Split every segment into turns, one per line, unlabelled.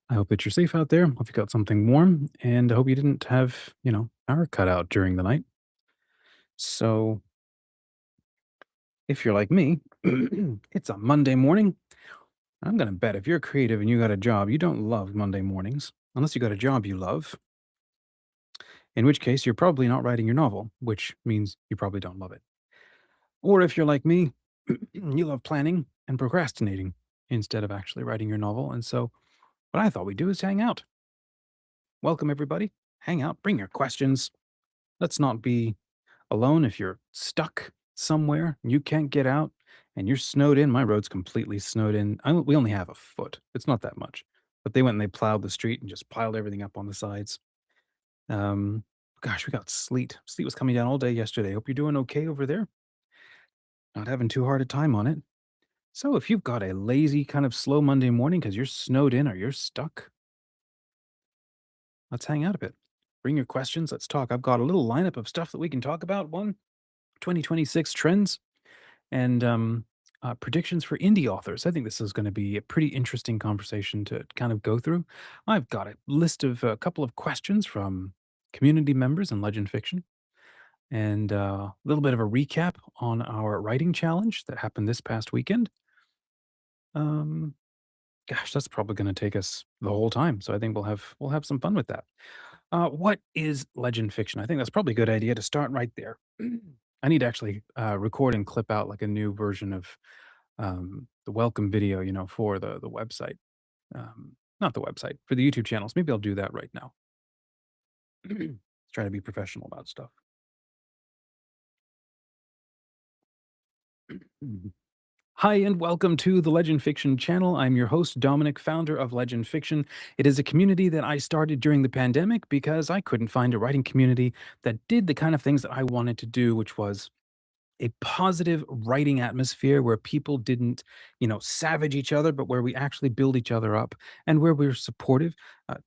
I hope that you're safe out there. Hope you got something warm, and I hope you didn't have, power cut out during the night. So, if you're like me, it's a Monday morning. I'm going to bet if you're creative and you got a job, you don't love Monday mornings, unless you got a job you love, in which case you're probably not writing your novel, which means you probably don't love it. Or if you're like me, you love planning and procrastinating instead of actually writing your novel. And so, what I thought we'd do is hang out. Welcome, everybody. Hang out, bring your questions. Let's not be alone if you're stuck somewhere, you can't get out, and you're snowed in. My road's completely snowed in. We only have a foot. It's not that much. But they went and they plowed the street and just piled everything up on the sides. Um, Gosh, we got sleet. Sleet was coming down all day yesterday. Hope you're doing okay over there. Not having too hard a time on it. So if you've got a lazy kind of slow Monday morning because you're snowed in or you're stuck, let's hang out a bit. Bring your questions. Let's talk. I've got a little lineup of stuff that we can talk about. One, 2026 trends and predictions for indie authors. I think this is going to be a pretty interesting conversation to kind of go through. I've got a list of a couple of questions from community members in Legend Fiction, and a little bit of a recap on our writing challenge that happened this past weekend. Um, Gosh, that's probably going to take us the whole time. So I think we'll have some fun with that. What is legend fiction? I think that's probably a good idea to start right there. I need to actually record and clip out like a new version of the welcome video, for the website. Not the website, for the YouTube channels. Maybe I'll do that right now. Let's try to be professional about stuff. Hi, and welcome to the Legend Fiction channel. I'm your host, Dominic, founder of Legend Fiction. It is a community that I started during the pandemic because I couldn't find a writing community that did the kind of things that I wanted to do, which was a positive writing atmosphere where people didn't, savage each other, but where we actually build each other up and where we're supportive.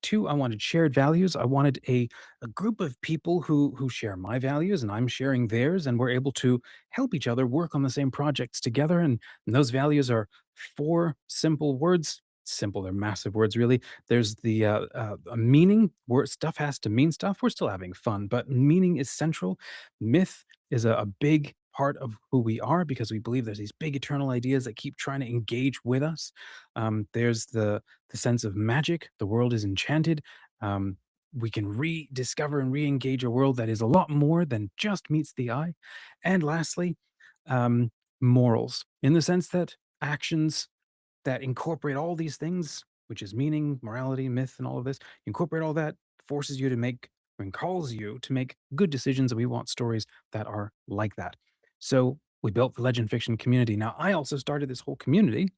Two, I wanted shared values. I wanted a group of people who share my values and I'm sharing theirs, and we're able to help each other work on the same projects together. And those values are four simple words. Simple, they're massive words, really. There's the a meaning where stuff has to mean stuff. We're still having fun, but meaning is central. Myth is a big part of who we are because we believe there's these big eternal ideas that keep trying to engage with us. There's the sense of magic. The world is enchanted. We can rediscover and re-engage a world that is a lot more than just meets the eye. And lastly, um, morals, in the sense that actions that incorporate all these things, which is meaning, morality, myth, and all of this, incorporate all that, forces you to make and calls you to make good decisions. And we want stories that are like that. So we built the legend fiction community. Now, I also started this whole community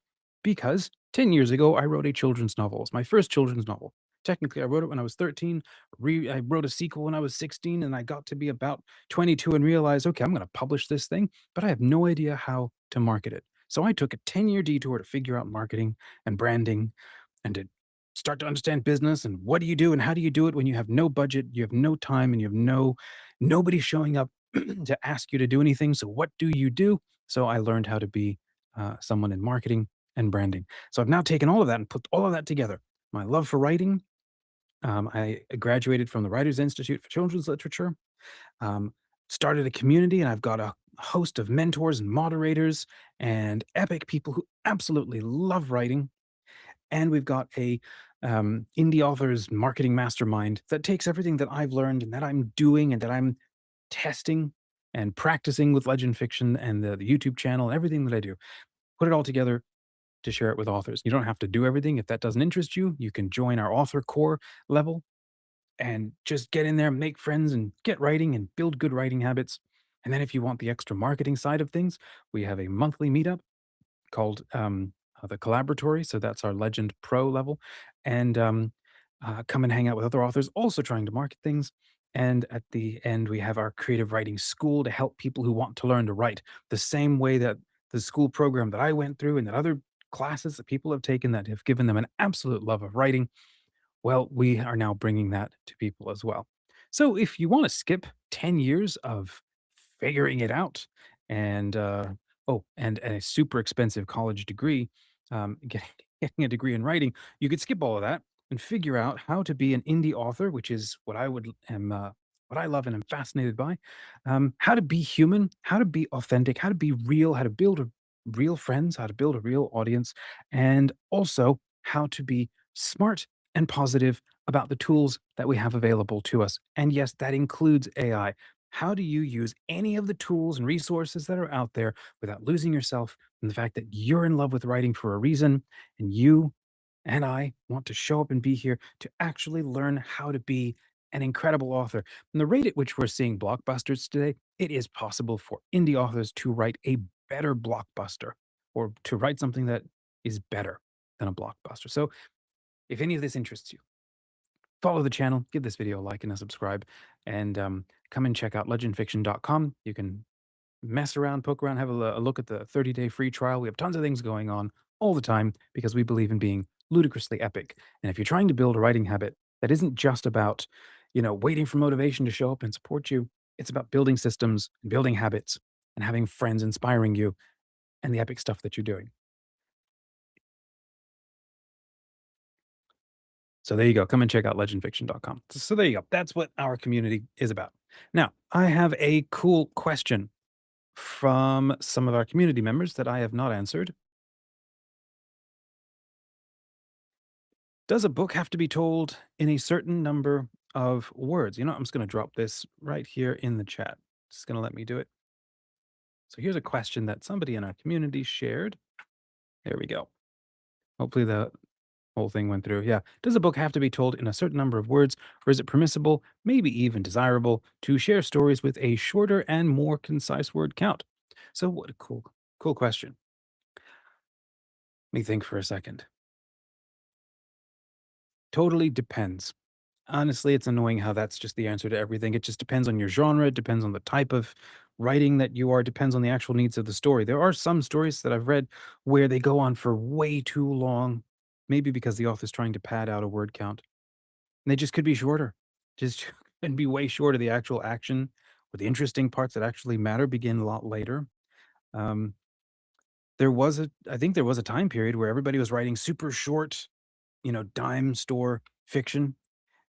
because 10 years ago, I wrote a children's novel. It was my first children's novel. Technically, I wrote it when I was 13. I wrote a sequel when I was 16, and I got to be about 22 and realized, okay, I'm going to publish this thing, but I have no idea how to market it. So I took a 10-year detour to figure out marketing and branding and to start to understand business and what do you do and how do you do it when you have no budget, you have no time, and you have nobody showing up to ask you to do anything. So what do you do? So I learned how to be someone in marketing and branding. So I've now taken all of that and put all of that together. My love for writing. I graduated from the Writers Institute for Children's Literature. Um, Started a community, and I've got a host of mentors and moderators and epic people who absolutely love writing. And we've got a indie authors marketing mastermind that takes everything that I've learned and that I'm doing and that I'm testing and practicing with Legend Fiction and the YouTube channel and everything that I do, put it all together to share it with authors. You don't have to do everything. If that doesn't interest you, you can join our author core level and just get in there, make friends, and get writing and build good writing habits. And then if you want the extra marketing side of things, we have a monthly meetup called the Collaboratory. So that's our Legend Pro level. And come and hang out with other authors also trying to market things. And at the end, we have our creative writing school to help people who want to learn to write the same way that the school program that I went through and that other classes that people have taken that have given them an absolute love of writing. Well, we are now bringing that to people as well. So if you want to skip 10 years of figuring it out and, and a super expensive college degree, getting, getting a degree in writing, you could skip all of that and figure out how to be an indie author, which is what I love and am fascinated by. How to be human, how to be authentic, how to be real, how to build real friends, how to build a real audience, and also how to be smart and positive about the tools that we have available to us. And yes, that includes AI. How do you use any of the tools and resources that are out there without losing yourself in the fact that you're in love with writing for a reason and you and I want to show up and be here to actually learn how to be an incredible author. And the rate at which we're seeing blockbusters today, it is possible for indie authors to write a better blockbuster or to write something that is better than a blockbuster. So if any of this interests you, follow the channel, give this video a like and a subscribe, and come and check out legendfiction.com. You can mess around, poke around, have a look at the 30-day free trial. We have tons of things going on all the time because we believe in being ludicrously epic. And if you're trying to build a writing habit that isn't just about, waiting for motivation to show up and support you, it's about building systems and building habits and having friends inspiring you and the epic stuff that you're doing. So there you go. Come and check out legendfiction.com. So there you go. That's what our community is about. Now, I have a cool question from some of our community members that I have not answered. Does a book have to be told in a certain number of words? I'm just going to drop this right here in the chat. It's going to let me do it. So here's a question that somebody in our community shared. There we go. Hopefully the whole thing went through. Yeah. Does a book have to be told in a certain number of words, or is it permissible, maybe even desirable, to share stories with a shorter and more concise word count? So what a cool question. Let me think for a second. Totally depends. Honestly, it's annoying how that's just the answer to everything. It just depends on your genre, it depends on the type of writing that you are, depends on the actual needs of the story. There are some stories that I've read where they go on for way too long, maybe because the author's trying to pad out a word count. And they just could be shorter. Just and be way shorter. The actual action or the interesting parts that actually matter begin a lot later. Um, I think there was a time period where everybody was writing super short, dime store fiction,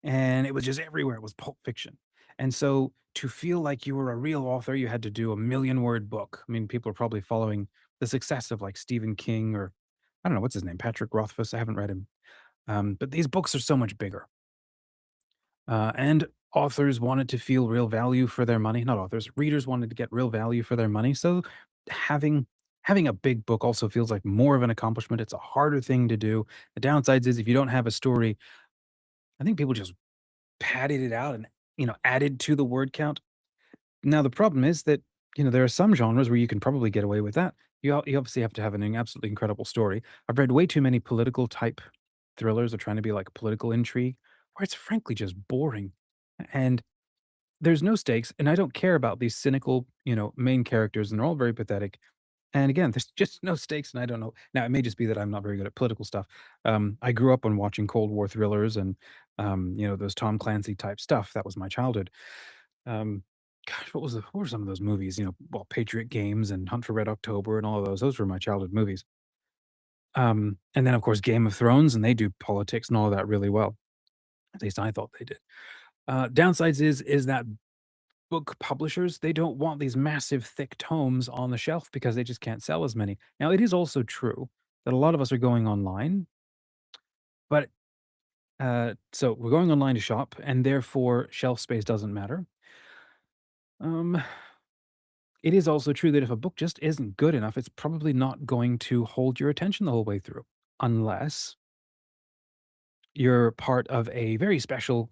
and it was just everywhere. It was pulp fiction. And so to feel like you were a real author, you had to do a million-word book. I mean, people are probably following the success of like Stephen King or I don't know what's his name, Patrick Rothfuss. I haven't read him, but these books are so much bigger. And authors wanted to feel real value for their money. Not authors, readers wanted to get real value for their money. So having having a big book also feels like more of an accomplishment. It's a harder thing to do. The downsides is if you don't have a story, I think people just padded it out and, added to the word count. Now, the problem is that, there are some genres where you can probably get away with that. You obviously have to have an absolutely incredible story. I've read way too many political type thrillers or trying to be like political intrigue, where it's frankly just boring. And there's no stakes, and I don't care about these cynical, main characters, and they're all very pathetic. And again, there's just no stakes, and I don't know. Now, it may just be that I'm not very good at political stuff. I grew up on watching Cold War thrillers and, those Tom Clancy type stuff. That was my childhood. Um, gosh, what were some of those movies? Well, Patriot Games and Hunt for Red October and all of those. Those were my childhood movies. And then, of course, Game of Thrones, and they do politics and all of that really well. At least I thought they did. Downsides is that book publishers, they don't want these massive thick tomes on the shelf because they just can't sell as many. Now, it is also true that a lot of us are going online, but so we're going online to shop, and therefore shelf space doesn't matter. Um, it is also true that if a book just isn't good enough, it's probably not going to hold your attention the whole way through, unless you're part of a very special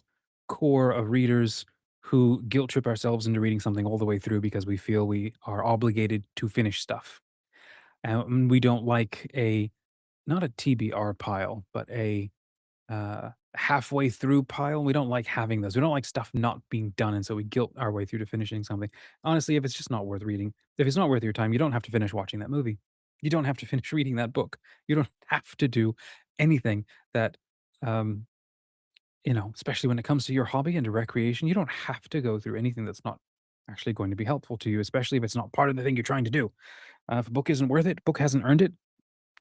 core of readers who guilt trip ourselves into reading something all the way through because we feel we are obligated to finish stuff. And we don't like not a TBR pile, but a halfway through pile. We don't like having those. We don't like stuff not being done. And so we guilt our way through to finishing something. Honestly, if it's just not worth reading, if it's not worth your time, you don't have to finish watching that movie. You don't have to finish reading that book. You don't have to do anything that um, especially when it comes to your hobby and to recreation, you don't have to go through anything that's not actually going to be helpful to you, especially if it's not part of the thing you're trying to do. If a book isn't worth it, book hasn't earned it,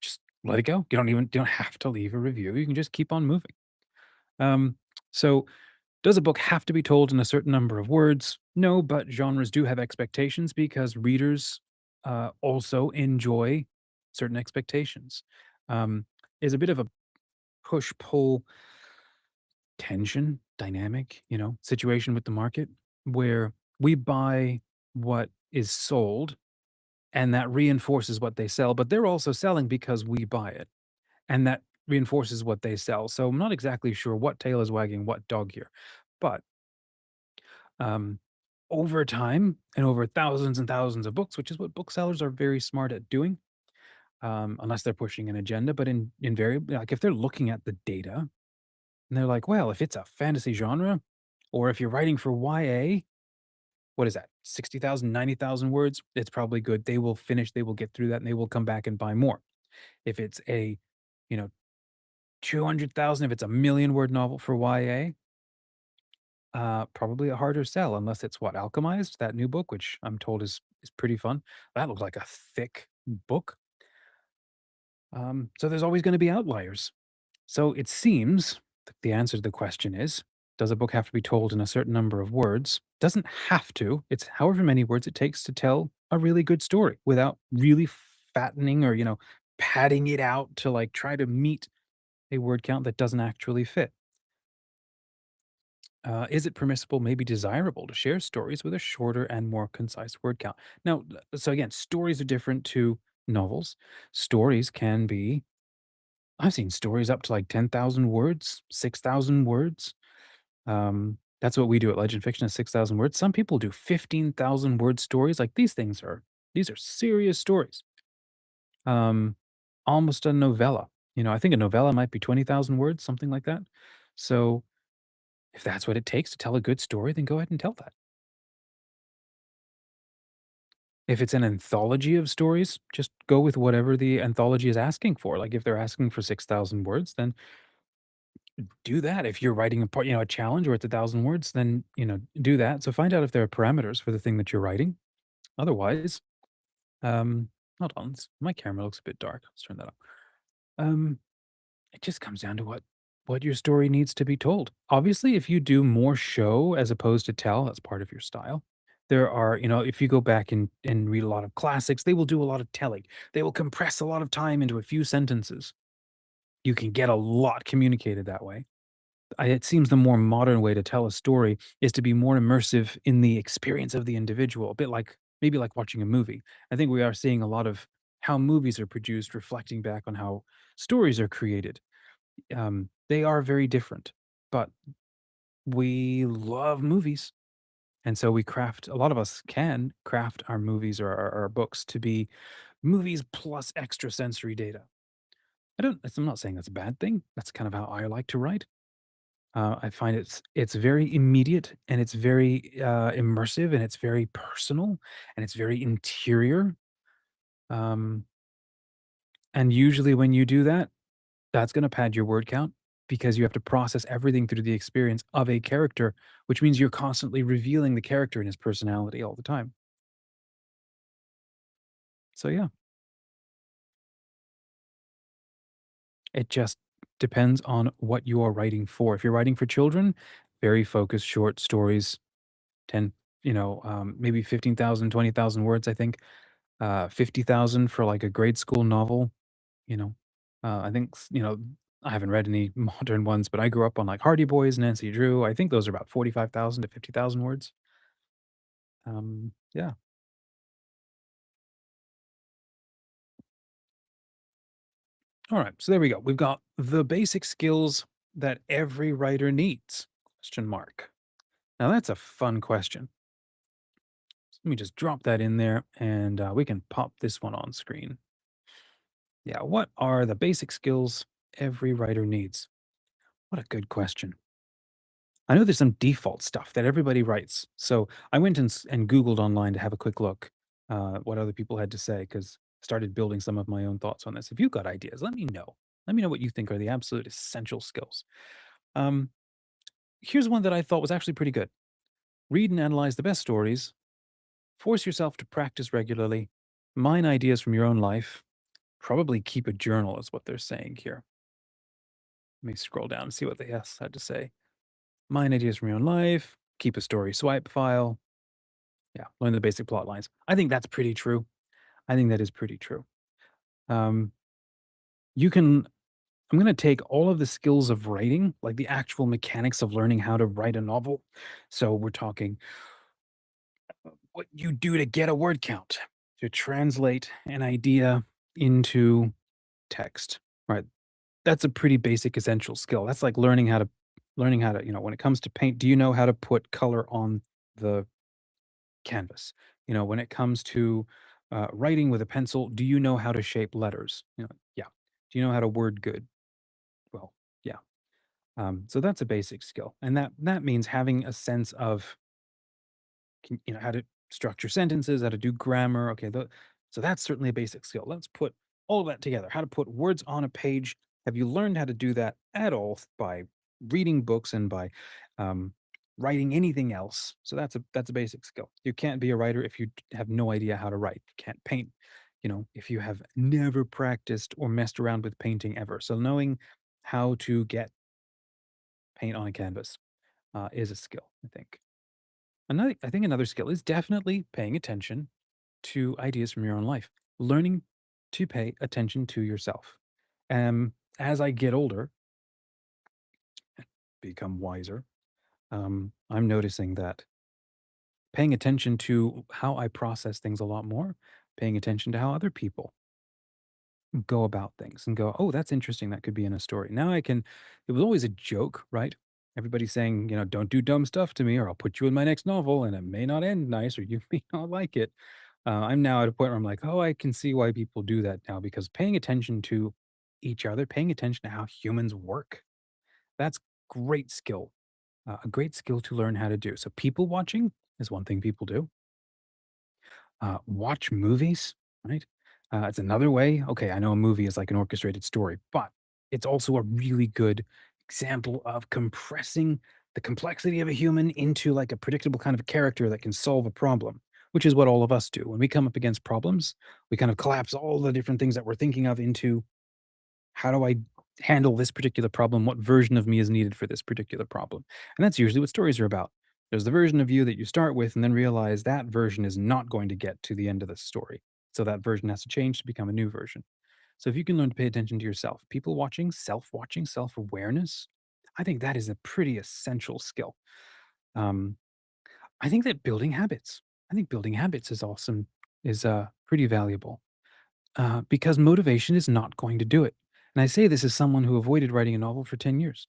just let it go. You don't have to leave a review. You can just keep on moving. Um, so, does a book have to be told in a certain number of words? No, but genres do have expectations because readers also enjoy certain expectations. Is a bit of a push pull tension dynamic, situation with the market where we buy what is sold and that reinforces what they sell, but they're also selling because we buy it and that reinforces what they sell. So I'm not exactly sure what tail is wagging what dog here. But um, over time and over thousands and thousands of books, which is what booksellers are very smart at doing, unless they're pushing an agenda, but invariably, like if they're looking at the data and they're like, well, if it's a fantasy genre, or if you're writing for YA, what is that? 60,000, 90,000 words? It's probably good. They will finish, they will get through that and they will come back and buy more. If it's a, you know, 200,000, if it's a million word novel for YA, probably a harder sell unless it's what, Alchemized, that new book, which I'm told is pretty fun. That looks like a thick book. So there's always going to be outliers. So it seems that the answer to the question is, does a book have to be told in a certain number of words? Doesn't have to. It's however many words it takes to tell a really good story without really fattening or, padding it out to like try to meet a word count that doesn't actually fit. Is it permissible, maybe desirable, to share stories with a shorter and more concise word count? Now, so again, stories are different to novels. Stories can be, I've seen stories up to like 10,000 words, 6,000 words. That's what we do at Legend Fiction is 6,000 words. Some people do 15,000 word stories. Like these are serious stories. Um, Almost a novella. I think a novella might be 20,000 words, something like that. So if that's what it takes to tell a good story, then go ahead and tell that. If it's an anthology of stories, just go with whatever the anthology is asking for. Like if they're asking for 6,000 words, then do that. If you're writing a part, a challenge where it's 1,000 words, then, do that. So find out if there are parameters for the thing that you're writing. Otherwise, um, hold on, my camera looks a bit dark. Let's turn that up. Um, it just comes down to what your story needs to be told. Obviously, if you do more show as opposed to tell, that's part of your style. There are, if you go back and read a lot of classics, they will do a lot of telling. They will compress a lot of time into a few sentences. You can get a lot communicated that way. It seems the more modern way to tell a story is to be more immersive in the experience of the individual, a bit like maybe like watching a movie. I think we are seeing a lot of how movies are produced, reflecting back on how stories are created. They are very different, but we love movies. And so we craft, a lot of us can craft our movies or our books to be movies plus extra sensory data. I'm not saying that's a bad thing. That's kind of how I like to write. I find it's very immediate and it's very immersive and it's very personal and it's very interior. Um, and usually when you do that, that's going to pad your word count because you have to process everything through the experience of a character, which means you're constantly revealing the character and his personality all the time. So yeah, it just depends on what you are writing for. If you're writing for children, very focused short stories, 10, maybe 15,000, 20,000 words, I think. 50,000 for like a grade school novel, you know. I think, I haven't read any modern ones, but I grew up on like Hardy Boys, Nancy Drew. I think those are about 45,000 to 50,000 words. Yeah. All right. So there we go. We've got the basic skills that every writer needs. Question mark. Now that's a fun question. So let me just drop that in there and we can pop this one on screen. Yeah. What are the basic skills every writer needs? What a good question. I know there's some default stuff that everybody writes. So I went and Googled online to have a quick look what other people had to say because I started building some of my own thoughts on this. If you've got ideas, let me know. Let me know what you think are the absolute essential skills. Um, Here's one that I thought was actually pretty good. Read and analyze the best stories. Force yourself to practice regularly. Mine ideas from your own life. Probably keep a journal, is what they're saying here. Let me scroll down and see what they had to say. Mine ideas from your own life. Keep a story swipe file. Yeah, learn the basic plot lines. I think that's pretty true. I think that is pretty true. Um, you can I'm gonna take all of the skills of writing, like the actual mechanics of learning how to write a novel. So we're talking what you do to get a word count, to translate an idea into text, right? That's a pretty basic essential skill. That's like learning how to, when it comes to paint, do you know how to put color on the canvas? When it comes to writing with a pencil, do you know how to shape letters? Yeah. Do you know how to word good? Well, yeah. So that's a basic skill, and that means having a sense of how to structure sentences, how to do grammar. Okay, so that's certainly a basic skill. Let's put all of that together. How to put words on a page. Have you learned how to do that at all by reading books and by um, writing anything else? So that's a basic skill. You can't be a writer if you have no idea how to write. You can't paint. If you have never practiced or messed around with painting ever. So knowing how to get paint on a canvas is a skill, I think. I think another skill is definitely paying attention to ideas from your own life, learning to pay attention to yourself. As I get older, become wiser, I'm noticing that paying attention to how I process things a lot more, paying attention to how other people go about things and go, "Oh, that's interesting. That could be in a story." Now I can it was always a joke, right? Everybody's saying, "Don't do dumb stuff to me or I'll put you in my next novel and it may not end nice or you may not like it." I'm now at a point where I'm like, "Oh, I can see why people do that now because paying attention to each other, paying attention to how humans work, that's great skill. A great skill to learn how to do." So people watching is one thing people do. Watch movies, right? It's another way. Okay, I know a movie is like an orchestrated story, but it's also a really good example of compressing the complexity of a human into like a predictable kind of a character that can solve a problem, which is what all of us do. When we come up against problems, we kind of collapse all the different things that we're thinking of into how do I handle this particular problem? What version of me is needed for this particular problem? And that's usually what stories are about. There's the version of you that you start with and then realize that version is not going to get to the end of the story. So that version has to change to become a new version. So if you can learn to pay attention to yourself, people watching, self awareness, I think that is a pretty essential skill. Um, I think that building habits is awesome, is pretty valuable because motivation is not going to do it. And I say this as someone who avoided writing a novel for 10 years.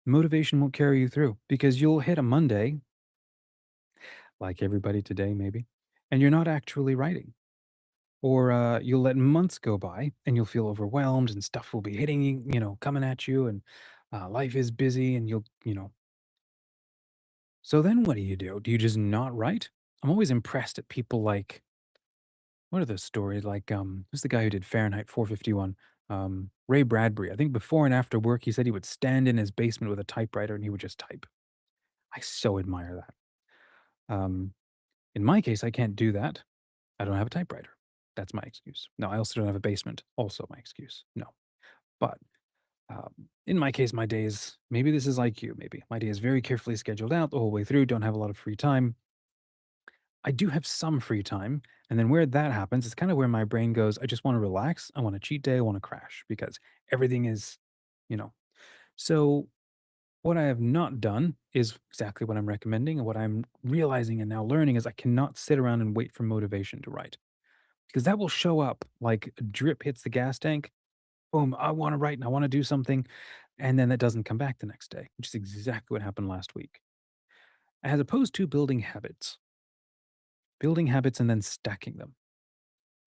Motivation won't carry you through because you'll hit a Monday, like everybody today, maybe, and you're not actually writing. Or you'll let months go by and you'll feel overwhelmed and stuff will be hitting you, coming at you, and life is busy and you'll. So then what do you do? Do you just not write? I'm always impressed at people like, what are those stories? Like, who's the guy who did Fahrenheit 451? Ray Bradbury. I think before and after work, he said he would stand in his basement with a typewriter and he would just type. I so admire that. In my case, I can't do that. I don't have a typewriter. That's my excuse. No, I also don't have a basement. Also my excuse. No. But in my case, my days, maybe this is like you, maybe. My day is very carefully scheduled out the whole way through, don't have a lot of free time. I do have some free time, and then where that happens is kind of where my brain goes, I just want to relax, I want a cheat day, I want to crash because everything is, you know. So what I have not done is exactly what I'm recommending, and what I'm realizing and now learning is I cannot sit around and wait for motivation to write because that will show up like a drip hits the gas tank. Boom, I want to write and I want to do something, and then that doesn't come back the next day, which is exactly what happened last week. As opposed to building habits and then stacking them.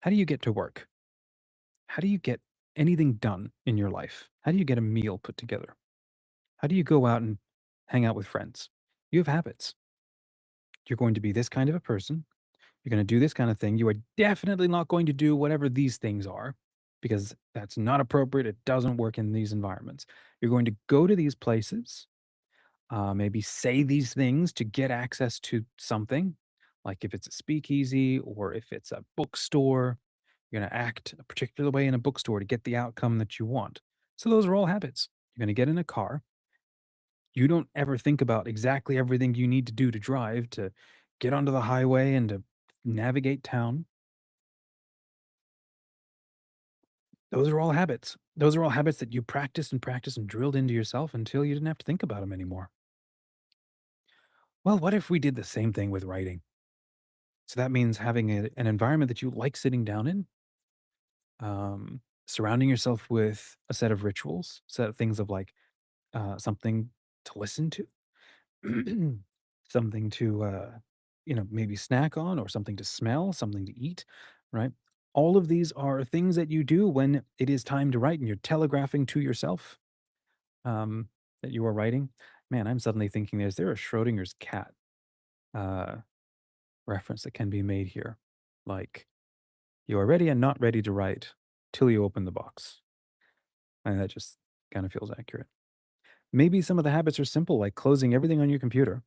How do you get to work? How do you get anything done in your life? How do you get a meal put together? How do you go out and hang out with friends? You have habits. You're going to be this kind of a person. You're going to do this kind of thing. You are definitely not going to do whatever these things are because that's not appropriate. It doesn't work in these environments. You're going to go to these places, maybe say these things to get access to something, like if it's a speakeasy or if it's a bookstore. You're going to act a particular way in a bookstore to get the outcome that you want. So those are all habits. You're going to get in a car. You don't ever think about exactly everything you need to do to drive, to get onto the highway and to navigate town. Those are all habits. Those are all habits that you practiced and drilled into yourself until you didn't have to think about them anymore. Well, what if we did the same thing with writing? So that means having an environment that you like sitting down in, surrounding yourself with a set of rituals, set of things of like something to listen to, something to maybe snack on, or something to smell, something to eat, right? All of these are things that you do when it is time to write, and you're telegraphing to yourself um, that you are writing. Man, I'm suddenly thinking, is there a Schrodinger's cat uh, reference that can be made here? Like, you are ready and not ready to write till you open the box. And that just kind of feels accurate. Maybe some of the habits are simple, like closing everything on your computer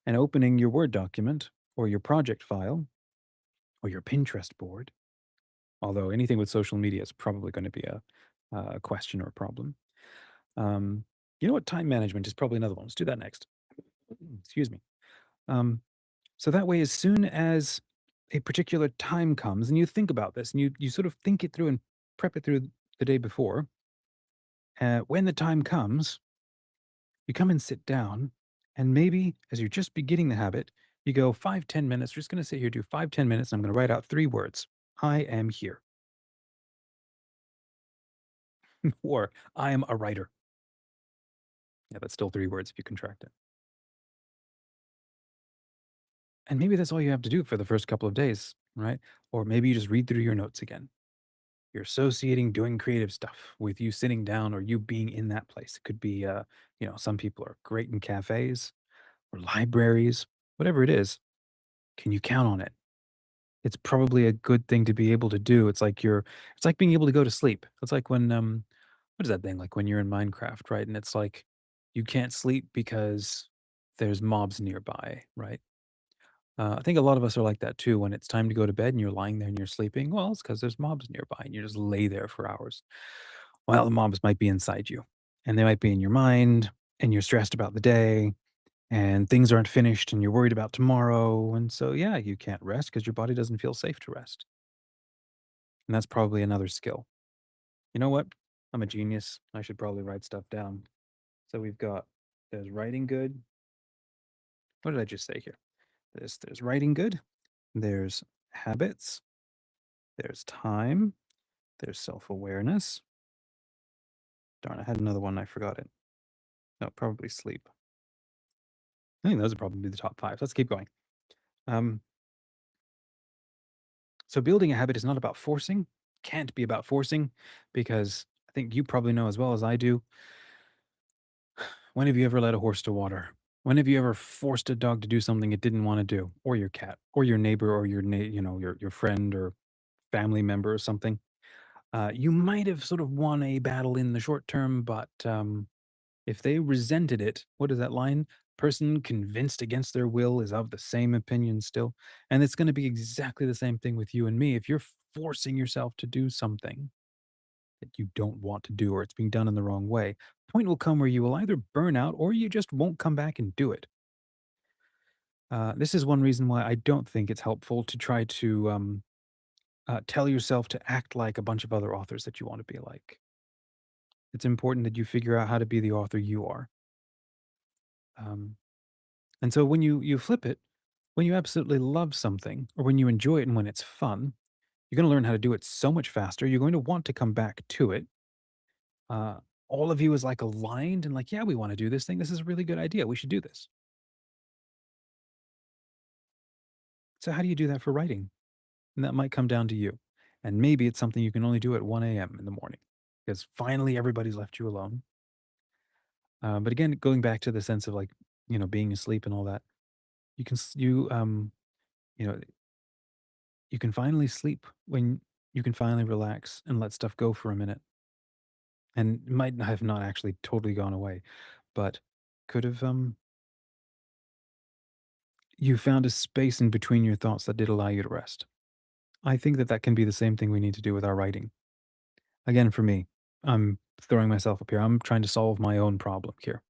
and opening your Word document or your project file or your Pinterest board. Although anything with social media is probably going to be a question or a problem. Um, you know what? Time management is probably another one. Let's do that next. Excuse me. Um, so that way, as soon as a particular time comes and you think about this and you sort of think it through and prep it through the day before, when the time comes, you come and sit down, and maybe as you're just beginning the habit, you go 5, 10 minutes. We're just going to sit here, do 5, 10 minutes, and I'm going to write out 3 words. I am here, or I am a writer. Yeah, that's still 3 words if you contract it. And maybe that's all you have to do for the first couple of days, right? Or maybe you just read through your notes again. You're associating doing creative stuff with you sitting down or you being in that place. It could be, some people are great in cafes or libraries, whatever it is. Can you count on it? It's probably a good thing to be able to do. It's like being able to go to sleep. It's like when, what is that thing? Like when you're in Minecraft, right? And it's like you can't sleep because there's mobs nearby, right? I think a lot of us are like that too. When it's time to go to bed and you're lying there and you're sleeping, well, it's because there's mobs nearby and you just lay there for hours. Well, the mobs might be inside you and they might be in your mind, and you're stressed about the day and things aren't finished and you're worried about tomorrow. And so, yeah, you can't rest because your body doesn't feel safe to rest. And that's probably another skill. You know what? I'm a genius. I should probably write stuff down. So we've got, there's writing good. What did I just say here? There's writing good. There's habits. There's time. There's self-awareness. Darn, I had another one, I forgot it. No, probably sleep. I think those would probably be the top 5. Let's keep going. Um, so building a habit is not about forcing, can't be about forcing, because I think you probably know as well as I do, when have you ever led a horse to water? When have you ever forced a dog to do something it didn't want to do? Or your cat, or your neighbor, or your friend or family member or something? You might have sort of won a battle in the short term, but if they resented it, what is that line? Person convinced against their will is of the same opinion still. And it's going to be exactly the same thing with you and me. If you're forcing yourself to do something that you don't want to do, or it's being done in the wrong way, point will come where you will either burn out or you just won't come back and do it. This is one reason why I don't think it's helpful to try to tell yourself to act like a bunch of other authors that you want to be like. It's important that you figure out how to be the author you are. Um, And so when you flip it, when you absolutely love something or when you enjoy it and when it's fun, you're going to learn how to do it so much faster. You're going to want to come back to it. Uh, all of you is like aligned and like, yeah, we want to do this thing. This is a really good idea. We should do this. So how do you do that for writing? And that might come down to you. And maybe it's something you can only do at 1 a.m. in the morning because finally everybody's left you alone. But again, going back to the sense of like, being asleep and all that, you can, you know, you can finally sleep when you can finally relax and let stuff go for a minute. And it might have not actually totally gone away, but could have you found a space in between your thoughts that did allow you to rest. I think that that can be the same thing we need to do with our writing. Again, for me, I'm throwing myself up here. I'm trying to solve my own problem here.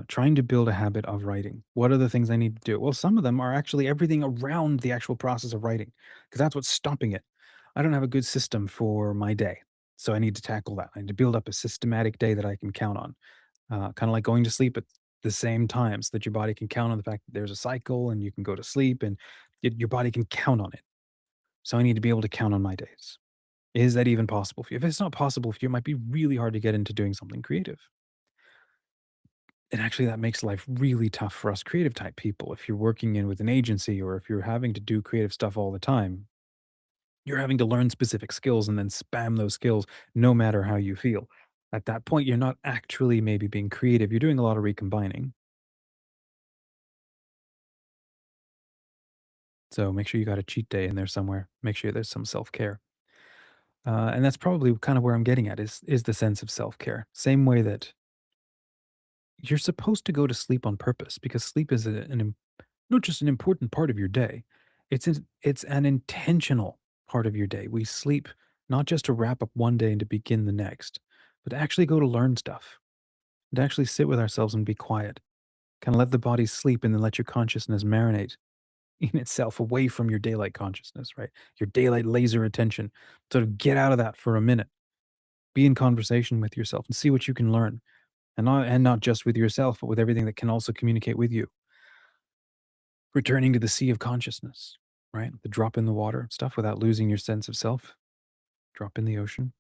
Trying to build a habit of writing. What are the things I need to do? Well, some of them are actually everything around the actual process of writing, because that's what's stopping it. I don't have a good system for my day. So I need to tackle that. I need to build up a systematic day that I can count on. Kind of like going to sleep at the same time so that your body can count on the fact that there's a cycle and you can go to sleep and your body can count on it. So I need to be able to count on my days. Is that even possible for you? If it's not possible for you, it might be really hard to get into doing something creative. And actually, that makes life really tough for us creative type people. If you're working in with an agency or if you're having to do creative stuff all the time, you're having to learn specific skills and then spam those skills no matter how you feel. At that point, you're not actually maybe being creative. You're doing a lot of recombining. So make sure you got a cheat day in there somewhere. Make sure there's some self care. And that's probably kind of where I'm getting at is the sense of self care. Same way that you're supposed to go to sleep on purpose because sleep is not just an important part of your day, it's an intentional part of your day. We sleep not just to wrap up one day and to begin the next, but to actually go to learn stuff, and to actually sit with ourselves and be quiet. Kind of let the body sleep and then let your consciousness marinate in itself away from your daylight consciousness, right? Your daylight laser attention. Sort of get out of that for a minute. Be in conversation with yourself and see what you can learn. And not just with yourself, but with everything that can also communicate with you. Returning to the sea of consciousness, right? The drop in the water stuff without losing your sense of self. Drop in the ocean.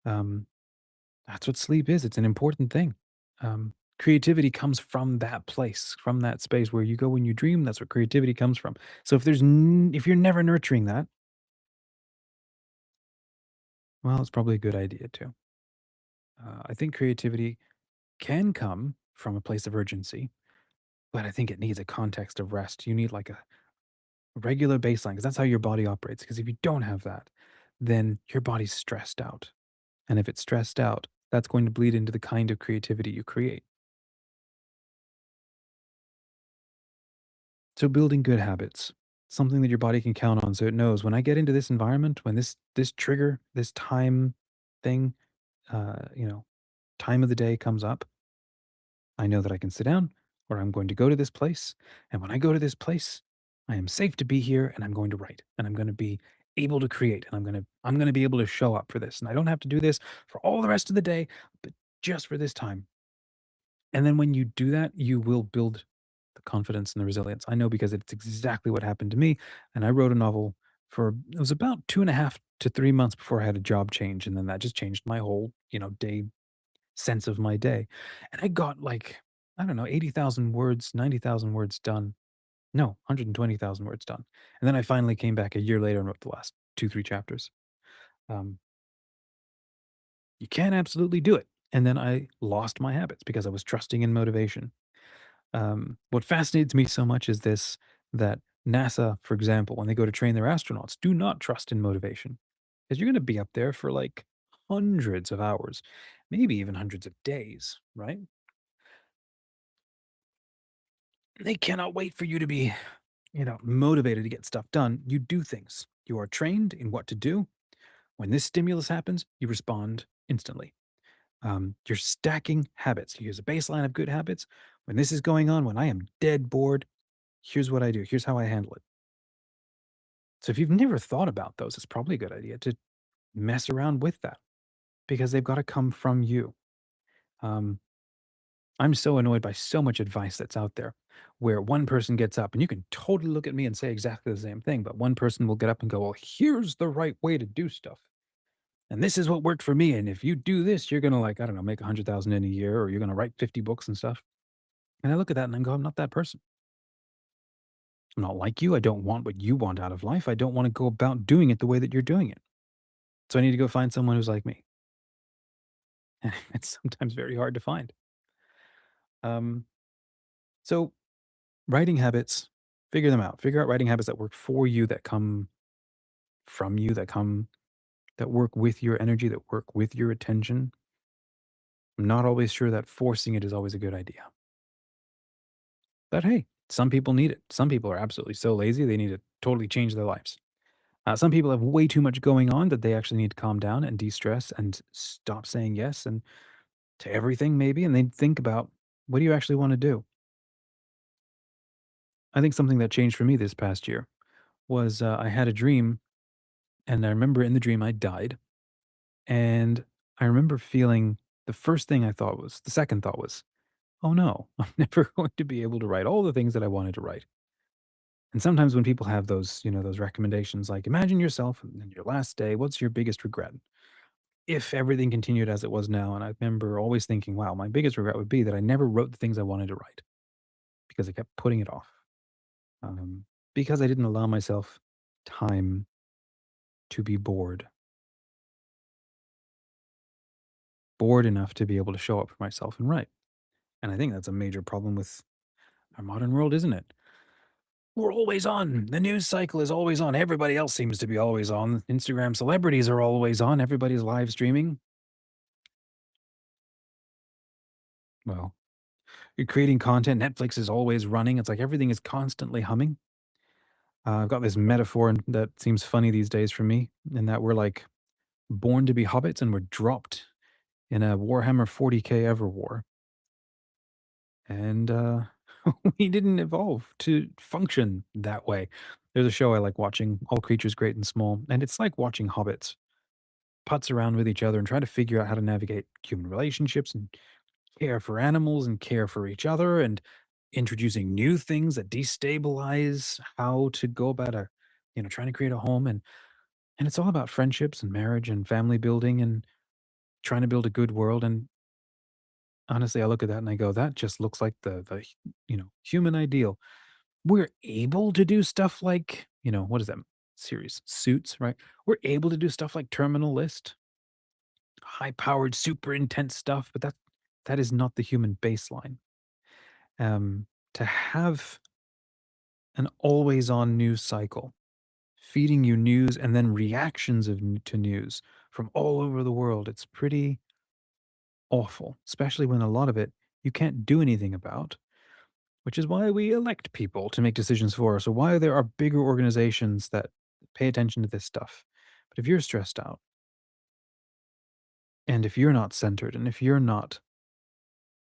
Um, that's what sleep is. It's an important thing. Creativity comes from that place, from that space where you go when you dream. That's where creativity comes from. So if you're never nurturing that, well, it's probably a good idea too. I think creativity can come from a place of urgency, but I think it needs a context of rest. You need like a regular baseline because that's how your body operates. Because if you don't have that, then your body's stressed out. And if it's stressed out, that's going to bleed into the kind of creativity you create. So building good habits, something that your body can count on so it knows when I get into this environment, when this trigger, this time thing, uh, you know, time of the day comes up, I know that I can sit down or I'm going to go to this place. And when I go to this place, I am safe to be here and I'm going to write and I'm going to be able to create and I'm going to be able to show up for this. And I don't have to do this for all the rest of the day, but just for this time. And then when you do that, you will build the confidence and the resilience. I know because it's exactly what happened to me. And I wrote a novel for it was about 2.5 to 3 months before I had a job change. And then that just changed my whole, day sense of my day. And I got like, I don't know, 80,000 words, 90,000 words done. No, 120,000 words done. And then I finally came back a year later and wrote the last 2, 3 chapters. Um, you can absolutely do it. And then I lost my habits because I was trusting in motivation. What fascinates me so much is this that NASA, for example, when they go to train their astronauts, do not trust in motivation because you're going to be up there for like hundreds of hours, maybe even hundreds of days, right? They cannot wait for you to be, motivated to get stuff done. You do things. You are trained in what to do. When this stimulus happens, you respond instantly. You're stacking habits. Here's a baseline of good habits. When this is going on, when I am dead bored, here's what I do. Here's how I handle it. So if you've never thought about those, it's probably a good idea to mess around with that because they've got to come from you. Um, I'm so annoyed by so much advice that's out there where one person gets up and you can totally look at me and say exactly the same thing, but one person will get up and go, well, here's the right way to do stuff. And this is what worked for me. And if you do this, you're going to like, I don't know, make 100,000 in a year or you're going to write 50 books and stuff. And I look at that and I go, I'm not that person. I'm not like you. I don't want what you want out of life. I don't want to go about doing it the way that you're doing it. So I need to go find someone who's like me. It's sometimes very hard to find. Um, so writing habits, figure them out. Figure out writing habits that work for you, that come from you, that work with your energy, that work with your attention. I'm not always sure that forcing it is always a good idea. But hey, some people need it. Some people are absolutely so lazy they need to totally change their lives. Some people have way too much going on that they actually need to calm down and de-stress and stop saying yes and to everything maybe, and they think about, what do you actually want to do? I think something that changed for me this past year was I had a dream, and I remember in the dream I died, and I remember feeling the second thought was, oh no, I'm never going to be able to write all the things that I wanted to write. And sometimes when people have those, those recommendations, like imagine yourself in your last day, what's your biggest regret? If everything continued as it was now. And I remember always thinking, wow, my biggest regret would be that I never wrote the things I wanted to write because I kept putting it off. Um, because I didn't allow myself time to be bored enough to be able to show up for myself and write. And I think that's a major problem with our modern world, isn't it? We're always on. The news cycle is always on. Everybody else seems to be always on. Instagram celebrities are always on. Everybody's live streaming. Well, you're creating content. Netflix is always running. It's like everything is constantly humming. I've got this metaphor that seems funny these days for me, in that we're like born to be hobbits and we're dropped in a Warhammer 40K Everwar. And we didn't evolve to function that way. There's a show I like watching, All Creatures Great and Small, and it's like watching hobbits putz around with each other and try to figure out how to navigate human relationships and care for animals and care for each other and introducing new things that destabilize how to go about trying to create a home, and it's all about friendships and marriage and family building and trying to build a good world. And honestly, I look at that and I go, that just looks like the human ideal. We're able to do stuff like, what is that series? Suits, right? We're able to do stuff like Terminal List, high powered, super intense stuff, but that is not the human baseline. Um, to have an always on news cycle, feeding you news and then reactions to news from all over the world, it's pretty awful, especially when a lot of it you can't do anything about, which is why we elect people to make decisions for us, or why there are bigger organizations that pay attention to this stuff. But if you're stressed out, and if you're not centered, and if you're not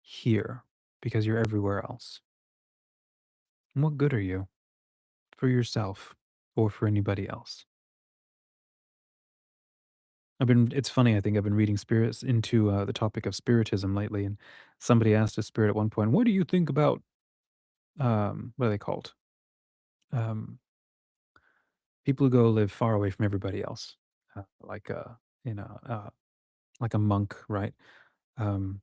here because you're everywhere else, what good are you for yourself or for anybody else? It's funny, I think I've been reading spirits into the topic of spiritism lately, and somebody asked a spirit at one point, what do you think about, what are they called? Um, People who go live far away from everybody else, like you know, uh, like a monk, right? Um,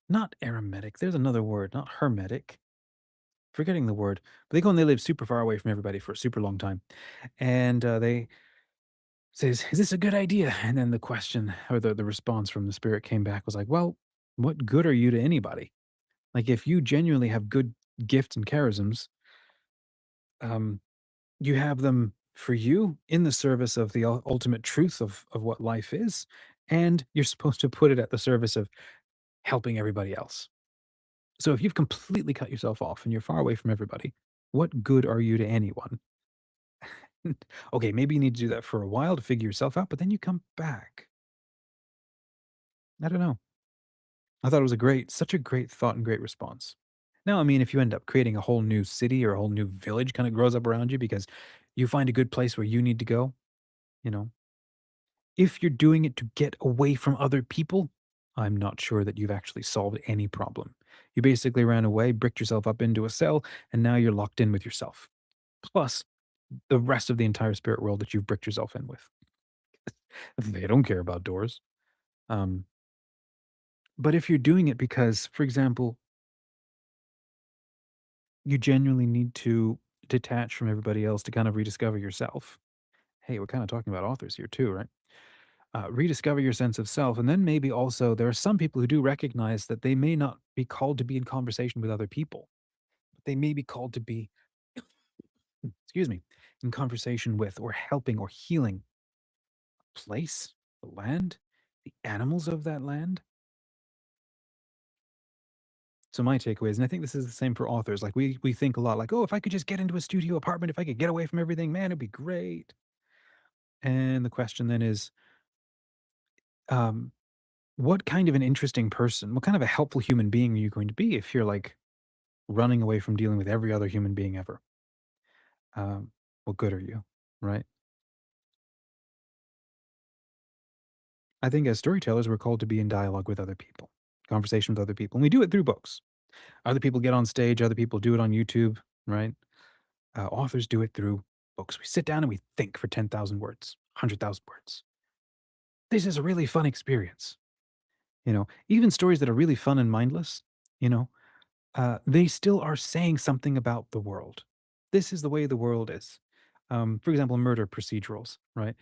Not eremitic. There's another word, not hermetic. Forgetting the word, but they go and they live super far away from everybody for a super long time, and they says, "Is this a good idea?" And then the question or the response from the spirit came back was like, "Well, what good are you to anybody? Like, if you genuinely have good gifts and charisms, um, you have them for you in the service of the ultimate truth of what life is, and you're supposed to put it at the service of helping everybody else. So if you've completely cut yourself off and you're far away from everybody, what good are you to anyone? Okay, maybe you need to do that for a while to figure yourself out, but then you come back. I don't know. I thought it was such a great thought and great response. Now, I mean, if you end up creating a whole new city or a whole new village kind of grows up around you because you find a good place where you need to go, you know, if you're doing it to get away from other people, I'm not sure that you've actually solved any problem. You basically ran away, bricked yourself up into a cell, and now you're locked in with yourself. Plus the rest of the entire spirit world that you've bricked yourself in with. They don't care about doors. Um, but if you're doing it because, for example, you genuinely need to detach from everybody else to kind of rediscover yourself. Hey, we're kind of talking about authors here too, right? Rediscover your sense of self. And then maybe also there are some people who do recognize that they may not be called to be in conversation with other people, but they may be called to be, excuse me, in conversation with or helping or healing a place, the land, the animals of that land. So my takeaway is, and I think this is the same for authors, like we think a lot like, oh, if I could just get into a studio apartment, if I could get away from everything, man, it'd be great. And the question then is, um, what kind of an interesting person, what kind of a helpful human being are you going to be if you're like running away from dealing with every other human being ever? Um, what good are you? Right. I think as storytellers, we're called to be in dialogue with other people, conversation with other people, and we do it through books. Other people get on stage, other people do it on YouTube, right? Authors do it through books. We sit down and we think for 10,000 words, 100,000 words. This is a really fun experience. Even stories that are really fun and mindless, you know, they still are saying something about the world. This is the way the world is. For example, murder procedurals, right?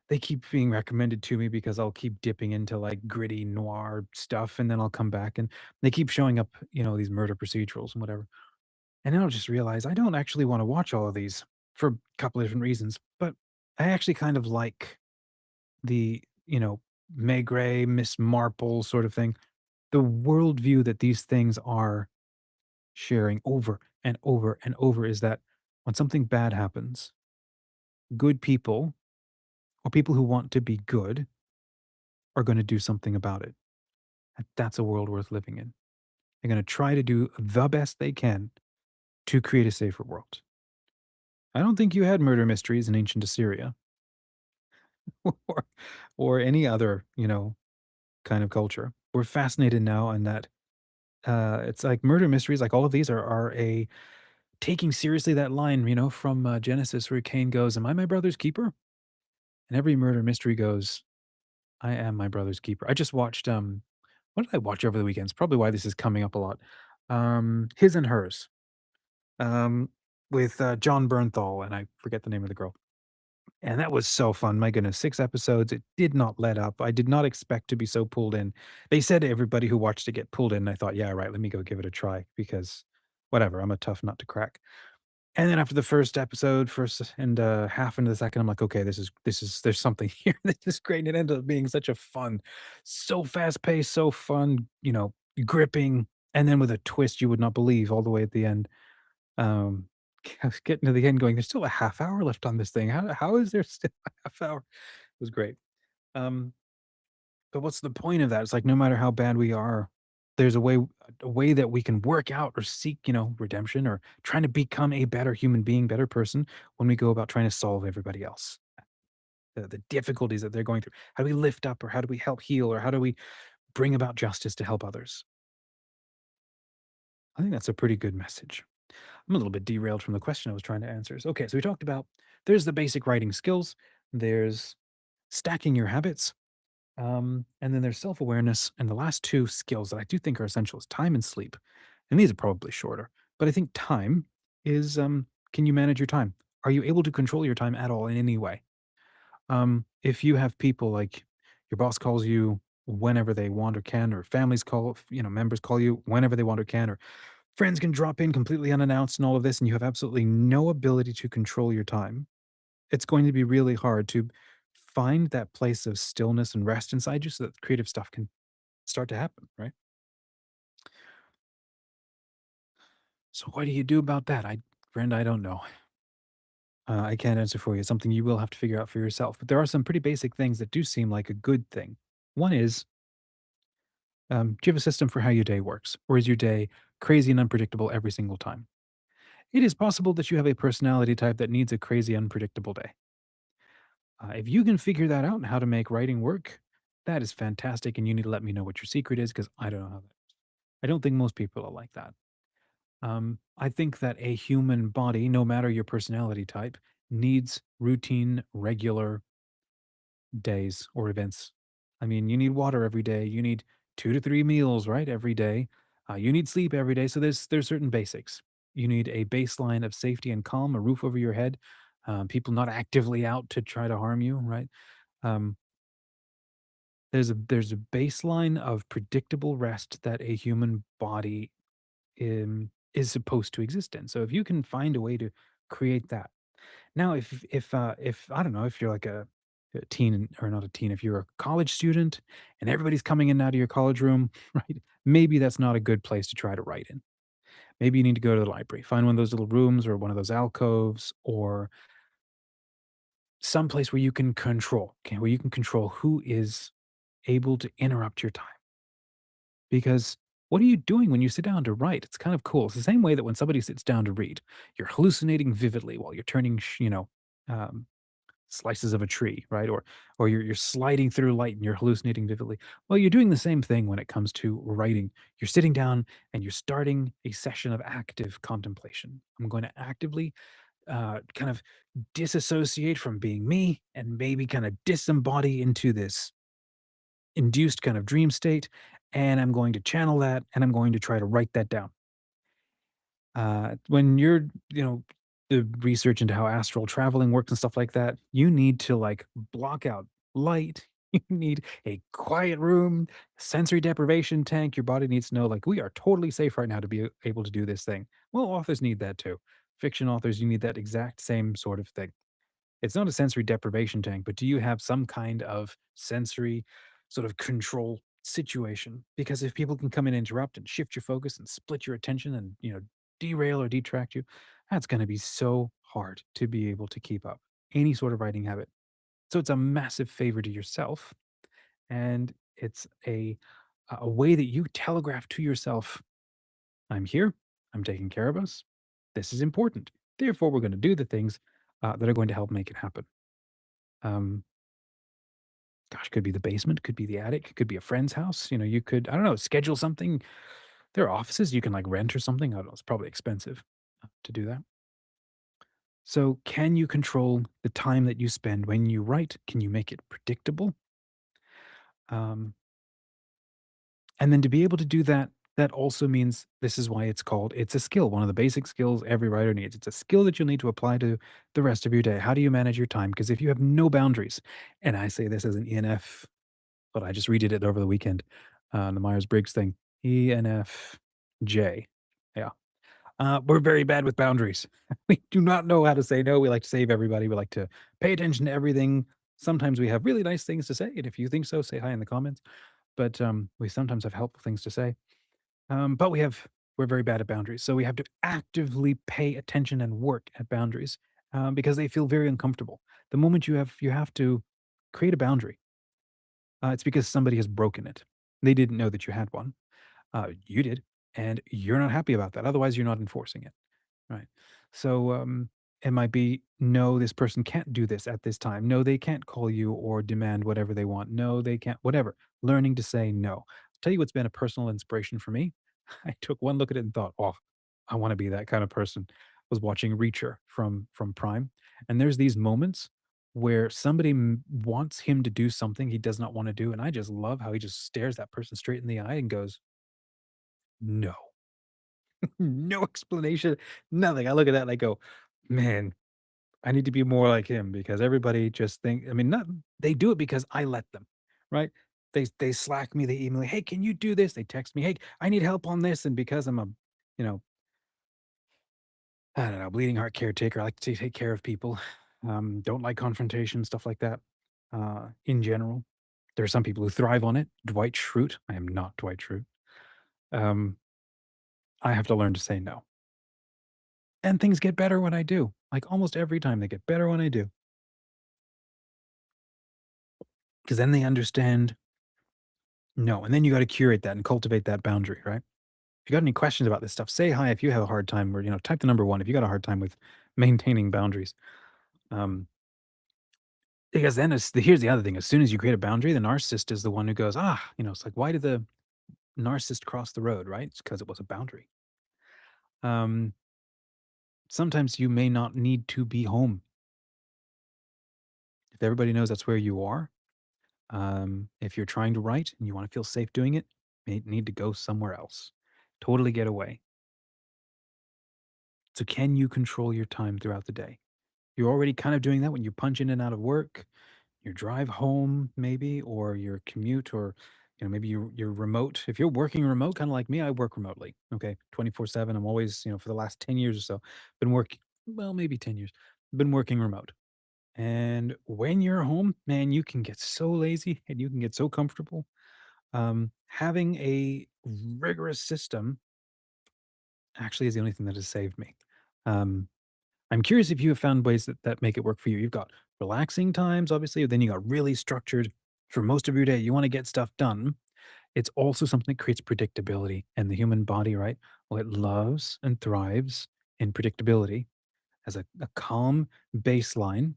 They keep being recommended to me because I'll keep dipping into like gritty noir stuff and then I'll come back and they keep showing up, these murder procedurals and whatever. And then I'll just realize I don't actually want to watch all of these for a couple of different reasons, but I actually kind of like the, Maigret, Miss Marple sort of thing. The worldview that these things are sharing over and over and over is that when something bad happens, good people or people who want to be good are going to do something about it. And that's a world worth living in. They're going to try to do the best they can to create a safer world. I don't think you had murder mysteries in ancient Assyria or, or any other, kind of culture. We're fascinated now in that it's like murder mysteries, like all of these are a taking seriously that line, from Genesis where Cain goes, "Am I my brother's keeper?" And every murder mystery goes, "I am my brother's keeper." I just watched, what did I watch over the weekends? Probably why this is coming up a lot. His and Hers, um, with, John Bernthal, and I forget the name of the girl. And that was so fun. My goodness, 6 episodes. It did not let up. I did not expect to be so pulled in. They said everybody who watched it get pulled in, and I thought, "Yeah, right, let me go give it a try," because whatever, I'm a tough nut to crack. And then after the first episode, first and, half into the second, I'm like, "Okay, this is there's something here. This is great." And it ended up being such a fun, so fast-paced, so fun, gripping, and then with a twist you would not believe all the way at the end. Um, I was getting to the end going, "There's still a half hour left on this thing. How is there still a half hour?" It was great. Um, but what's the point of that? It's like no matter how bad we are, there's a way that we can work out or seek, redemption or trying to become a better human being, better person when we go about trying to solve everybody else. The difficulties that they're going through. How do we lift up or how do we help heal or how do we bring about justice to help others? I think that's a pretty good message. I'm a little bit derailed from the question I was trying to answer. Okay, so we talked about there's the basic writing skills, there's stacking your habits, and then there's self awareness. And the last two skills that I do think are essential is time and sleep. And these are probably shorter, but I think time is can you manage your time? Are you able to control your time at all in any way? If you have people like your boss calls you whenever they want or can, or families call, members call you whenever they want or can, or friends can drop in completely unannounced and all of this, and you have absolutely no ability to control your time, it's going to be really hard to find that place of stillness and rest inside you so that creative stuff can start to happen, right? So what do you do about that? Friend, I don't know. I can't answer for you. It's something you will have to figure out for yourself. But there are some pretty basic things that do seem like a good thing. One is, do you have a system for how your day works? Or is your day crazy and unpredictable every single time? It is possible that you have a personality type that needs a crazy, unpredictable day. If you can figure that out and how to make writing work, that is fantastic. And you need to let me know what your secret is because I don't know how that. I don't think most people are like that. I think that a human body, no matter your personality type, needs routine, regular days or events. I mean, you need water every day. You need 2 to 3 meals, right, every day. You need sleep every day. So there's certain basics. You need a baseline of safety and calm, a roof over your head, people not actively out to try to harm you, right? Um, there's a baseline of predictable rest that a human body is supposed to exist in. So if you can find a way to create that. Now, if I don't know, if you're like a teen or not a teen, if you're a college student and everybody's coming in and out of your college room, right? Maybe that's not a good place to try to write in. Maybe you need to go to the library, find one of those little rooms or one of those alcoves or some place where you can control, okay, where you can control who is able to interrupt your time. Because what are you doing when you sit down to write? It's kind of cool. It's the same way that when somebody sits down to read, you're hallucinating vividly while you're turning, um, slices of a tree, right? Or you're sliding through light and you're hallucinating vividly. Well, you're doing the same thing when it comes to writing. You're sitting down and you're starting a session of active contemplation. I'm going to actively kind of disassociate from being me and maybe kind of disembody into this induced kind of dream state. And I'm going to channel that and I'm going to try to write that down. When you're, the research into how astral traveling works and stuff like that, you need to like block out light. You need a quiet room, sensory deprivation tank. Your body needs to know, like, we are totally safe right now to be able to do this thing. Well, authors need that too. Fiction authors, you need that exact same sort of thing. It's not a sensory deprivation tank, but do you have some kind of sensory sort of control situation? Because if people can come in and interrupt and shift your focus and split your attention and, derail or detract you, that's going to be so hard to be able to keep up any sort of writing habit. So it's a massive favor to yourself. And it's a way that you telegraph to yourself, I'm here, I'm taking care of us. This is important. Therefore, we're going to do the things that are going to help make it happen. Um, Gosh, could be the basement, could be the attic, could be a friend's house. You could, I don't know, schedule something. There are offices you can like rent or something. I don't know. It's probably expensive to do that. So, can you control the time that you spend when you write? Can you make it predictable? Um, and then to be able to do that, that also means this is why it's a skill, one of the basic skills every writer needs. It's a skill that you'll need to apply to the rest of your day. How do you manage your time? Because if you have no boundaries, and I say this as an ENF, but I just redid it over the weekend, the Myers-Briggs thing. ENFJ. Yeah. We're very bad with boundaries. We do not know how to say no. We like to save everybody. We like to pay attention to everything. Sometimes we have really nice things to say, and if you think so, say hi in the comments. But we sometimes have helpful things to say. But we're very bad at boundaries, so we have to actively pay attention and work at boundaries because they feel very uncomfortable. The moment you have to create a boundary, it's because somebody has broken it. They didn't know that you had one. You did, and you're not happy about that. Otherwise, you're not enforcing it, right? So, it might be, no, this person can't do this at this time. No, they can't call you or demand whatever they want. No, they can't, whatever. Learning to say no. I'll tell you what's been a personal inspiration for me. I took one look at it and thought, oh, I want to be that kind of person. I was watching Reacher from Prime, and there's these moments where somebody wants him to do something he does not want to do, and I just love how he just stares that person straight in the eye and goes, "No." No explanation, nothing. I look at that and I go, "Man, I need to be more like him," because everybody just think, I mean, not, they do it because I let them, right? They Slack me, they email me, "Hey, can you do this?" They text me, "Hey, I need help on this." And because I'm a, you know, I don't know, bleeding heart caretaker, I like to take care of people. Don't like confrontation, stuff like that. In general, there are some people who thrive on it. Dwight Schrute. I am not Dwight Schrute. Um, I have to learn to say no. And things get better when I do. Like almost every time they get better when I do. Because then they understand no. And then you got to curate that and cultivate that boundary, right? If you got any questions about this stuff, say hi if you have a hard time, or type the number one if you got a hard time with maintaining boundaries. Um, because then here's the other thing. As soon as you create a boundary, the narcissist is the one who goes, it's like, why did the narcissist cross the road, right? It's because it was a boundary. Um, Sometimes you may not need to be home. If everybody knows that's where you are, if you're trying to write and you want to feel safe doing it, you need to go somewhere else. Totally get away. So, can you control your time throughout the day? You're already kind of doing that when you punch in and out of work, your drive home, maybe, or your commute, or maybe you're remote. If you're working remote, kind of like me, I work remotely. Okay, 24/7. I'm always, for the last 10 years or so, been working. Well, maybe 10 years. Been working remote. And when you're home, man, you can get so lazy and you can get so comfortable. Having a rigorous system actually is the only thing that has saved me. Um, I'm curious if you have found ways that make it work for you. You've got relaxing times, obviously, then you got really structured for most of your day. You want to get stuff done. It's also something that creates predictability. And the human body, right? Well, it loves and thrives in predictability as a calm baseline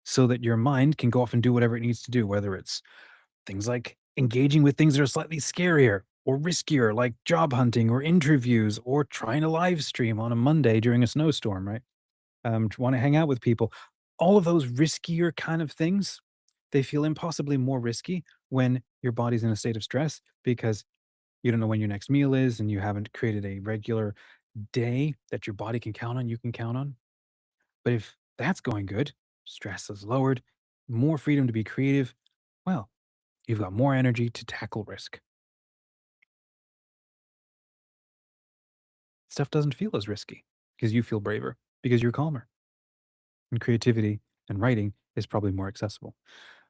so that your mind can go off and do whatever it needs to do, whether it's things like engaging with things that are slightly scarier or riskier, like job hunting or interviews or trying to live stream on a Monday during a snowstorm, right? To want to hang out with people. All of those riskier kind of things, they feel impossibly more risky when your body's in a state of stress because you don't know when your next meal is and you haven't created a regular day that your body can count on, you can count on. But if that's going good, stress is lowered, more freedom to be creative, well, you've got more energy to tackle risk. Stuff doesn't feel as risky because you feel braver, because you're calmer, and creativity and writing is probably more accessible.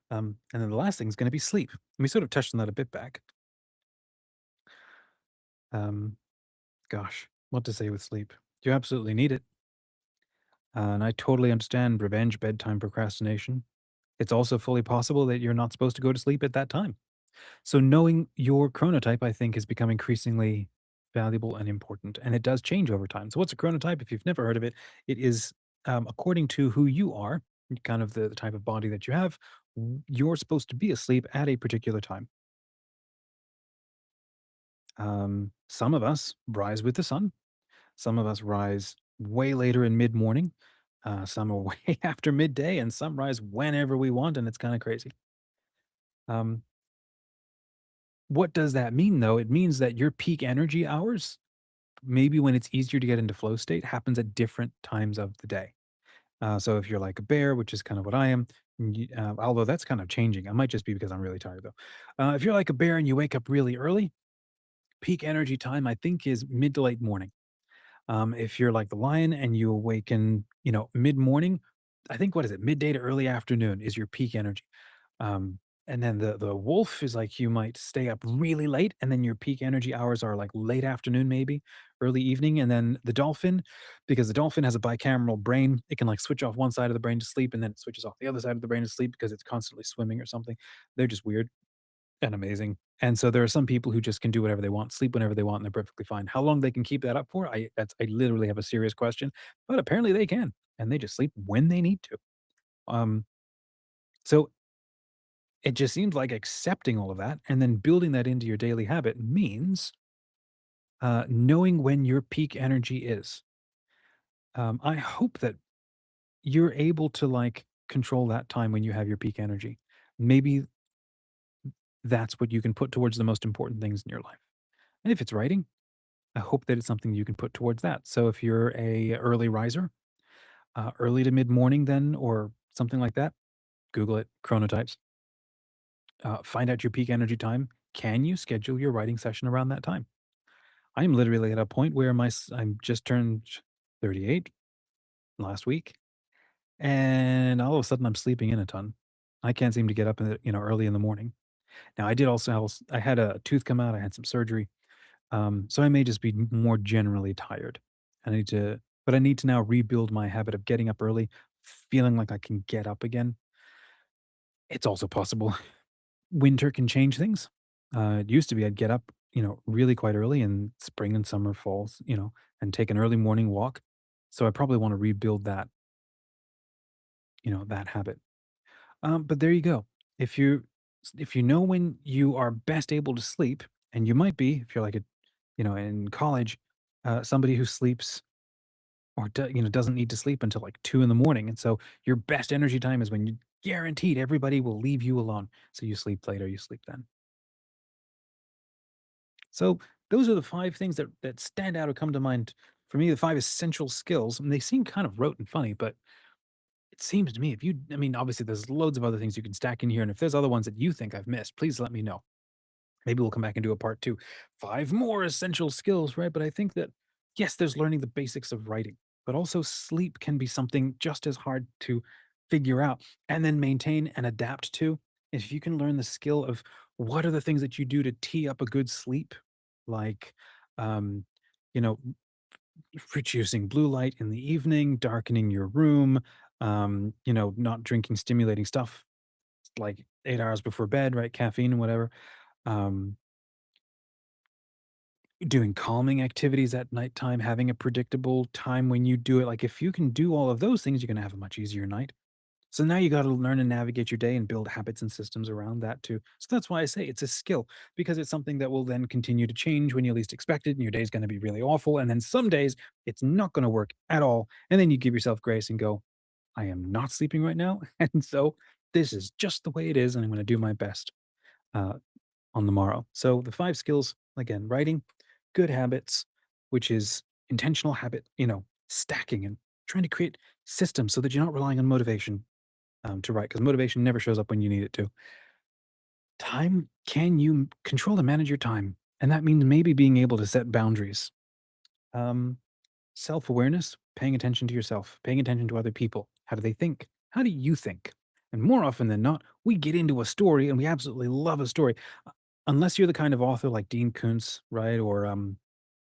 And then the last thing is going to be sleep. And we sort of touched on that a bit back. Um, Gosh, what to say with sleep? You absolutely need it. And I totally understand revenge bedtime procrastination. It's also fully possible that you're not supposed to go to sleep at that time. So knowing your chronotype, I think, has become increasingly valuable and important, and it does change over time. So what's a chronotype? If you've never heard of it, it is according to who you are, kind of the type of body that you have. You're supposed to be asleep at a particular time. Some of us rise with the sun. Some of us rise way later in mid morning. Some are way after midday, and some rise whenever we want, and it's kind of crazy. Um, what does that mean, though? It means that your peak energy hours, maybe when it's easier to get into flow state, happens at different times of the day. So if you're like a bear, which is kind of what I am, although that's kind of changing, I might just be because I'm really tired though. If you're like a bear and you wake up really early, peak energy time I think is mid to late morning. If you're like the lion and you awaken, mid morning, I think what is it, midday to early afternoon is your peak energy. Um, and then the wolf is like you might stay up really late, and then your peak energy hours are like late afternoon, maybe early evening. And then the dolphin, because the dolphin has a bicameral brain, it can like switch off one side of the brain to sleep, and then it switches off the other side of the brain to sleep because it's constantly swimming or something. They're just weird and amazing. And so there are some people who just can do whatever they want, sleep whenever they want, and they're perfectly fine. How long they can keep that up for, I literally have a serious question, but apparently they can, and they just sleep when they need to. Um, so it just seems like accepting all of that and then building that into your daily habit means knowing when your peak energy is. I hope that you're able to like control that time when you have your peak energy. Maybe that's what you can put towards the most important things in your life. And if it's writing, I hope that it's something you can put towards that. So if you're a early riser, early to mid morning, then or something like that, Google it, chronotypes. Find out your peak energy time. Can you schedule your writing session around that time? I'm literally at a point where I'm just turned 38 last week, and all of a sudden I'm sleeping in a ton. I can't seem to get up early in the morning. Now I did I had a tooth come out. I had some surgery, so I may just be more generally tired. But I need to now rebuild my habit of getting up early, feeling like I can get up again. It's also possible winter can change things. It used to be I'd get up, really quite early in spring and summer, falls, and take an early morning walk. So I probably want to rebuild that habit. But there you go. If you if you know when you are best able to sleep, and you might be, if you're like in college, somebody who sleeps or doesn't need to sleep until like 2 in the morning, and so your best energy time is when you guaranteed everybody will leave you alone. So you sleep later, you sleep then. So those are the 5 things that stand out or come to mind for me, the 5 essential skills, and they seem kind of rote and funny, but it seems to me if you I mean, obviously, there's loads of other things you can stack in here, and if there's other ones that you think I've missed, please let me know. Maybe we'll come back and do a part 2. 5 more essential skills, right? But I think that, yes, there's learning the basics of writing, but also sleep can be something just as hard to figure out and then maintain and adapt to. If you can learn the skill of what are the things that you do to tee up a good sleep, like, um, you know, reducing blue light in the evening, darkening your room, not drinking stimulating stuff like 8 hours before bed, right? Caffeine and whatever. Um, doing calming activities at nighttime, having a predictable time when you do it. Like if you can do all of those things, you're going to have a much easier night. So now you got to learn and navigate your day and build habits and systems around that too. So that's why I say it's a skill because it's something that will then continue to change when you least expect it. And your day's going to be really awful. And then some days it's not going to work at all. And then you give yourself grace and go, I am not sleeping right now. And so this is just the way it is. And I'm going to do my best uh, on the morrow. So the 5 skills, again, writing, good habits, which is intentional habit, stacking and trying to create systems so that you're not relying on motivation to write because motivation never shows up when you need it to. Time, can you control and manage your time? And that means maybe being able to set boundaries. Um, Self awareness, paying attention to yourself, paying attention to other people. How do they think? How do you think? And more often than not, we get into a story and we absolutely love a story. Unless you're the kind of author like Dean Koontz, right? Or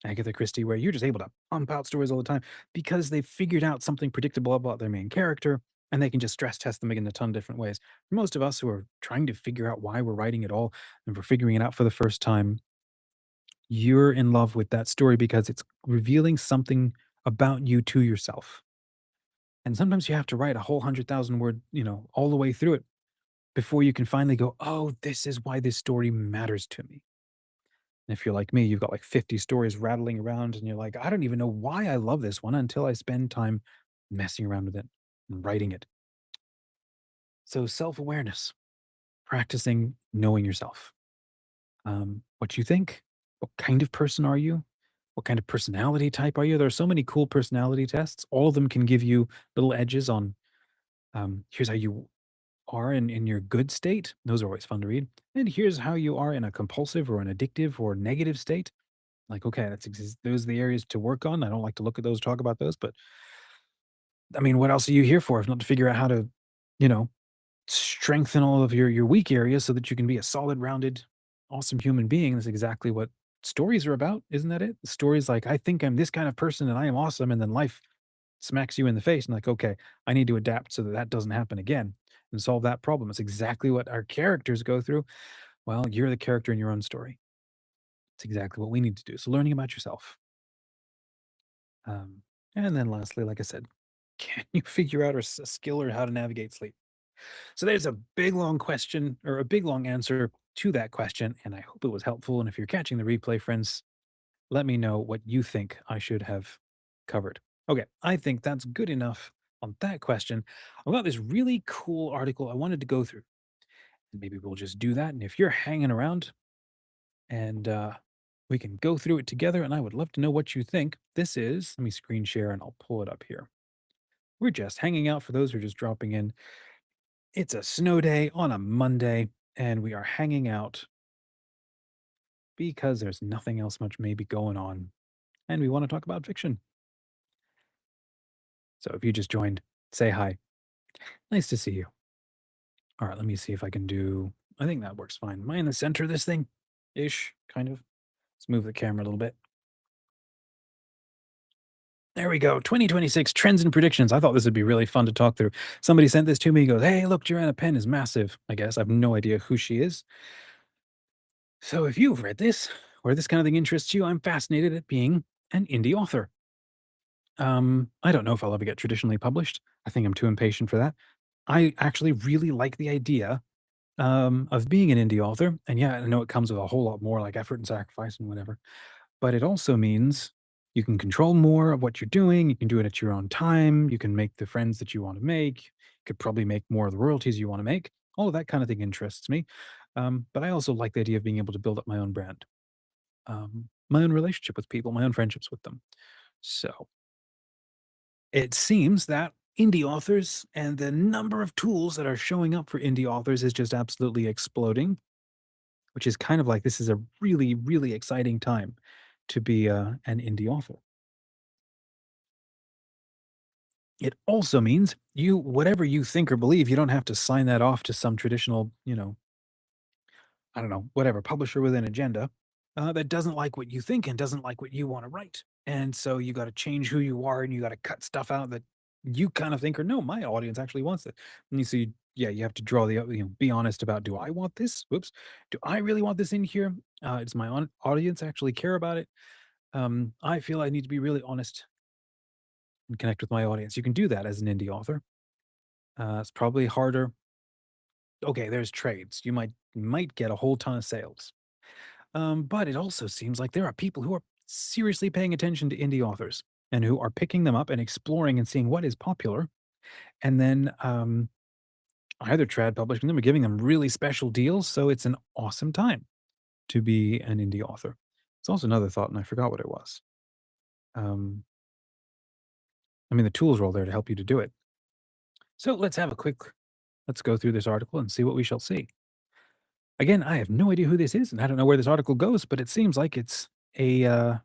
Agatha Christie, where you're just able to pump out stories all the time because they've figured out something predictable about their main character and they can just stress test them in a ton of different ways. For most of us who are trying to figure out why we're writing it all and we're figuring it out for the first time, you're in love with that story because it's revealing something about you to yourself. And sometimes you have to write a whole 100,000 word, all the way through it before you can finally go, oh, this is why this story matters to me. And if you're like me, you've got like 50 stories rattling around and you're like, I don't even know why I love this one until I spend time messing around with it and writing it. So self awareness, practicing knowing yourself. What you think, what kind of person are you? What kind of personality type are you? There are so many cool personality tests. All of them can give you little edges on here's how you are in your good state. Those are always fun to read. And here's how you are in a compulsive or an addictive or negative state. Like, okay, those are the areas to work on. I don't like to look at those, talk about those, but I mean, what else are you here for if not to figure out how to, you know, strengthen all of your weak areas so that you can be a solid, rounded, awesome human being? That's exactly what stories are about, isn't that it? Stories like I think I'm this kind of person and I am awesome, and then life smacks you in the face and like, okay, I need to adapt so that that doesn't happen again and solve that problem. It's exactly what our characters go through. Well, you're the character in your own story. It's exactly what we need to do. So learning about yourself. Um, and then lastly, like I said, can you figure out a skill or how to navigate sleep? So there's a big long question or a big long answer to that question. And I hope it was helpful. And if you're catching the replay, friends, let me know what you think I should have covered. Okay, I think that's good enough on that question. I've got this really cool article I wanted to go through. And maybe we'll just do that. And if you're hanging around and we can go through it together, and I would love to know what you think. This is, let me screen share and I'll pull it up here. We're just hanging out for those who are just dropping in. It's a snow day on a Monday, and we are hanging out because there's nothing else much maybe going on, and we want to talk about fiction. So if you just joined, say hi. Nice to see you. All right, let me see if I can do. I think that works fine. Am I in the center of this thing? Ish, kind of. Let's move the camera a little bit. There we go. 2026 trends and predictions. I thought this would be really fun to talk through. Somebody sent this to me. He goes, hey, look, Joanna Penn is massive. I guess I have no idea who she is. So if you've read this, or this kind of thing interests you, I'm fascinated at being an indie author. I don't know if I'll ever get traditionally published. I think I'm too impatient for that. I actually really like the idea of being an indie author. And yeah, I know it comes with a whole lot more like effort and sacrifice and whatever. But it also means you can control more of what you're doing. You can do it at your own time. You can make the friends that you want to make. You could probably make more of the royalties you want to make. All of that kind of thing interests me. But I also like the idea of being able to build up my own brand, my own relationship with people, my own friendships with them. So it seems that indie authors and the number of tools that are showing up for indie authors is just absolutely exploding, which is kind of like this is a really, really exciting time to be an indie author. It also means you, whatever you think or believe, you don't have to sign that off to some traditional, I don't know, whatever publisher with an agenda that doesn't like what you think and doesn't like what you want to write. And so you got to change who you are and you got to cut stuff out that you kind of think or no, my audience actually wants it. And you see, yeah, you have to draw the, be honest about, do I want this? Whoops. Do I really want this in here? Does my audience actually care about it? I feel I need to be really honest and connect with my audience. You can do that as an indie author. It's probably harder. Okay, there's trades. You might get a whole ton of sales. But it also seems like there are people who are seriously paying attention to indie authors and who are picking them up and exploring and seeing what is popular, and then either trad publishing them or giving them really special deals. So it's an awesome time to be an indie author. It's also another thought, and I forgot what it was. Um, I mean, the tools are all there to help you to do it. So let's go through this article and see what we shall see. Again, I have no idea who this is, and I don't know where this article goes, but it seems like it's a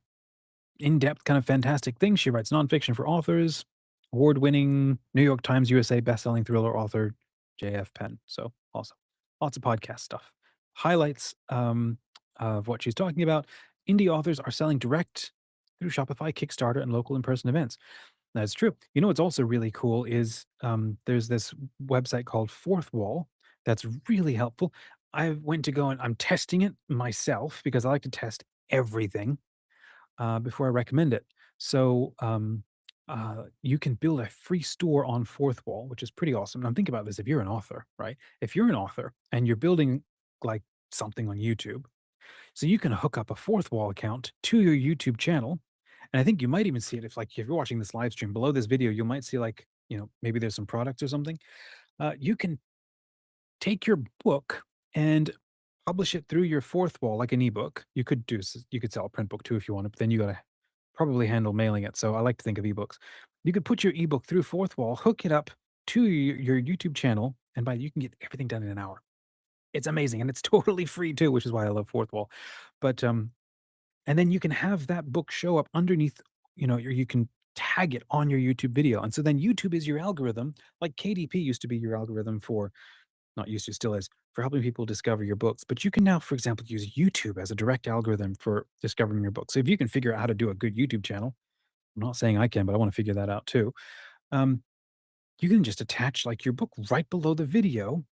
in-depth kind of fantastic thing. She writes nonfiction for authors, award-winning New York Times USA best-selling thriller author J.F. Penn. So awesome. Lots of podcast stuff. Highlights of what she's talking about. Indie authors are selling direct through Shopify, Kickstarter, and local in-person events. That's true. You know what's also really cool is there's this website called Fourth Wall that's really helpful. I went to go and I'm testing it myself because I like to test everything before I recommend it. So you can build a free store on Fourth Wall, which is pretty awesome. Now think about this: if you're an author, right? If you're an author and you're building like something on YouTube, so you can hook up a Fourth Wall account to your YouTube channel, and I think you might even see it if you're watching this live stream below this video, you might see like maybe there's some products or something. You can take your book and publish it through your Fourth Wall like an ebook. You could sell a print book too if you want it, but then you gotta probably handle mailing it. So I like to think of ebooks. You could put your ebook through Fourth Wall, hook it up to your YouTube channel, and you can get everything done in an hour. It's amazing, and it's totally free too, which is why I love Fourth Wall. But and then you can have that book show up underneath, you can tag it on your YouTube video. And so then YouTube is your algorithm, like KDP used to be your algorithm for not used to, still is, for helping people discover your books. But you can now, for example, use YouTube as a direct algorithm for discovering your books. So if you can figure out how to do a good YouTube channel, I'm not saying I can, but I want to figure that out too. Um, you can just attach like your book right below the video,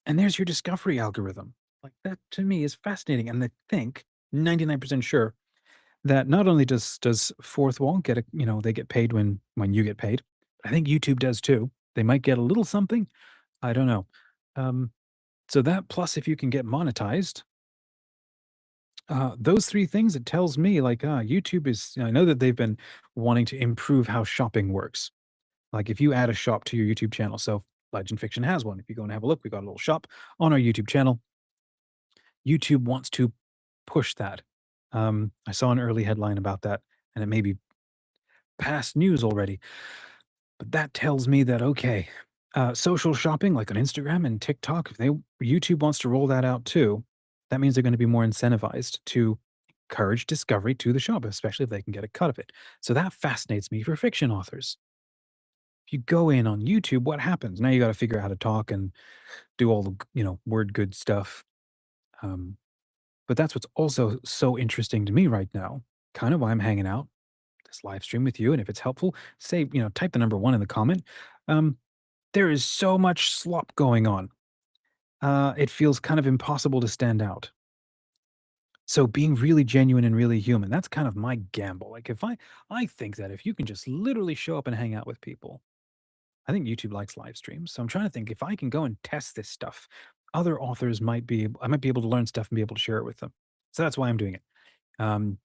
and there's your discovery algorithm. Like that to me is fascinating. And I think 99% sure that not only does Fourth Wall get they get paid when you get paid, but I think YouTube does too. They might get a little something. I don't know. Um, So that plus if you can get monetized, those 3 things, it tells me like, YouTube is I know that they've been wanting to improve how shopping works. Like if you add a shop to your YouTube channel, so Legend Fiction has one. If you go and have a look, we got a little shop on our YouTube channel. YouTube wants to push that. I saw an early headline about that, and it may be past news already. But that tells me that, okay, social shopping like on Instagram and TikTok, if YouTube wants to roll that out too, that means they're gonna be more incentivized to encourage discovery to the shop, especially if they can get a cut of it. So that fascinates me for fiction authors. If you go in on YouTube, what happens? Now you gotta figure out how to talk and do all the, word good stuff. Um, but that's what's also so interesting to me right now, kind of why I'm hanging out this live stream with you. And if it's helpful, say, type the number 1 in the comment. Um, There is so much slop going on. It feels kind of impossible to stand out. So being really genuine and really human, that's kind of my gamble. Like I think that if you can just literally show up and hang out with people, I think YouTube likes live streams. So I'm trying to think if I can go and test this stuff, other authors I might be able to learn stuff and be able to share it with them. So that's why I'm doing it. Um,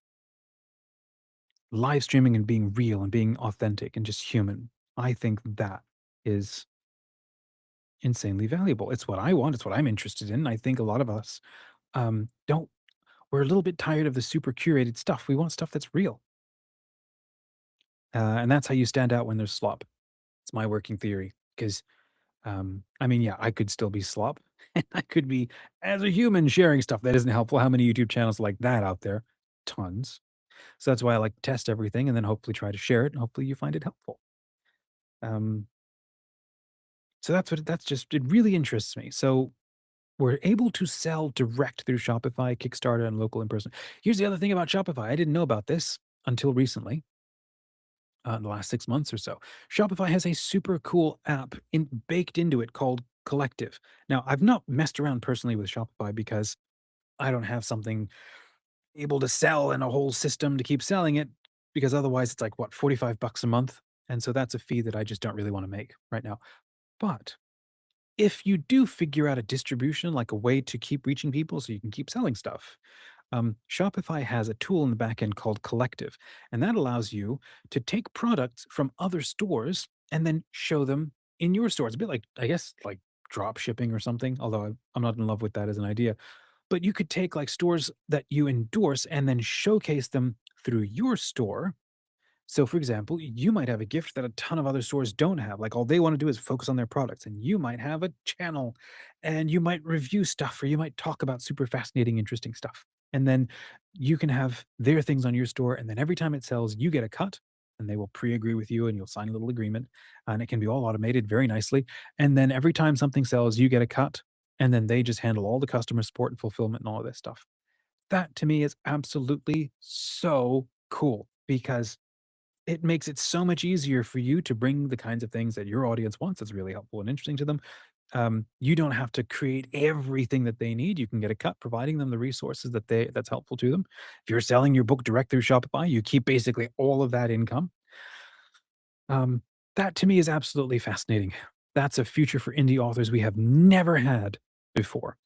Live streaming and being real and being authentic and just human. I think that is insanely valuable. It's what I want. It's what I'm interested in. I think a lot of us don't. We're a little bit tired of the super curated stuff. We want stuff that's real, and that's how you stand out when there's slop. It's my working theory. Because I mean, yeah, I could still be slop, and I could be as a human sharing stuff that isn't helpful. How many YouTube channels like that out there? Tons. So that's why I like to test everything and then hopefully try to share it. And hopefully you find it helpful. Um, so that's just it really interests me. So we're able to sell direct through Shopify, Kickstarter, and local in person. Here's the other thing about Shopify. I didn't know about this. until recently, in the last 6 months or so, Shopify has a super cool app baked into it called Collective. Now, I've not messed around personally with Shopify because I don't have something able to sell and a whole system to keep selling it, because otherwise it's like, what, 45 bucks a month? And so that's a fee that I just don't really want to make right now. But if you do figure out a distribution, like a way to keep reaching people so you can keep selling stuff, Shopify has a tool in the back end called Collective, and that allows you to take products from other stores and then show them in your store. It's a bit like, I guess, like drop shipping or something, although I'm not in love with that as an idea. But you could take like stores that you endorse and then showcase them through your store. So, for example, you might have a gift that a ton of other stores don't have. Like all they want to do is focus on their products, and you might have a channel and you might review stuff or you might talk about super fascinating, interesting stuff. And then you can have their things on your store. And then every time it sells, you get a cut and they will pre agree with you and you'll sign a little agreement. And it can be all automated very nicely. And then every time something sells, you get a cut. And then they just handle all the customer support and fulfillment and all of this stuff. That to me is absolutely so cool because it makes it so much easier for you to bring the kinds of things that your audience wants that's really helpful and interesting to them. You don't have to create everything that they need. You can get a cut, providing them the resources that's helpful to them. If you're selling your book direct through Shopify, you keep basically all of that income. Um, that to me is absolutely fascinating. That's a future for indie authors we have never had before,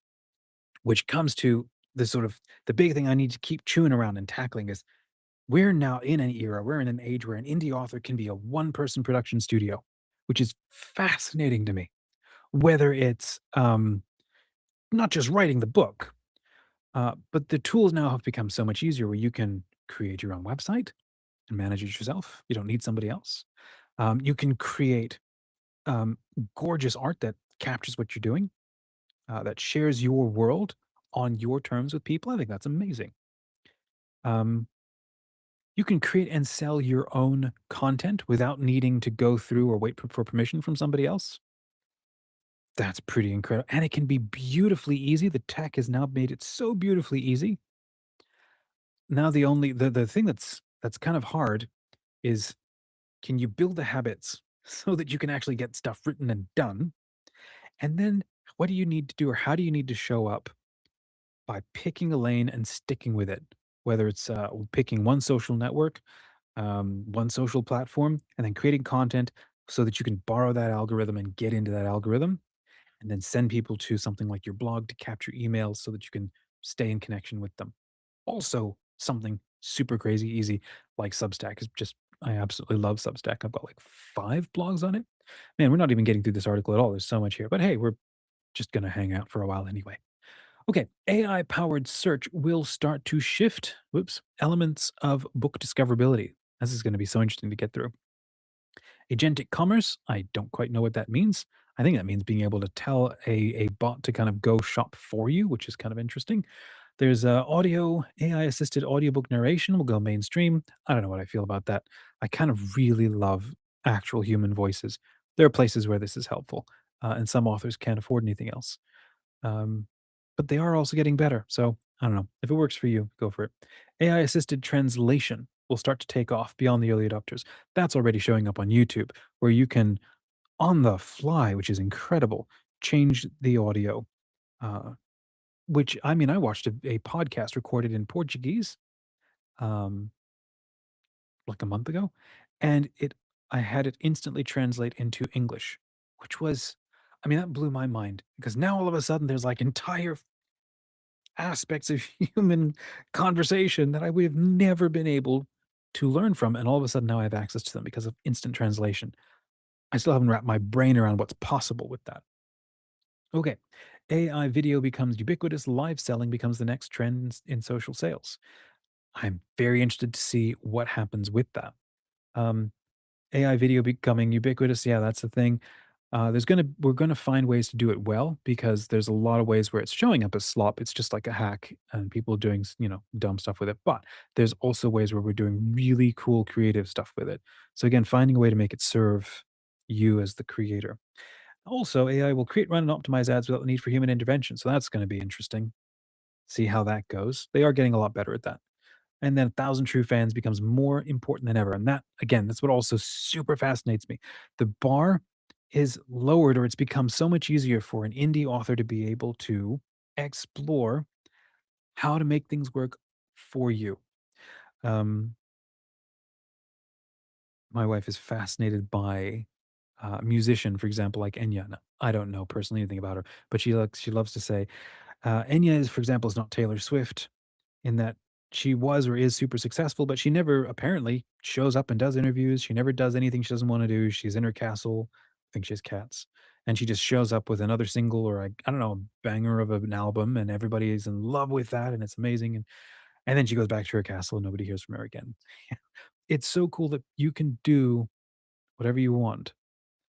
which comes to the sort of the big thing I need to keep chewing around and tackling is we're now in an era, we're in an age where an indie author can be a one-person production studio, which is fascinating to me. Whether it's, not just writing the book, but the tools now have become so much easier where you can create your own website and manage it yourself. You don't need somebody else. You can create, um, gorgeous art that captures what you're doing, that shares your world on your terms with people. I think that's amazing. Um, You can create and sell your own content without needing to go through or wait for permission from somebody else. That's pretty incredible. And it can be beautifully easy. The tech has now made it so beautifully easy. Now the thing that's kind of hard is, can you build the habits so that you can actually get stuff written and done? And then what do you need to do or how do you need to show up by picking a lane and sticking with it? Whether it's picking one social network, one social platform, and then creating content so that you can borrow that algorithm and get into that algorithm, and then send people to something like your blog to capture emails so that you can stay in connection with them. Also, something super crazy easy like Substack is just, I absolutely love Substack. I've got like 5 blogs on it. Man, we're not even getting through this article at all. There's so much here, but hey, we're just going to hang out for a while anyway. Okay, AI powered search will start to shift, whoops, elements of book discoverability. This is going to be so interesting to get through. Agentic commerce, I don't quite know what that means. I think that means being able to tell a bot to kind of go shop for you, which is kind of interesting. There's AI assisted audiobook narration will go mainstream. I don't know what I feel about that. I kind of really love actual human voices. There are places where this is helpful, and some authors can't afford anything else. Um, but they are also getting better. So I don't know. If it works for you, go for it. AI assisted translation will start to take off beyond the early adopters. That's already showing up on YouTube, where you can, on the fly, which is incredible, change the audio. Uh, which I mean, I watched a podcast recorded in Portuguese, um, like a month ago, and I had it instantly translate into English, which was, I mean, that blew my mind because now all of a sudden there's like entire aspects of human conversation that I would have never been able to learn from. And all of a sudden now I have access to them because of instant translation. I still haven't wrapped my brain around what's possible with that. Okay. AI video becomes ubiquitous. Live selling becomes the next trend in social sales. I'm very interested to see what happens with that. Um, AI video becoming ubiquitous, yeah, that's the thing. We're gonna find ways to do it well because there's a lot of ways where it's showing up as slop. It's just like a hack and people doing, dumb stuff with it. But there's also ways where we're doing really cool creative stuff with it. So again, finding a way to make it serve you as the creator. Also, AI will create, run, and optimize ads without the need for human intervention. So that's going to be interesting. See how that goes. They are getting a lot better at that. And then 1,000 True Fans becomes more important than ever. And that, again, that's what also super fascinates me. The bar is lowered, or it's become so much easier for an indie author to be able to explore how to make things work for you. Um, my wife is fascinated by a musician, for example, like Enya. Now, I don't know personally anything about her, but she loves to say Enya is, for example, is not Taylor Swift in that she was or is super successful, but she never apparently shows up and does interviews. She never does anything she doesn't want to do. She's in her castle. I think she has cats. And she just shows up with another single or I don't know, a banger of an album, and everybody is in love with that, and it's amazing. And then she goes back to her castle and nobody hears from her again. It's so cool that you can do whatever you want.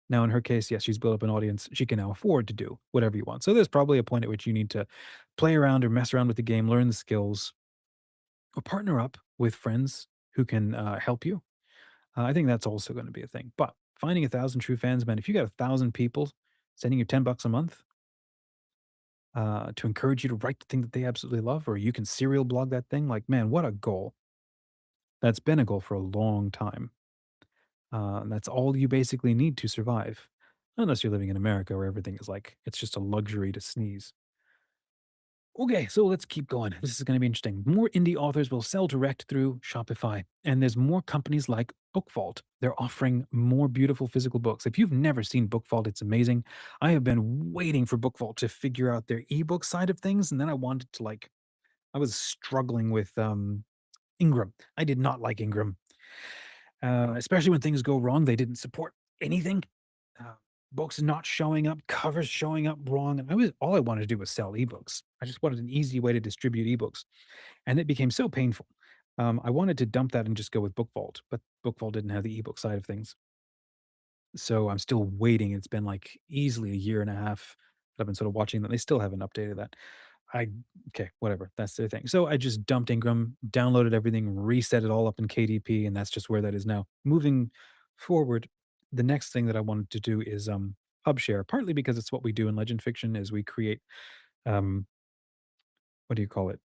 Now, in her case, yes, she's built up an audience. She can now afford to do whatever you want. So there's probably a point at which you need to play around or mess around with the game, learn the skills, or partner up with friends who can help you. I think that's also going to be a thing. But finding 1,000 true fans, man, if you got 1,000 people sending you $10 a month to encourage you to write the thing that they absolutely love, or you can serial blog that thing, like, man, what a goal. That's been a goal for a long time. And that's all you basically need to survive. Unless you're living in America where everything is like, it's just a luxury to sneeze. Okay, so let's keep going. This is going to be interesting. More indie authors will sell direct through Shopify, and there's more companies like Book Vault. They're offering more beautiful physical books. If you've never seen Book Vault, it's amazing. I have been waiting for Book Vault to figure out their ebook side of things, and then I wanted to like, I was struggling with Ingram. I did not like Ingram, especially when things go wrong. They didn't support anything. Uh, Books not showing up, covers showing up wrong. And I was all I wanted to do was sell ebooks. I just wanted an easy way to distribute ebooks, and it became so painful. I wanted to dump that and just go with Book Vault, but Book Vault didn't have the ebook side of things. So I'm still waiting. It's been like easily a year and a half that I've been sort of watching that. They still haven't updated that. I okay, whatever. That's their thing. So I just dumped Ingram, downloaded everything, reset it all up in KDP, and that's just where that is now. Moving forward, the next thing that I wanted to do is hub share, partly because it's what we do in Legend Fiction is we create um what do you call it?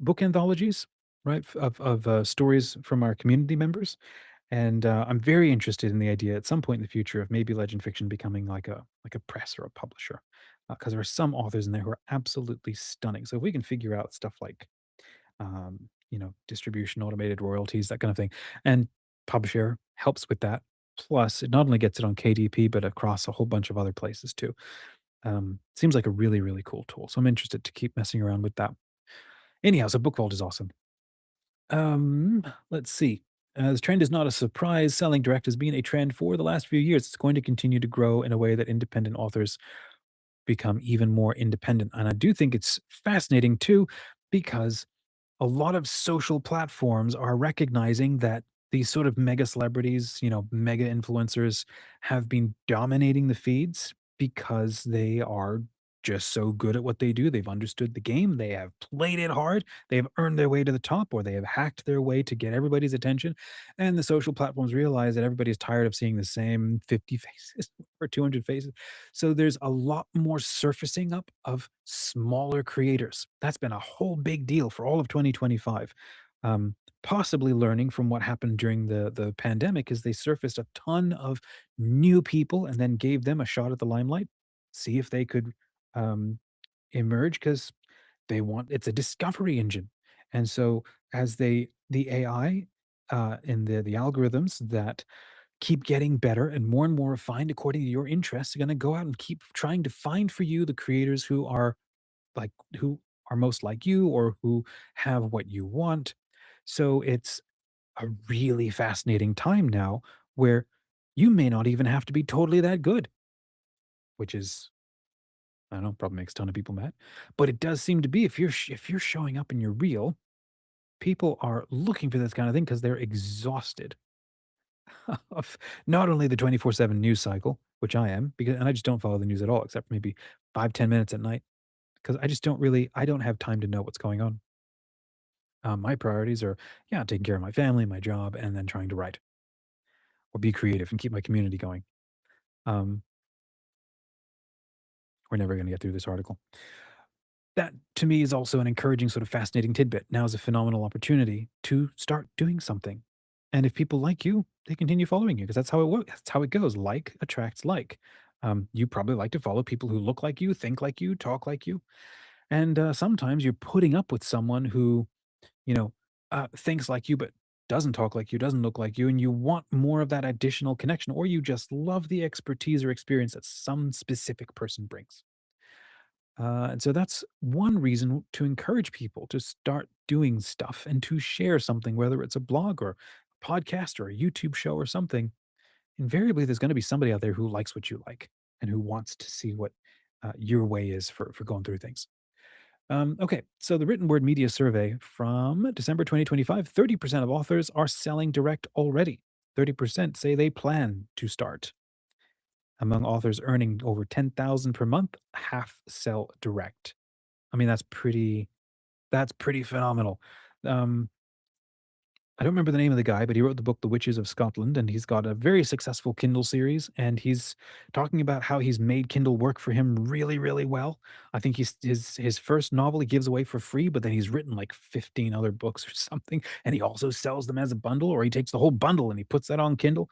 Book anthologies, right? Of stories from our community members. And I'm very interested in the idea at some point in the future of maybe Legend Fiction becoming like a press or a publisher, because there are some authors in there who are absolutely stunning. So if we can figure out stuff like distribution, automated royalties, that kind of thing, and PubShare helps with that. Plus, it not only gets it on KDP, but across a whole bunch of other places too. Seems like a really, really cool tool. So I'm interested to keep messing around with that. Anyhow, so Book Vault is awesome. Let's see. This trend is not a surprise. Selling direct has been a trend for the last few years. It's going to continue to grow in a way that independent authors become even more independent. And I do think it's fascinating too, because a lot of social platforms are recognizing that these sort of mega celebrities, mega influencers have been dominating the feeds because they are just so good at what they do. They've understood the game, they have played it hard, they have earned their way to the top, or they have hacked their way to get everybody's attention. And the social platforms realize that everybody is tired of seeing the same 50 faces or 200 faces. So there's a lot more surfacing up of smaller creators. That's been a whole big deal for all of 2025. Possibly learning from what happened during the pandemic is they surfaced a ton of new people and then gave them a shot at the limelight, see if they could um, emerge because they want it's a discovery engine. And so as the AI and the algorithms that keep getting better and more refined according to your interests are going to go out and keep trying to find for you the creators who are most like you or who have what you want. So it's a really fascinating time now where you may not even have to be totally that good, which is I don't know, probably makes a ton of people mad. But it does seem to be if you're showing up and you're real, people are looking for this kind of thing because they're exhausted of not only the 24/7 news cycle, which I am, because and I just don't follow the news at all, except for maybe 5-10 minutes at night, because I don't have time to know what's going on. My priorities are, yeah, taking care of my family, my job, and then trying to write or be creative and keep my community going. Um, we're never going to get through this article. That to me is also an encouraging, sort of fascinating tidbit. Now is a phenomenal opportunity to start doing something. And if people like you, they continue following you because that's how it works. That's how it goes. Like attracts like. You probably like to follow people who look like you, think like you, talk like you. And sometimes you're putting up with someone who, you know, thinks like you, but doesn't talk like you, doesn't look like you, and you want more of that additional connection, or you just love the expertise or experience that some specific person brings. And so that's one reason to encourage people to start doing stuff and to share something, whether it's a blog or a podcast or a YouTube show or something. Invariably, there's going to be somebody out there who likes what you like and who wants to see what your way is for going through things. Okay, so the written word media survey from December 2025, 30% of authors are selling direct already. 30% say they plan to start. Among authors earning over 10,000 per month, half sell direct. I mean, that's pretty phenomenal. Um, I don't remember the name of the guy, but he wrote the book The Witches of Scotland, and he's got a very successful Kindle series, and he's talking about how he's made Kindle work for him really, really well. I think his first novel he gives away for free, but then he's written like 15 other books or something, and he also sells them as a bundle, or he takes the whole bundle and he puts that on Kindle.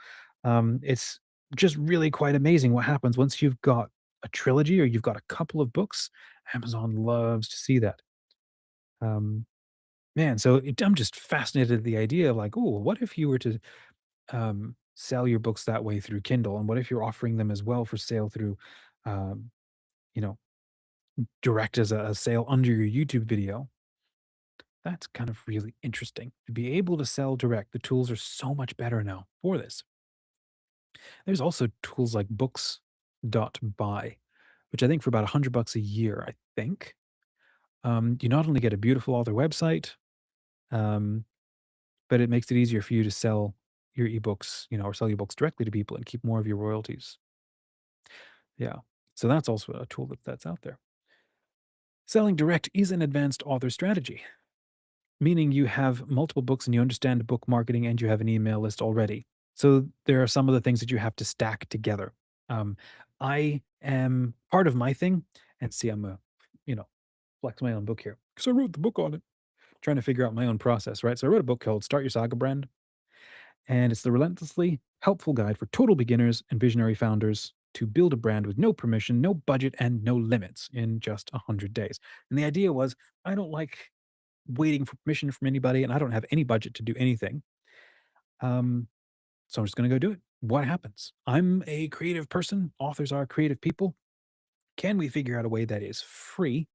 It's just really quite amazing what happens once you've got a trilogy or you've got a couple of books. Amazon loves to see that. Um, Man, so I'm just fascinated at the idea of like, oh, what if you were to sell your books that way through Kindle, and what if you're offering them as well for sale through, um, you know, direct as a sale under your YouTube video? That's kind of really interesting to be able to sell direct. The tools are so much better now for this. There's also tools like books.buy, which I think for about $100 a year, I think, you not only get a beautiful author website, um, but it makes it easier for you to sell your ebooks, or sell your books directly to people and keep more of your royalties. Yeah. So that's also a tool that's out there. Selling direct is an advanced author strategy, meaning you have multiple books and you understand book marketing and you have an email list already. So there are some of the things that you have to stack together. I am part of my thing, and see, you know, flex my own book here because I wrote the book on it, trying to figure out my own process, right? So I wrote a book called Start Your Saga Brand, and it's the relentlessly helpful guide for total beginners and visionary founders to build a brand with no permission, no budget, and no limits in just 100 days. And the idea was I don't like waiting for permission from anybody, and I don't have any budget to do anything. Um, so I'm just going to go do it. What happens? I'm a creative person. Authors are creative people. Can we figure out a way that is free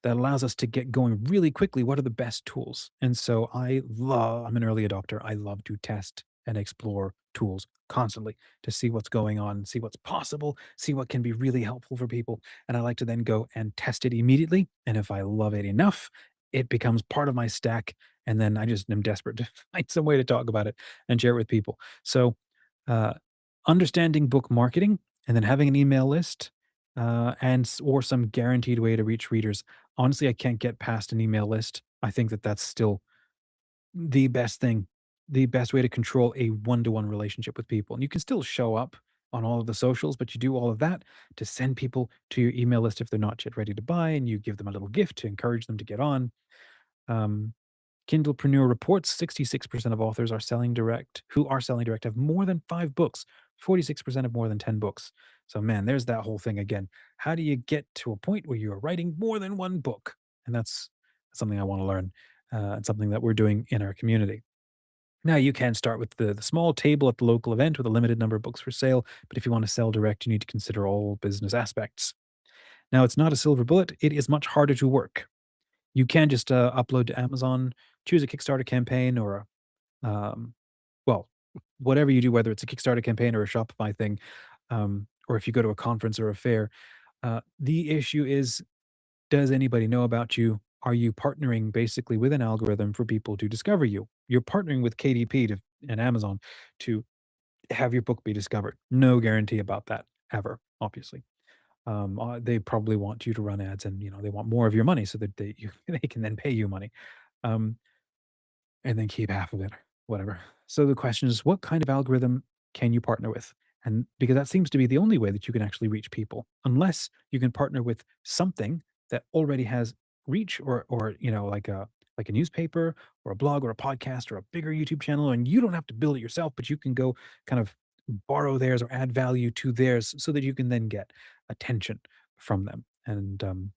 that allows us to get going really quickly? What are the best tools? And so I'm an early adopter. I love to test and explore tools constantly to see what's going on, see what's possible, see what can be really helpful for people. And I like to then go and test it immediately. And if I love it enough, it becomes part of my stack. And then I just am desperate to find some way to talk about it and share it with people. So, uh, understanding book marketing and then having an email list or some guaranteed way to reach readers. Honestly, I can't get past an email list. I think that that's still the best thing, the best way to control a one-to-one relationship with people. And you can still show up on all of the socials, but you do all of that to send people to your email list if they're not yet ready to buy, and you give them a little gift to encourage them to get on. Um, Kindlepreneur reports 66% of authors who are selling direct have more than 5 books. 46% have more than 10 books. So man, there's that whole thing again. How do you get to a point where you're writing more than one book? And that's something I want to learn, and something that we're doing in our community. Now you can start with the small table at the local event with a limited number of books for sale, but if you want to sell direct, you need to consider all business aspects. Now it's not a silver bullet, it is much harder to work. You can just upload to Amazon, choose a Kickstarter campaign or um, well, whatever you do, whether it's a Kickstarter campaign or a Shopify thing, or if you go to a conference or a fair. The issue is, does anybody know about you? Are you partnering basically with an algorithm for people to discover you? You're partnering with KDP and Amazon to have your book be discovered. No guarantee about that ever, obviously. They probably want you to run ads, and they want more of your money so that they can then pay you money. Um, and then keep half of it, whatever. So the question is, what kind of algorithm can you partner with? And because that seems to be the only way that you can actually reach people, unless you can partner with something that already has reach, or like a newspaper or a blog or a podcast or a bigger YouTube channel, and you don't have to build it yourself, but you can go kind of borrow theirs or add value to theirs so that you can then get attention from them. And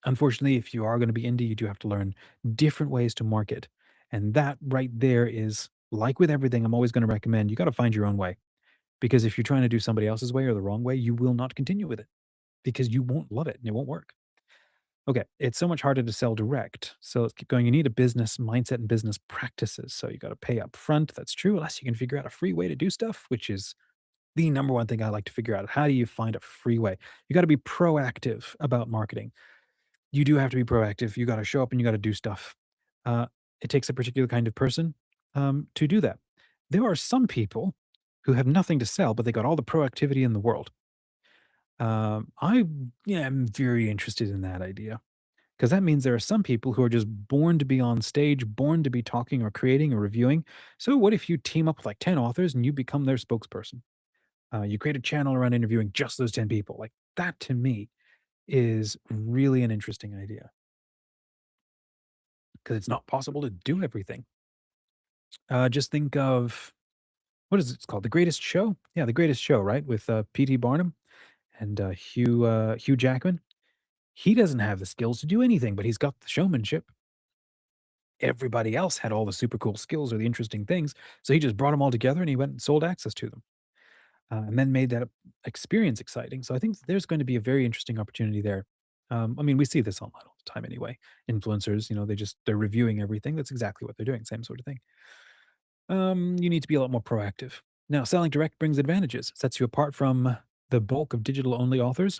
unfortunately, if you are going to be indie, you do have to learn different ways to market. And that right there is like with everything, I'm always going to recommend you got to find your own way. Because if you're trying to do somebody else's way or the wrong way, you will not continue with it because you won't love it and it won't work. Okay, it's so much harder to sell direct. So let's keep going. You need a business mindset and business practices. So you got to pay up front. That's true, unless you can figure out a free way to do stuff, which is the number one thing I like to figure out. How do you find a free way? You got to be proactive about marketing. You do have to be proactive. You got to show up and you got to do stuff. Uh, it takes a particular kind of person to do that. There are some people who have nothing to sell, but they got all the proactivity in the world. I yeah, am very interested in that idea because that means there are some people who are just born to be on stage, born to be talking or creating or reviewing. So, what if you team up with like 10 authors and you become their spokesperson? You create a channel around interviewing just those 10 people. Like that to me is really an interesting idea because it's not possible to do everything. Just think of what is it? It's called The Greatest Show. Yeah, The Greatest Show, right? With P.T. Barnum and Hugh Jackman. He doesn't have the skills to do anything, but he's got the showmanship. Everybody else had all the super cool skills or the interesting things, so he just brought them all together and he went and sold access to them, and then made that experience exciting. So I think there's going to be a very interesting opportunity there. I mean, we see this online all the time anyway. Influencers, they're reviewing everything. That's exactly what they're doing. Same sort of thing. You need to be a lot more proactive. Now, selling direct brings advantages. It sets you apart from the bulk of digital only authors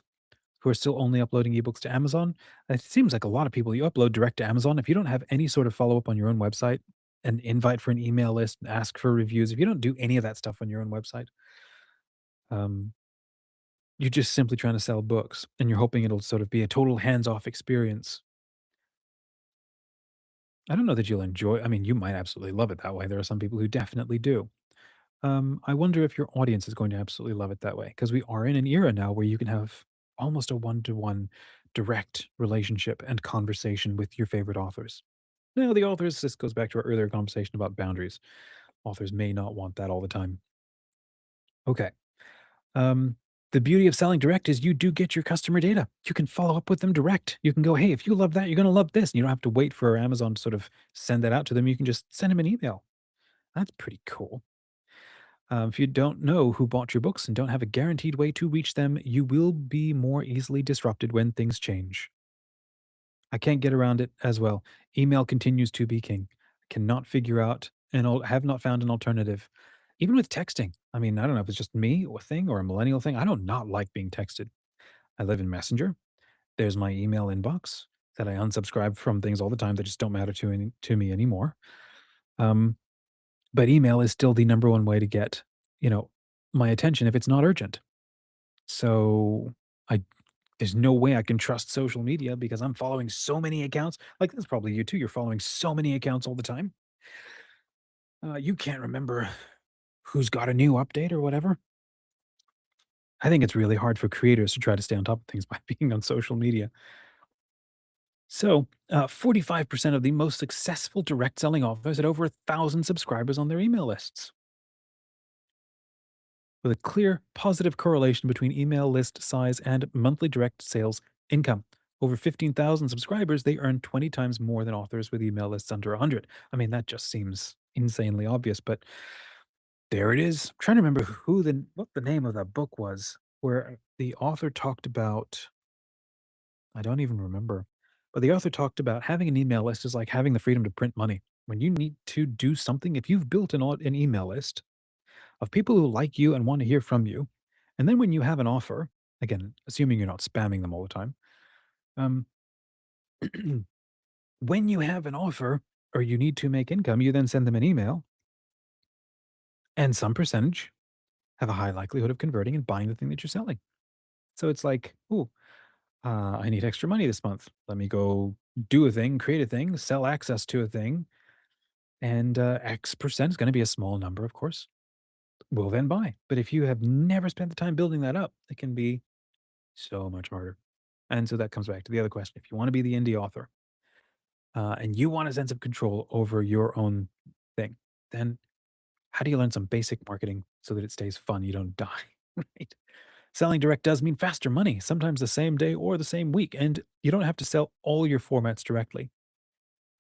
who are still only uploading ebooks to Amazon. It seems like a lot of people you upload direct to Amazon. If you don't have any sort of follow up on your own website, an invite for an email list, ask for reviews, if you don't do any of that stuff on your own website, um, you're just simply trying to sell books and you're hoping it'll sort of be a total hands off experience. I don't know that you'll enjoy. I mean, you might absolutely love it that way. There are some people who definitely do. I wonder if your audience is going to absolutely love it that way because we are in an era now where you can have almost a one-to-one direct relationship and conversation with your favorite authors. Now, the authors, this goes back to our earlier conversation about boundaries. Authors may not want that all the time. Okay. Um, the beauty of selling direct is you do get your customer data. You can follow up with them direct. You can go, hey, if you love that, you're going to love this. And you don't have to wait for Amazon to sort of send that out to them. You can just send them an email. That's pretty cool. If you don't know who bought your books and don't have a guaranteed way to reach them, you will be more easily disrupted when things change. I can't get around it as well. Email continues to be king. I cannot figure out and have not found an alternative. Even with texting. I mean, I don't know if it's just me or thing or a millennial thing. I do not like being texted. I live in Messenger. There's my email inbox that I unsubscribe from things all the time that just don't matter to me anymore. Um, but email is still the number one way to get, you know, my attention if it's not urgent. So I there's no way I can trust social media because I'm following so many accounts. Like that's probably you too. You're following so many accounts all the time. You can't remember who's got a new update or whatever. I think it's really hard for creators to try to stay on top of things by being on social media. So, 45% of the most successful direct selling authors had over 1,000 subscribers on their email lists, with a clear positive correlation between email list size and monthly direct sales income. Over 15,000 subscribers, they earn 20 times more than authors with email lists under 100. I mean, that just seems insanely obvious, but there it is. I'm trying to remember what the name of that book was, where the author talked about. I don't even remember, but the author talked about having an email list is like having the freedom to print money. When you need to do something, if you've built an email list of people who like you and want to hear from you, and then when you have an offer, again, assuming you're not spamming them all the time, um, when you have an offer or you need to make income, you then send them an email, and some percentage have a high likelihood of converting and buying the thing that you're selling. So it's like, ooh, I need extra money this month. Let me go do a thing, create a thing, sell access to a thing, and X percent is going to be a small number, of course. Will then buy. But if you have never spent the time building that up, it can be so much harder. And so that comes back to the other question. If you want to be the indie author, and you want a sense of control over your own thing, then how do you learn some basic marketing so that it stays fun? You don't die, right? Selling direct does mean faster money, sometimes the same day or the same week, and you don't have to sell all your formats directly.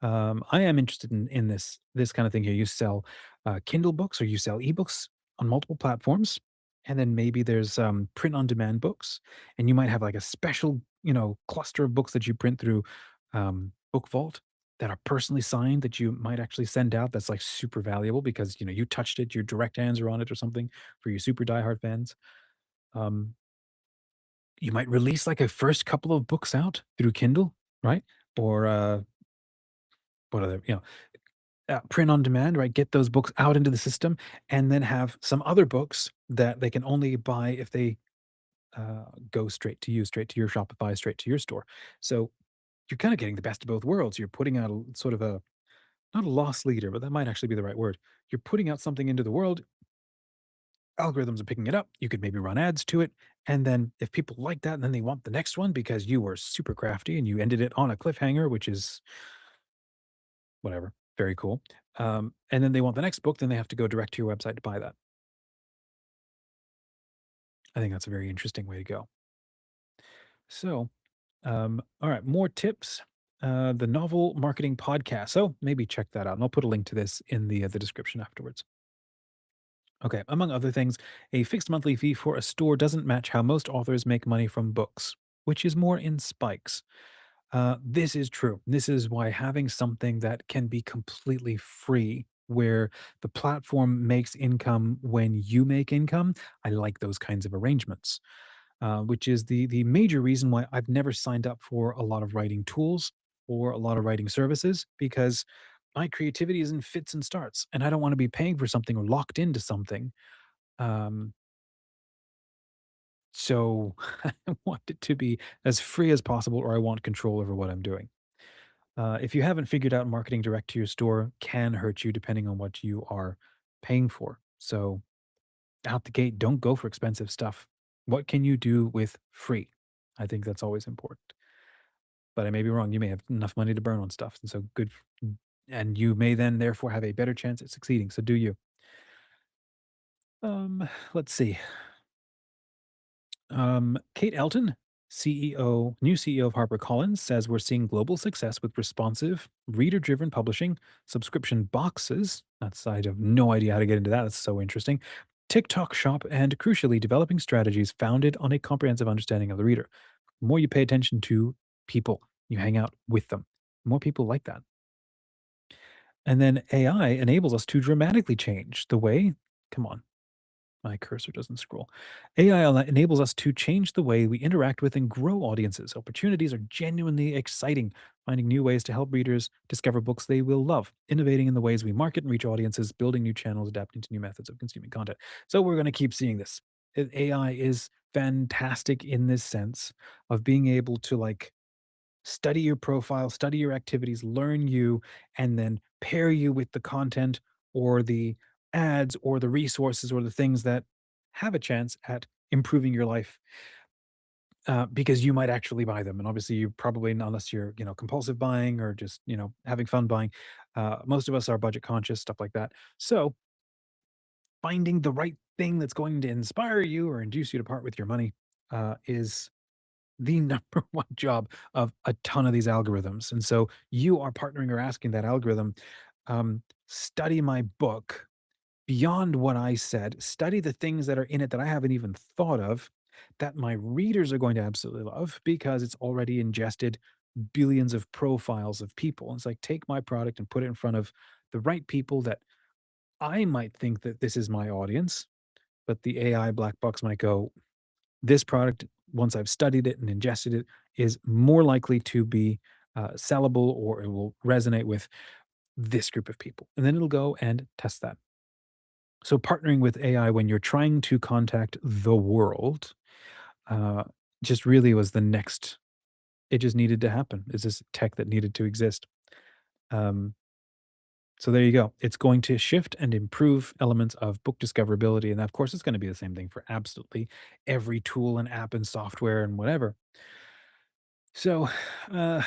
I am interested in this kind of thing here. You sell Kindle books or you sell ebooks on multiple platforms, and then maybe there's print on demand books, and you might have like a special cluster of books that you print through Book Vault that are personally signed that you might actually send out. That's like super valuable because you touched it, your direct hands are on it or something for your super diehard fans. Um, you might release like a first couple of books out through Kindle, right? Or what other print on demand, right? Get those books out into the system, and then have some other books that they can only buy if they go straight to you, straight to your Shopify, straight to your store. So you're kind of getting the best of both worlds. You're putting out a sort of a not a loss leader, but that might actually be the right word. You're putting out something into the world. Algorithms are picking it up. You could maybe run ads to it, and then if people like that, then they want the next one because you were super crafty and you ended it on a cliffhanger, which is whatever, very cool. And then they want the next book, then they have to go direct to your website to buy that. I think that's a very interesting way to go. So, all right, more tips. The novel marketing podcast. So maybe check that out, and I'll put a link to this in the description afterwards. Okay, among other things, a fixed monthly fee for a store doesn't match how most authors make money from books, which is more in spikes. This is true. This is why having something that can be completely free, where the platform makes income when you make income, I like those kinds of arrangements. Which is the major reason why I've never signed up for a lot of writing tools or a lot of writing services because my creativity is in fits and starts, and I don't want to be paying for something or locked into something. Um, so I want it to be as free as possible, or I want control over what I'm doing. If you haven't figured out marketing direct to your store can hurt you depending on what you are paying for. So out the gate, don't go for expensive stuff. What can you do with free? I think that's always important. But I may be wrong. You may have enough money to burn on stuff. And so good. And you may then therefore have a better chance at succeeding. So do you. Let's see. Kate Elton, new CEO of HarperCollins, says we're seeing global success with responsive, reader driven publishing, subscription boxes. That's, I have no idea how to get into that. That's so interesting. TikTok shop, and crucially, developing strategies founded on a comprehensive understanding of the reader. The more you pay attention to people, you hang out with them, more people like that. And then AI enables us to dramatically change the way, come on, my cursor doesn't scroll. AI enables us to change the way we interact with and grow audiences. Opportunities are genuinely exciting, finding new ways to help readers discover books they will love, innovating in the ways we market and reach audiences, building new channels, adapting to new methods of consuming content. So we're going to keep seeing this. AI is fantastic in this sense of being able to like study your profile, study your activities, learn you, and then pair you with the content or the ads or the resources or the things that have a chance at improving your life because you might actually buy them. And obviously, you probably, unless you're, compulsive buying or just, having fun buying, most of us are budget conscious, stuff like that. So finding the right thing that's going to inspire you or induce you to part with your money is the number one job of a ton of these algorithms. And so you are partnering or asking that algorithm, study my book beyond what I said, study the things that are in it that I haven't even thought of that my readers are going to absolutely love because it's already ingested billions of profiles of people. It's like take my product and put it in front of the right people that I might think that this is my audience, but the AI black box might go, this product, once I've studied it and ingested it, is more likely to be sellable or it will resonate with this group of people. And then it'll go and test that. So, partnering with AI when you're trying to contact the world uh, just really was the next, it just needed to happen. It's this tech that needed to exist. Um, so, there you go. It's going to shift and improve elements of book discoverability. And of course, it's going to be the same thing for absolutely every tool and app and software and whatever. So, I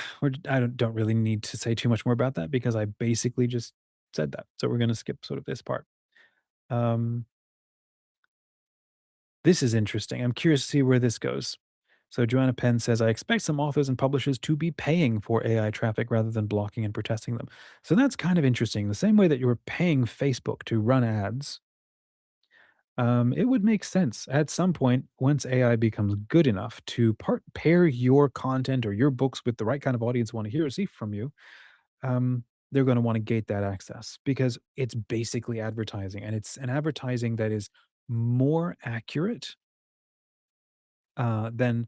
don't really need to say too much more about that because I basically just said that. So we're going to skip sort of this part. Um, this is interesting. I'm curious to see where this goes. So Joanna Penn says, I expect some authors and publishers to be paying for AI traffic rather than blocking and protesting them. So that's kind of interesting. The same way that you're paying Facebook to run ads, it would make sense at some point once AI becomes good enough to pair your content or your books with the right kind of audience want to hear or see from you. They're going to want to gate that access because it's basically advertising, and it's an advertising that is more accurate than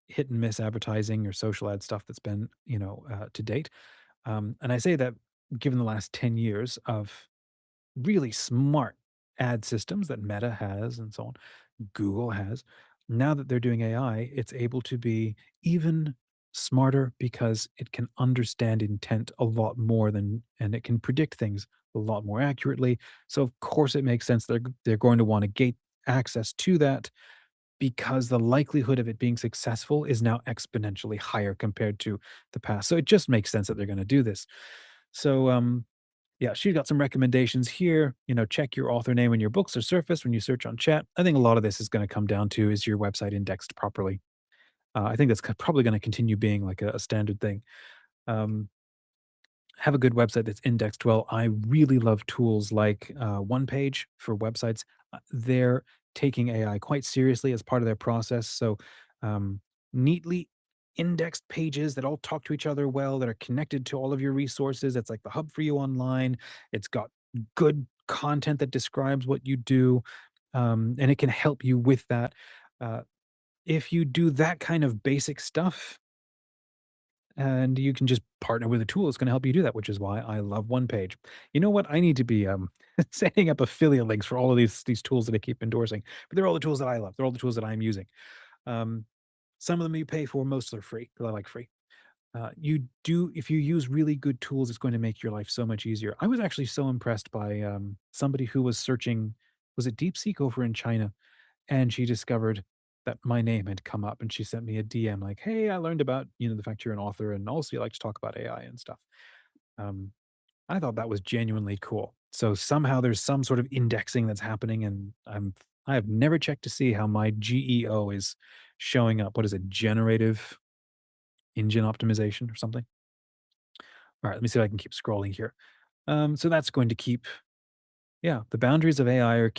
hit and miss advertising or social ad stuff that's been, to date. And I say that given the last 10 years of really smart ad systems that Meta has and so on, Google has, now that they're doing AI, it's able to be even smarter because it can understand intent a lot more than, and it can predict things a lot more accurately. So of course it makes sense they're going to want to gate access to that because the likelihood of it being successful is now exponentially higher compared to the past. So it just makes sense that they're going to do this. So yeah, she got some recommendations here. Check your author name when your books are surfaced when you search on chat. I think a lot of this is going to come down to is your website indexed properly. I think that's probably going to continue being like a standard thing. Um, have a good website that's indexed well. I really love tools like One Page for websites. They're taking AI quite seriously as part of their process. So, um, neatly indexed pages that all talk to each other well, that are connected to all of your resources. It's like the hub for you online. It's got good content that describes what you do, and it can help you with that. Uh, if you do that kind of basic stuff, and you can just partner with a tool that's going to help you do that, which is why I love One Page. You know what? I need to be setting up affiliate links for all of these tools that I keep endorsing. But they're all the tools that I love. They're all the tools that I'm using. Um, some of them you pay for, most are free because I like free. You do if you use really good tools, it's going to make your life so much easier. I was actually so impressed by somebody who was searching. Was it DeepSeek over in China? And she discovered that my name had come up, and she sent me a DM like, "Hey, I learned about, the fact you're an author and also you like to talk about AI and stuff." Um, I thought that was genuinely cool. So somehow there's some sort of indexing that's happening, and I have never checked to see how my GEO is showing up. What is it? Generative engine optimization or something? All right, let me see if I can keep scrolling here. So that's going to keep. Yeah, the boundaries of AI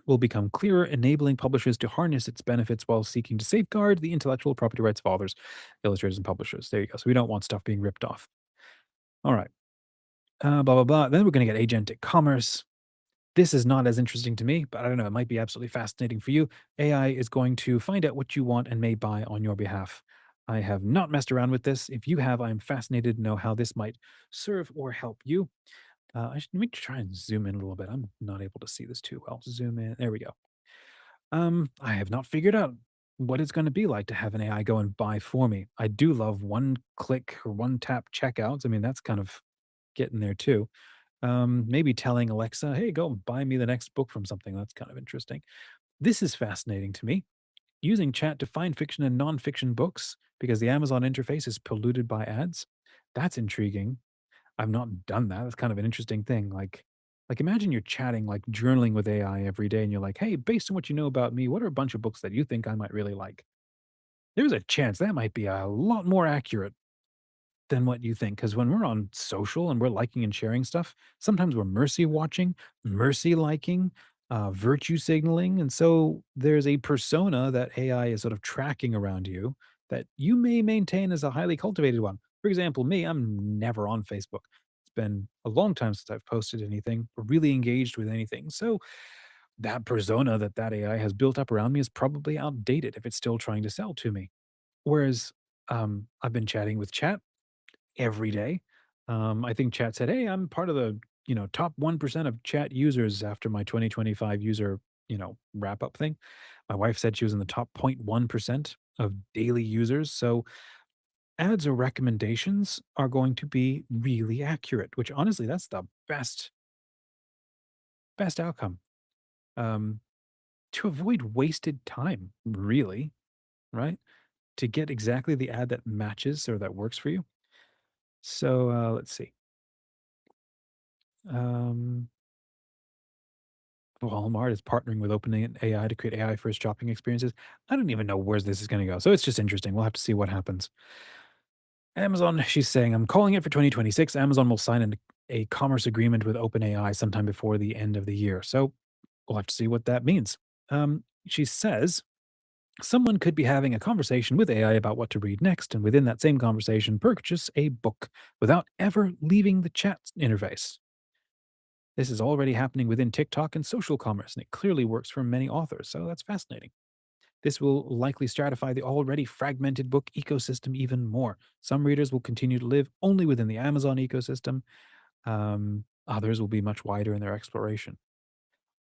will become clearer, enabling publishers to harness its benefits while seeking to safeguard the intellectual property rights of authors, illustrators, and publishers. There you go. So we don't want stuff being ripped off. All right. Blah blah blah. Then we're going to get agentic commerce. This is not as interesting to me, but I don't know. It might be absolutely fascinating for you. AI is going to find out what you want and may buy on your behalf. I have not messed around with this. If you have, I'm fascinated to know how this might serve or help you. Let me try and zoom in a little bit. I'm not able to see this too well. Zoom in. There we go. I have not figured out what it's going to be like to have an AI go and buy for me. I do love one click or one tap checkouts. I mean, that's kind of getting there too. Maybe telling Alexa, hey, go and buy me the next book from something. That's kind of interesting. This is fascinating to me. Using chat to find fiction and nonfiction books because the Amazon interface is polluted by ads. That's intriguing. I've not done that. That's kind of an interesting thing. Like imagine you're chatting, like journaling with AI every day, and you're like, "Hey, based on what you know about me, what are a bunch of books that you think I might really like?" There's a chance that might be a lot more accurate than what you think. Because when we're on social and we're liking and sharing stuff, sometimes we're mercy watching, mercy liking, virtue signaling. And so there's a persona that AI is sort of tracking around you that you may maintain as a highly cultivated one. For example, me, I'm never on Facebook. It's been a long time since I've posted anything or really engaged with anything. So that persona that AI has built up around me is probably outdated if it's still trying to sell to me. Whereas I've been chatting with chat every day. I think chat said, "Hey, I'm part of the top 1% of chat users after my 2025 user wrap up thing." My wife said she was in the top 0.1% of daily users. So ads or recommendations are going to be really accurate, which honestly, that's the best outcome um, to avoid wasted time. Really, right? to get exactly the ad that matches or that works for you. So let's see. Um, Walmart is partnering with OpenAI to create AI first shopping experiences. I don't even know where this is going to go. So it's just interesting. We'll have to see what happens. Amazon, she's saying, I'm calling it for 2026. Amazon will sign a commerce agreement with OpenAI sometime before the end of the year. So we'll have to see what that means. She says, someone could be having a conversation with AI about what to read next, and within that same conversation, purchase a book without ever leaving the chat interface. This is already happening within TikTok and social commerce, and it clearly works for many authors, so that's fascinating. This will likely stratify the already fragmented book ecosystem even more. Some readers will continue to live only within the Amazon ecosystem, others will be much wider in their exploration.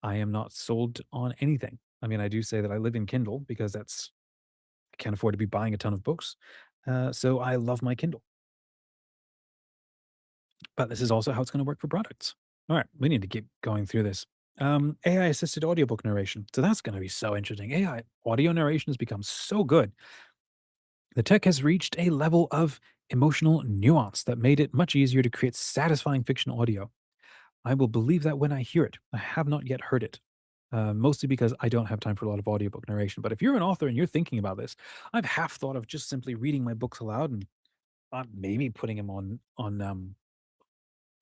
I am not sold on anything. I mean, I do say that I live in Kindle because I can't afford to be buying a ton of books. So I love my Kindle. But this is also how it's going to work for products. All right, we need to keep going through this. AI assisted audiobook narration. So that's going to be so interesting. AI audio narration has become so good. The tech has reached a level of emotional nuance that made it much easier to create satisfying fiction audio. I will believe that when I hear it. I have not yet heard it, mostly because I don't have time for a lot of audiobook narration. But if you're an author and you're thinking about this, I've half thought of just simply reading my books aloud and maybe putting them on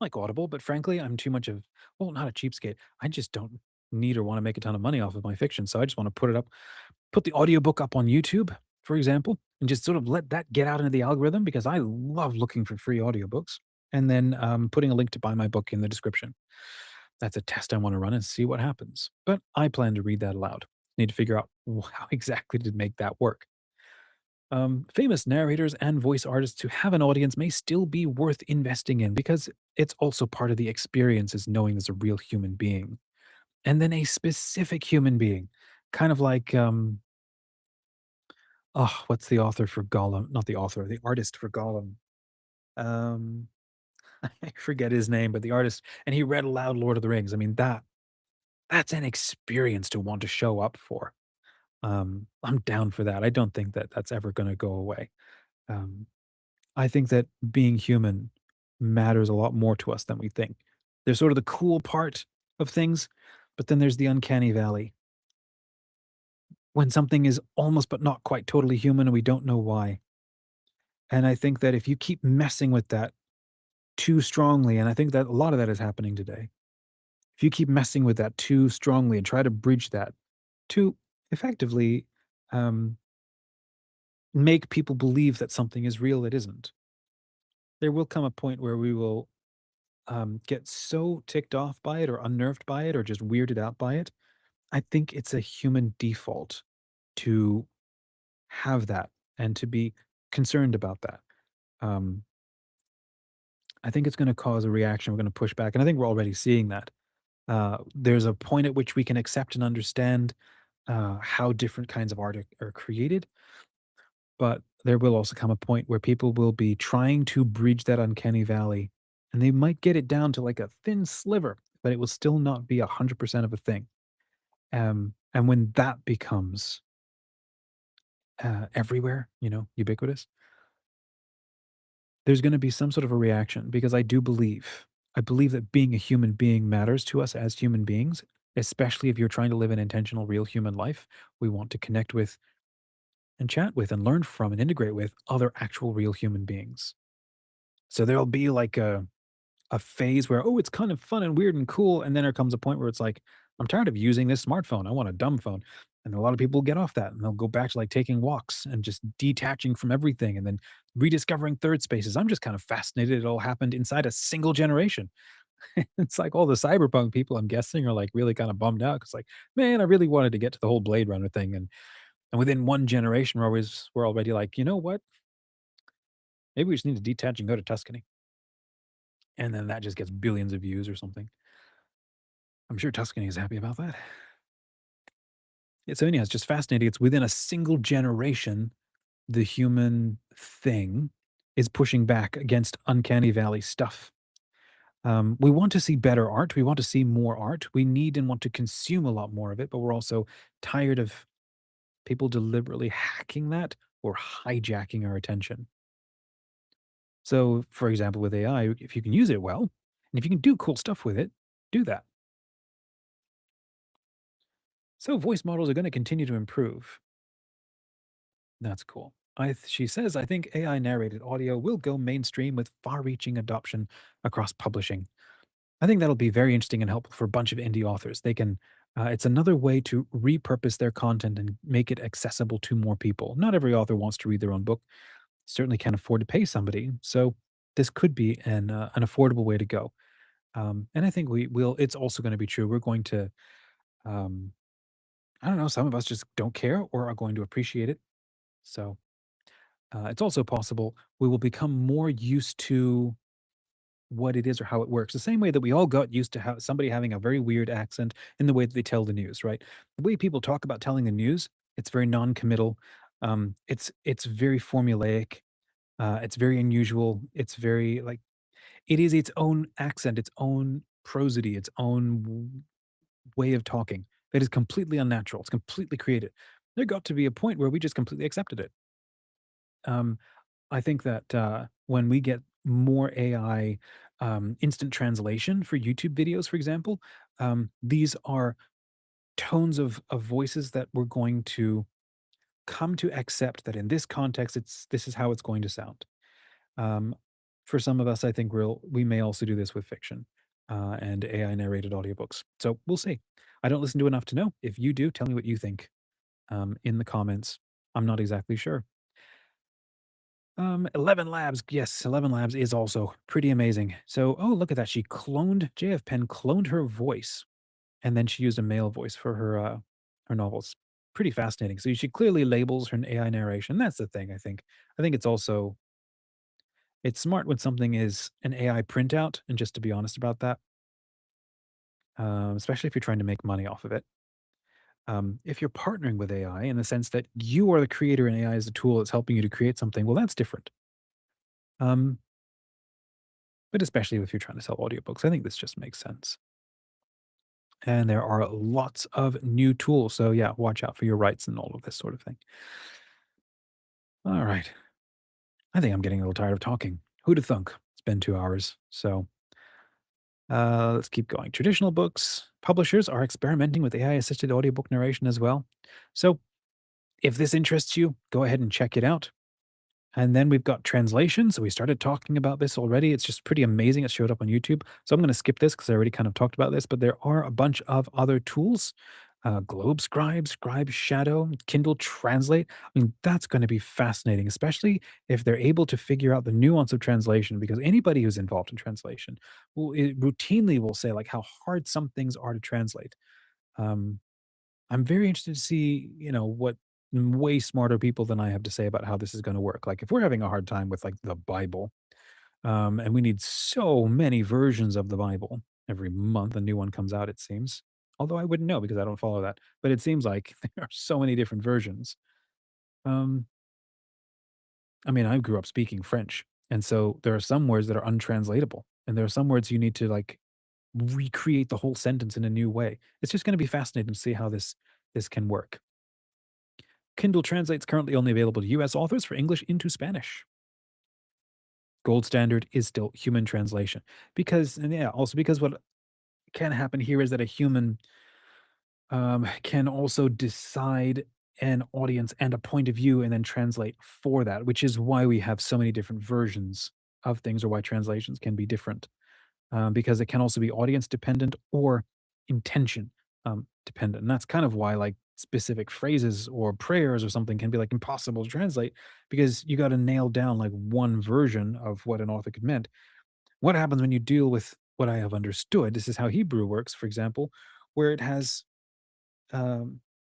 like Audible, but frankly, I'm too much of well, not a cheapskate. I just don't need or want to make a ton of money off of my fiction. So I just want to put the audiobook up on YouTube, for example, and just sort of let that get out into the algorithm because I love looking for free audiobooks. And then putting a link to buy my book in the description. That's a test I want to run and see what happens. But I plan to read that aloud. Need to figure out how exactly to make that work. Famous narrators and voice artists who have an audience may still be worth investing in because it's also part of the experience is knowing there's a real human being and then a specific human being, kind of like oh, what's the author for Gollum? Not the author, the artist for Gollum. Um, I forget his name, but the artist, and he read aloud Lord of the Rings. I mean that's an experience to want to show up for. I'm down for that. I don't think that that's ever going to go away. Um, I think that being human matters a lot more to us than we think. There's sort of the cool part of things, but then there's the uncanny valley when something is almost but not quite totally human and we don't know why. And I think that if you keep messing with that too strongly, and I think that a lot of that is happening today, if you keep messing with that too strongly and try to bridge that to effectively um, make people believe that something is real that isn't, there will come a point where we will get so ticked off by it or unnerved by it or just weirded out by it. I think it's a human default to have that and to be concerned about that. Um, I think it's going to cause a reaction. We're going to push back. And I think we're already seeing that. There's a point at which we can accept and understand how different kinds of art are created. But there will also come a point where people will be trying to bridge that uncanny valley and they might get it down to like a thin sliver, but it will still not be 100% of a thing. And when that becomes everywhere, ubiquitous, there's going to be some sort of a reaction because I believe that being a human being matters to us as human beings, especially if you're trying to live an intentional, real human life. We want to connect with and chat with and learn from and integrate with other actual, real human beings. So there'll be like a phase where, oh, it's kind of fun and weird and cool. And then there comes a point where it's like, I'm tired of using this smartphone. I want a dumb phone. And a lot of people get off that and they'll go back to like taking walks and just detaching from everything and then rediscovering third spaces. I'm just kind of fascinated it all happened inside a single generation. It's like all the cyberpunk people, I'm guessing, are like really kind of bummed out because like, man, I really wanted to get to the whole Blade Runner thing. And within one generation, we're already like, you know what? Maybe we just need to detach and go to Tuscany. And then that just gets billions of views or something. I'm sure Tuscany is happy about that. So anyhow, it's just fascinating. It's within a single generation, the human thing is pushing back against uncanny valley stuff. We want to see better art. We want to see more art. We need and want to consume a lot more of it, but we're also tired of people deliberately hacking that or hijacking our attention. So, for example, with AI, if you can use it well, and if you can do cool stuff with it, do that. So, voice models are going to continue to improve. That's cool. She says, I think AI narrated audio will go mainstream with far reaching adoption across publishing. I think that'll be very interesting and helpful for a bunch of indie authors. It's another way to repurpose their content and make it accessible to more people. Not every author wants to read their own book, certainly can't afford to pay somebody. So, this could be an affordable way to go. And I think we will, it's also going to be true. We're going to, um, I don't know, some of us just don't care or are going to appreciate it. So, it's also possible we will become more used to what it is or how it works. The same way that we all got used to how somebody having a very weird accent in the way that they tell the news, right? The way people talk about telling the news, it's very non-committal. It's very formulaic. It's very unusual. It's very like it is its own accent, its own prosody, its own way of talking that is completely unnatural. It's completely created. There got to be a point where we just completely accepted it. Um, I think that, when we get more AI, instant translation for YouTube videos, for example, these are tones of voices that we're going to come to accept that in this context, this is how it's going to sound. Um, for some of us, I think we may also do this with fiction, and AI narrated audiobooks. So we'll see. I don't listen to enough to know. If you do, tell me what you think, in the comments. I'm not exactly sure. 11 Labs. Yes, 11 Labs is also pretty amazing. So, oh, look at that. She cloned JF Penn cloned her voice, and then she used a male voice for her novels. Pretty fascinating. So she clearly labels her AI narration. That's the thing, I think. I think it's smart when something is an AI printout, and just to be honest about that, especially if you're trying to make money off of it. If you're partnering with AI in the sense that you are the creator and AI is the tool that's helping you to create something, well, that's different. Um, but especially if you're trying to sell audiobooks, I think this just makes sense. And there are lots of new tools. So, yeah, watch out for your rights and all of this sort of thing. All right. I think I'm getting a little tired of talking. Who'd have thunk? It's been 2 hours. So, let's keep going. Traditional books, publishers are experimenting with AI assisted audiobook narration as well. So, if this interests you, go ahead and check it out. And then we've got translation. So we started talking about this already. It's just pretty amazing. It showed up on YouTube. So I'm going to skip this because I already kind of talked about this, but there are a bunch of other tools. Globe Scribe, Scribe Shadow, Kindle Translate. I mean, that's going to be fascinating, especially if they're able to figure out the nuance of translation, because anybody who's involved in translation routinely will say like how hard some things are to translate. Um, I'm very interested to see, what way smarter people than I have to say about how this is going to work. Like, if we're having a hard time with like the Bible, and we need so many versions of the Bible every month, a new one comes out, it seems. Although I wouldn't know because I don't follow that. But it seems like there are so many different versions. Um, I mean, I grew up speaking French. And so there are some words that are untranslatable. And there are some words you need to like recreate the whole sentence in a new way. It's just going to be fascinating to see how this can work. Kindle Translate's currently only available to US authors for English into Spanish. Gold standard is still human translation. Because, and yeah, also because what can happen here is that a human, can also decide an audience and a point of view and then translate for that, which is why we have so many different versions of things or why translations can be different. Because it can also be audience dependent or intention dependent. And that's kind of why like specific phrases or prayers or something can be like impossible to translate because you got to nail down like one version of what an author could meant. What happens when you deal with what I have understood? This is how Hebrew works, for example, where it has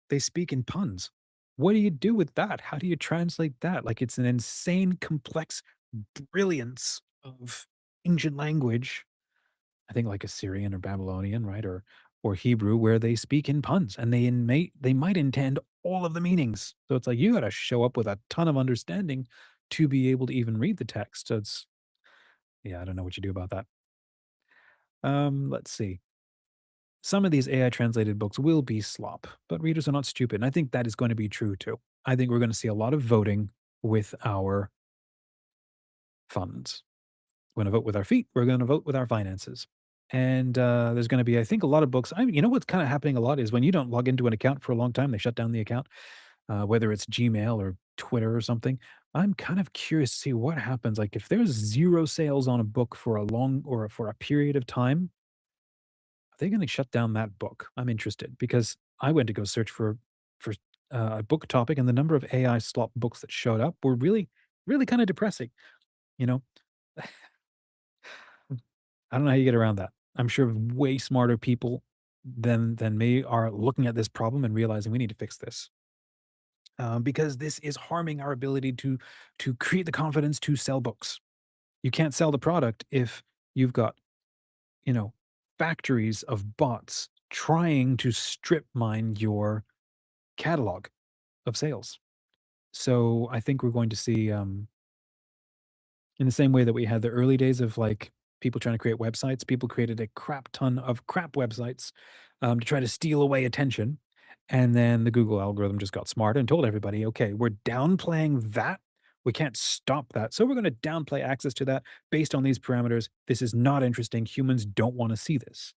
they speak in puns. What do you do with that? How do you translate that? Like it's an insane complex brilliance of ancient language, I think like Assyrian or Babylonian, right? Or Hebrew where they speak in puns and they might intend all of the meanings. So it's like you gotta show up with a ton of understanding to be able to even read the text. So it's yeah, I don't know what you do about that. Let's see. Some of these AI translated books will be slop, but readers are not stupid. And I think that is going to be true too. I think we're going to see a lot of voting. with our funds. We're going to vote with our feet. We're going to vote with our finances. And there's going to be, I think, a lot of books. You know what's kind of happening a lot is when you don't log into an account for a long time, they shut down the account, whether it's Gmail or Twitter or something. I'm kind of curious to see what happens. Like if there's zero sales on a book for a long or for a period of time, are they going to shut down that book? I'm interested because I went to go search for a book topic, and the number of AI slop books that showed up were really, really kind of depressing. You know, I don't know how you get around that. I'm sure way smarter people than me are looking at this problem and realizing we need to fix this, because this is harming our ability to create the confidence to sell books. You can't sell the product if you've got, you know, factories of bots trying to strip mine your catalog of sales. So I think we're going to see, in the same way that we had the early days of like people trying to create websites, people created a crap ton of crap websites, to try to steal away attention. And then the Google algorithm just got smart and told everybody, okay, we're downplaying that. We can't stop that. So we're going to downplay access to that based on these parameters. This is not interesting. Humans don't want to see this.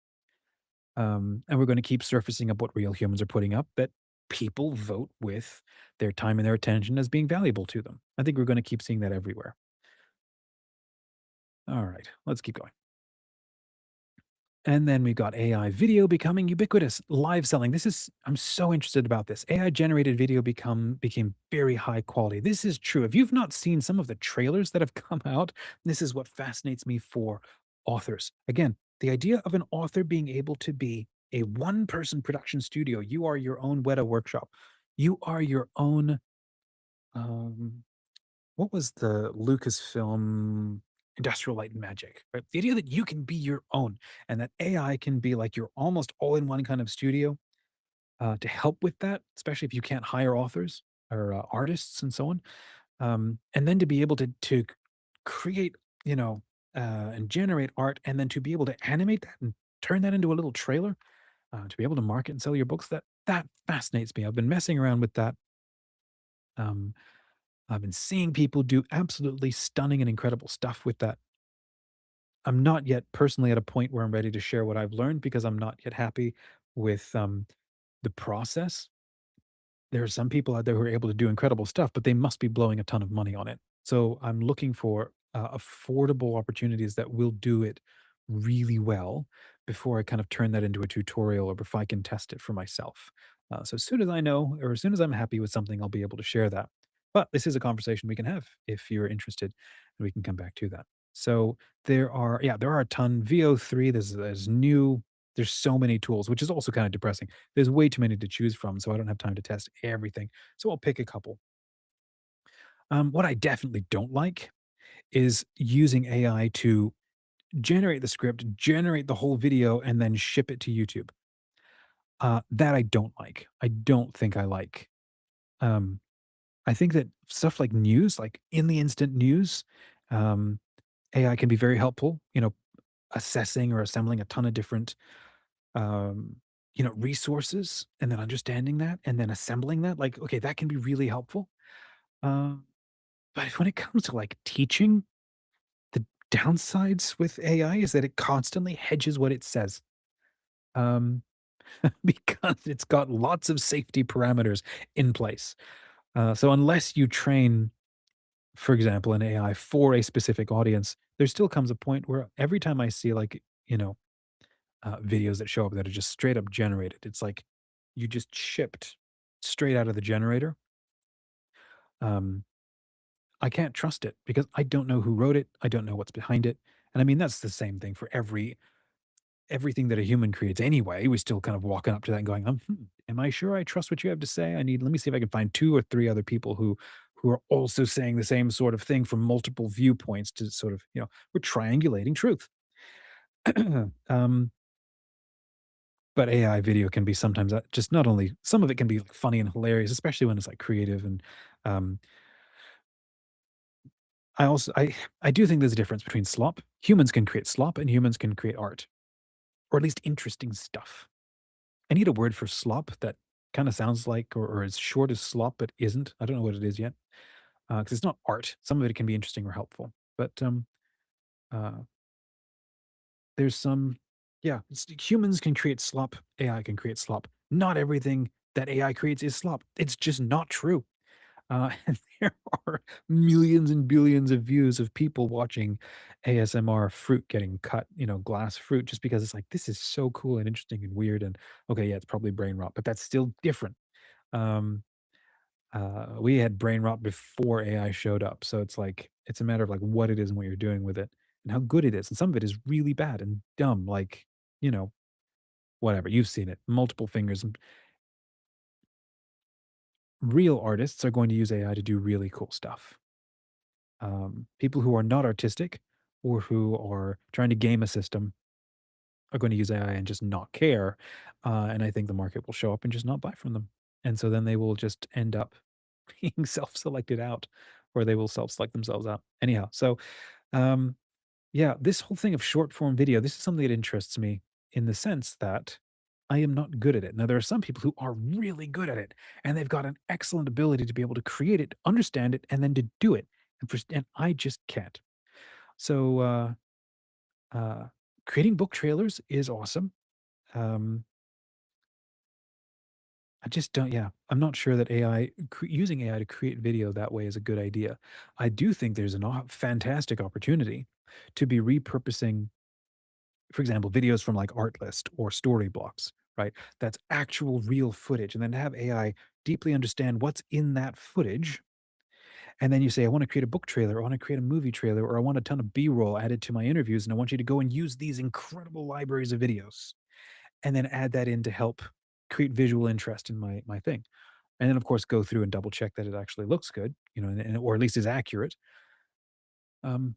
And we're going to keep surfacing up what real humans are putting up that people vote with their time and their attention as being valuable to them. I think we're going to keep seeing that everywhere. All right, let's keep going. And then we've got AI video becoming ubiquitous, live selling. This is I'm so interested about this. AI generated video became very high quality. This is true. If you've not seen some of the trailers that have come out, this is what fascinates me for authors. Again, the idea of an author being able to be a one-person production studio. You are your own Weta workshop. You are your own um what was the Lucasfilm Industrial Light and Magic, right? The idea that you can be your own and that AI can be like your almost all-in-one kind of studio, to help with that, especially if you can't hire authors or artists and so on. And then to be able to create, you know, and generate art, and then to be able to animate that and turn that into a little trailer, to be able to market and sell your books. That fascinates me. I've been messing around with that. Um, I've been seeing people do absolutely stunning and incredible stuff with that. I'm not yet personally at a point where I'm ready to share what I've learned because I'm not yet happy with the process. There are some people out there who are able to do incredible stuff, but they must be blowing a ton of money on it. So I'm looking for affordable opportunities that will do it really well before I kind of turn that into a tutorial or before I can test it for myself. So as soon as I know, or as soon as I'm happy with something, I'll be able to share that. But this is a conversation we can have if you're interested, and we can come back to that. So there are a ton. VO3, there's new, there's so many tools, which is also kind of depressing. There's way too many to choose from, so I don't have time to test everything. So I'll pick a couple. What I definitely don't like is using AI to generate the script, generate the whole video, and then ship it to YouTube. That I don't like. I don't think I like. Um, I think that stuff like news, like in the instant news, um, AI can be very helpful. Assessing or assembling a ton of different resources and then understanding that and then assembling that, like, okay, that can be really helpful. Um, but when it comes to like teaching, the downsides with AI is that it constantly hedges what it says. Um, because it's got lots of safety parameters in place. So unless you train, for example, an AI for a specific audience, there still comes a point where every time I see like, videos that show up that are just straight up generated. It's like you just shipped straight out of the generator. Um, I can't trust it because I don't know who wrote it. I don't know what's behind it. And I mean, that's the same thing for everything that a human creates anyway. We still kind of walking up to that and going, am I sure I trust what you have to say? Let me see if I can find two or three other people who are also saying the same sort of thing from multiple viewpoints to sort of, we're triangulating truth. um, But AI video can be sometimes, just not only some of it can be like, funny and hilarious, especially when it's, like, creative and, um, I do think there's a difference between slop. Humans can create slop and humans can create art, or at least interesting stuff. I need a word for slop that kinda sounds like or as short as slop but isn't. I don't know what it is yet. because it's not art. Some of it can be interesting or helpful, but uh, there's some, yeah, humans can create slop. AI can create slop. Not everything that AI creates is slop. It's just not true. And there are millions and billions of views of people watching ASMR fruit getting cut, glass fruit, just because it's like, this is so cool and interesting and weird. And okay, yeah, it's probably brain rot, but that's still different. Um, we had brain rot before AI showed up. So it's like, it's a matter of like what it is and what you're doing with it and how good it is. And some of it is really bad and dumb, like, you know, whatever. You've seen it, multiple fingers. Real artists are going to use AI to do really cool stuff. People who are not artistic or who are trying to game a system are going to use AI and just not care. And I think the market will show up and just not buy from them. And so then they will just end up being self-selected out, or they will self-select themselves out. Anyhow, so um, yeah, this whole thing of short form video, this is something that interests me in the sense that I am not good at it. Now, there are some people who are really good at it, and they've got an excellent ability to be able to create it, understand it, and then to do it. And I just can't. So, uh, creating book trailers is awesome. Um, I just don't, yeah, I'm not sure that using AI to create video that way is a good idea. I do think there's a fantastic opportunity to be repurposing, for example, videos from like Artlist or Story Blocks, right? That's actual real footage. And then to have AI deeply understand what's in that footage. And then you say, I want to create a book trailer, or I want to create a movie trailer, or I want a ton of B roll added to my interviews. And I want you to go and use these incredible libraries of videos and then add that in to help create visual interest in my thing. And then, of course, go through and double check that it actually looks good, or at least is accurate. Um,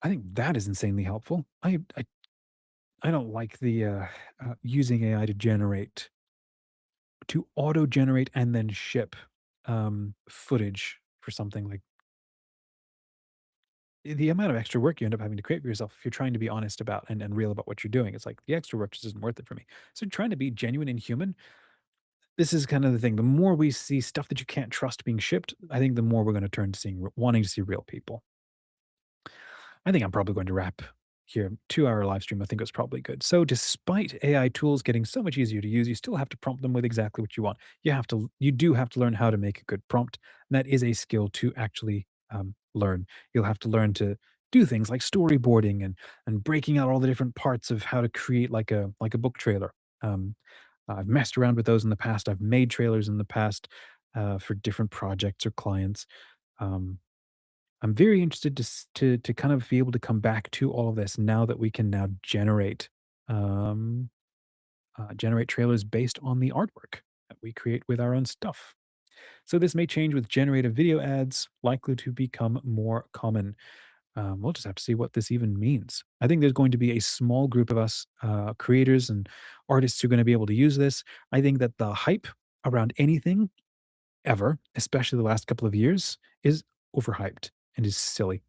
I think that is insanely helpful. I don't like the using AI to auto generate and then ship footage for something like the amount of extra work you end up having to create for yourself if you're trying to be honest about and real about what you're doing. It's like the extra work just isn't worth it for me. So trying to be genuine and human, this is kind of the thing. The more we see stuff that you can't trust being shipped, I think the more we're going to turn to wanting to see real people. I think I'm probably going to wrap here. 2-hour live stream, I think it was probably good. So, despite AI tools getting so much easier to use, you still have to prompt them with exactly what you want. You do have to learn how to make a good prompt. And that is a skill to actually learn. You'll have to learn to do things like storyboarding and breaking out all the different parts of how to create like a book trailer. Um, I've messed around with those in the past. I've made trailers in the past for different projects or clients. Um, I'm very interested to kind of be able to come back to all of this now that we can now um, generate trailers based on the artwork that we create with our own stuff. So this may change with generative video ads, likely to become more common. We'll just have to see what this even means. I think there's going to be a small group of us, creators and artists, who are going to be able to use this. I think that the hype around anything ever, especially the last couple of years, is overhyped and is silly.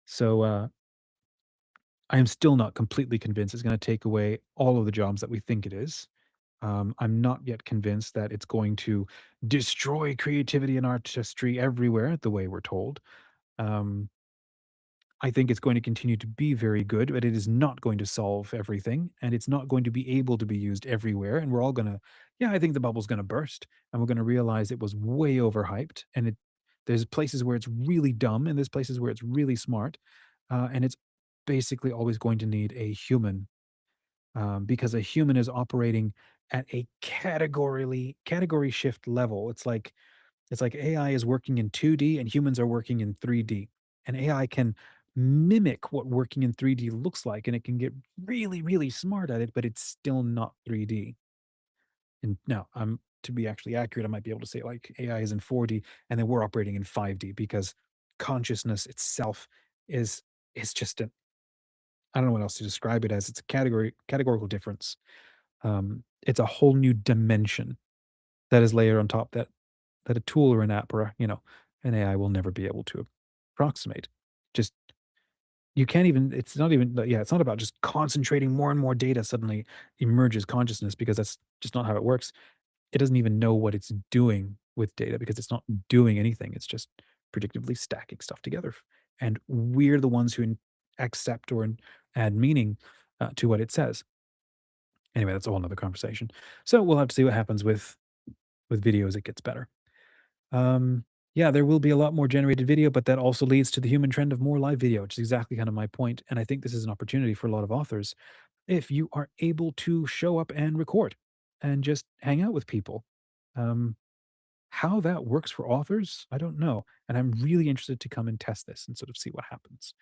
So I am still not completely convinced it's going to take away all of the jobs that we think it is. I'm not yet convinced that it's going to destroy creativity and artistry everywhere the way we're told. Um, I think it's going to continue to be very good, but it is not going to solve everything, and it's not going to be able to be used everywhere. And we're all gonna, yeah, I think the bubble's gonna burst, and we're gonna realize it was way overhyped. And there's places where it's really dumb, and there's places where it's really smart, and it's basically always going to need a human, because a human is operating at a category shift level. It's like AI is working in 2D and humans are working in 3D. And AI can mimic what working in 3D looks like, and it can get really, really smart at it, but it's still not 3D. And now, to be actually accurate, I might be able to say like AI is in 4D and then we're operating in 5D, because consciousness itself is just a, I don't know what else to describe it as. It's a categorical difference. It's a whole new dimension that is layered on top that a tool or an app or an AI will never be able to approximate. Just you can't even. It's not even. Yeah, it's not about just concentrating more and more data suddenly emerges consciousness, because that's just not how it works. It doesn't even know what it's doing with data, because it's not doing anything. It's just predictably stacking stuff together. And we're the ones who accept or add meaning to what it says. Anyway, that's a whole nother conversation. So we'll have to see what happens with video as it gets better. Um, yeah, there will be a lot more generated video, but that also leads to the human trend of more live video, which is exactly kind of my point. And I think this is an opportunity for a lot of authors if you are able to show up and record and just hang out with people. Um, how that works for authors, I don't know. And I'm really interested to come and test this and sort of see what happens.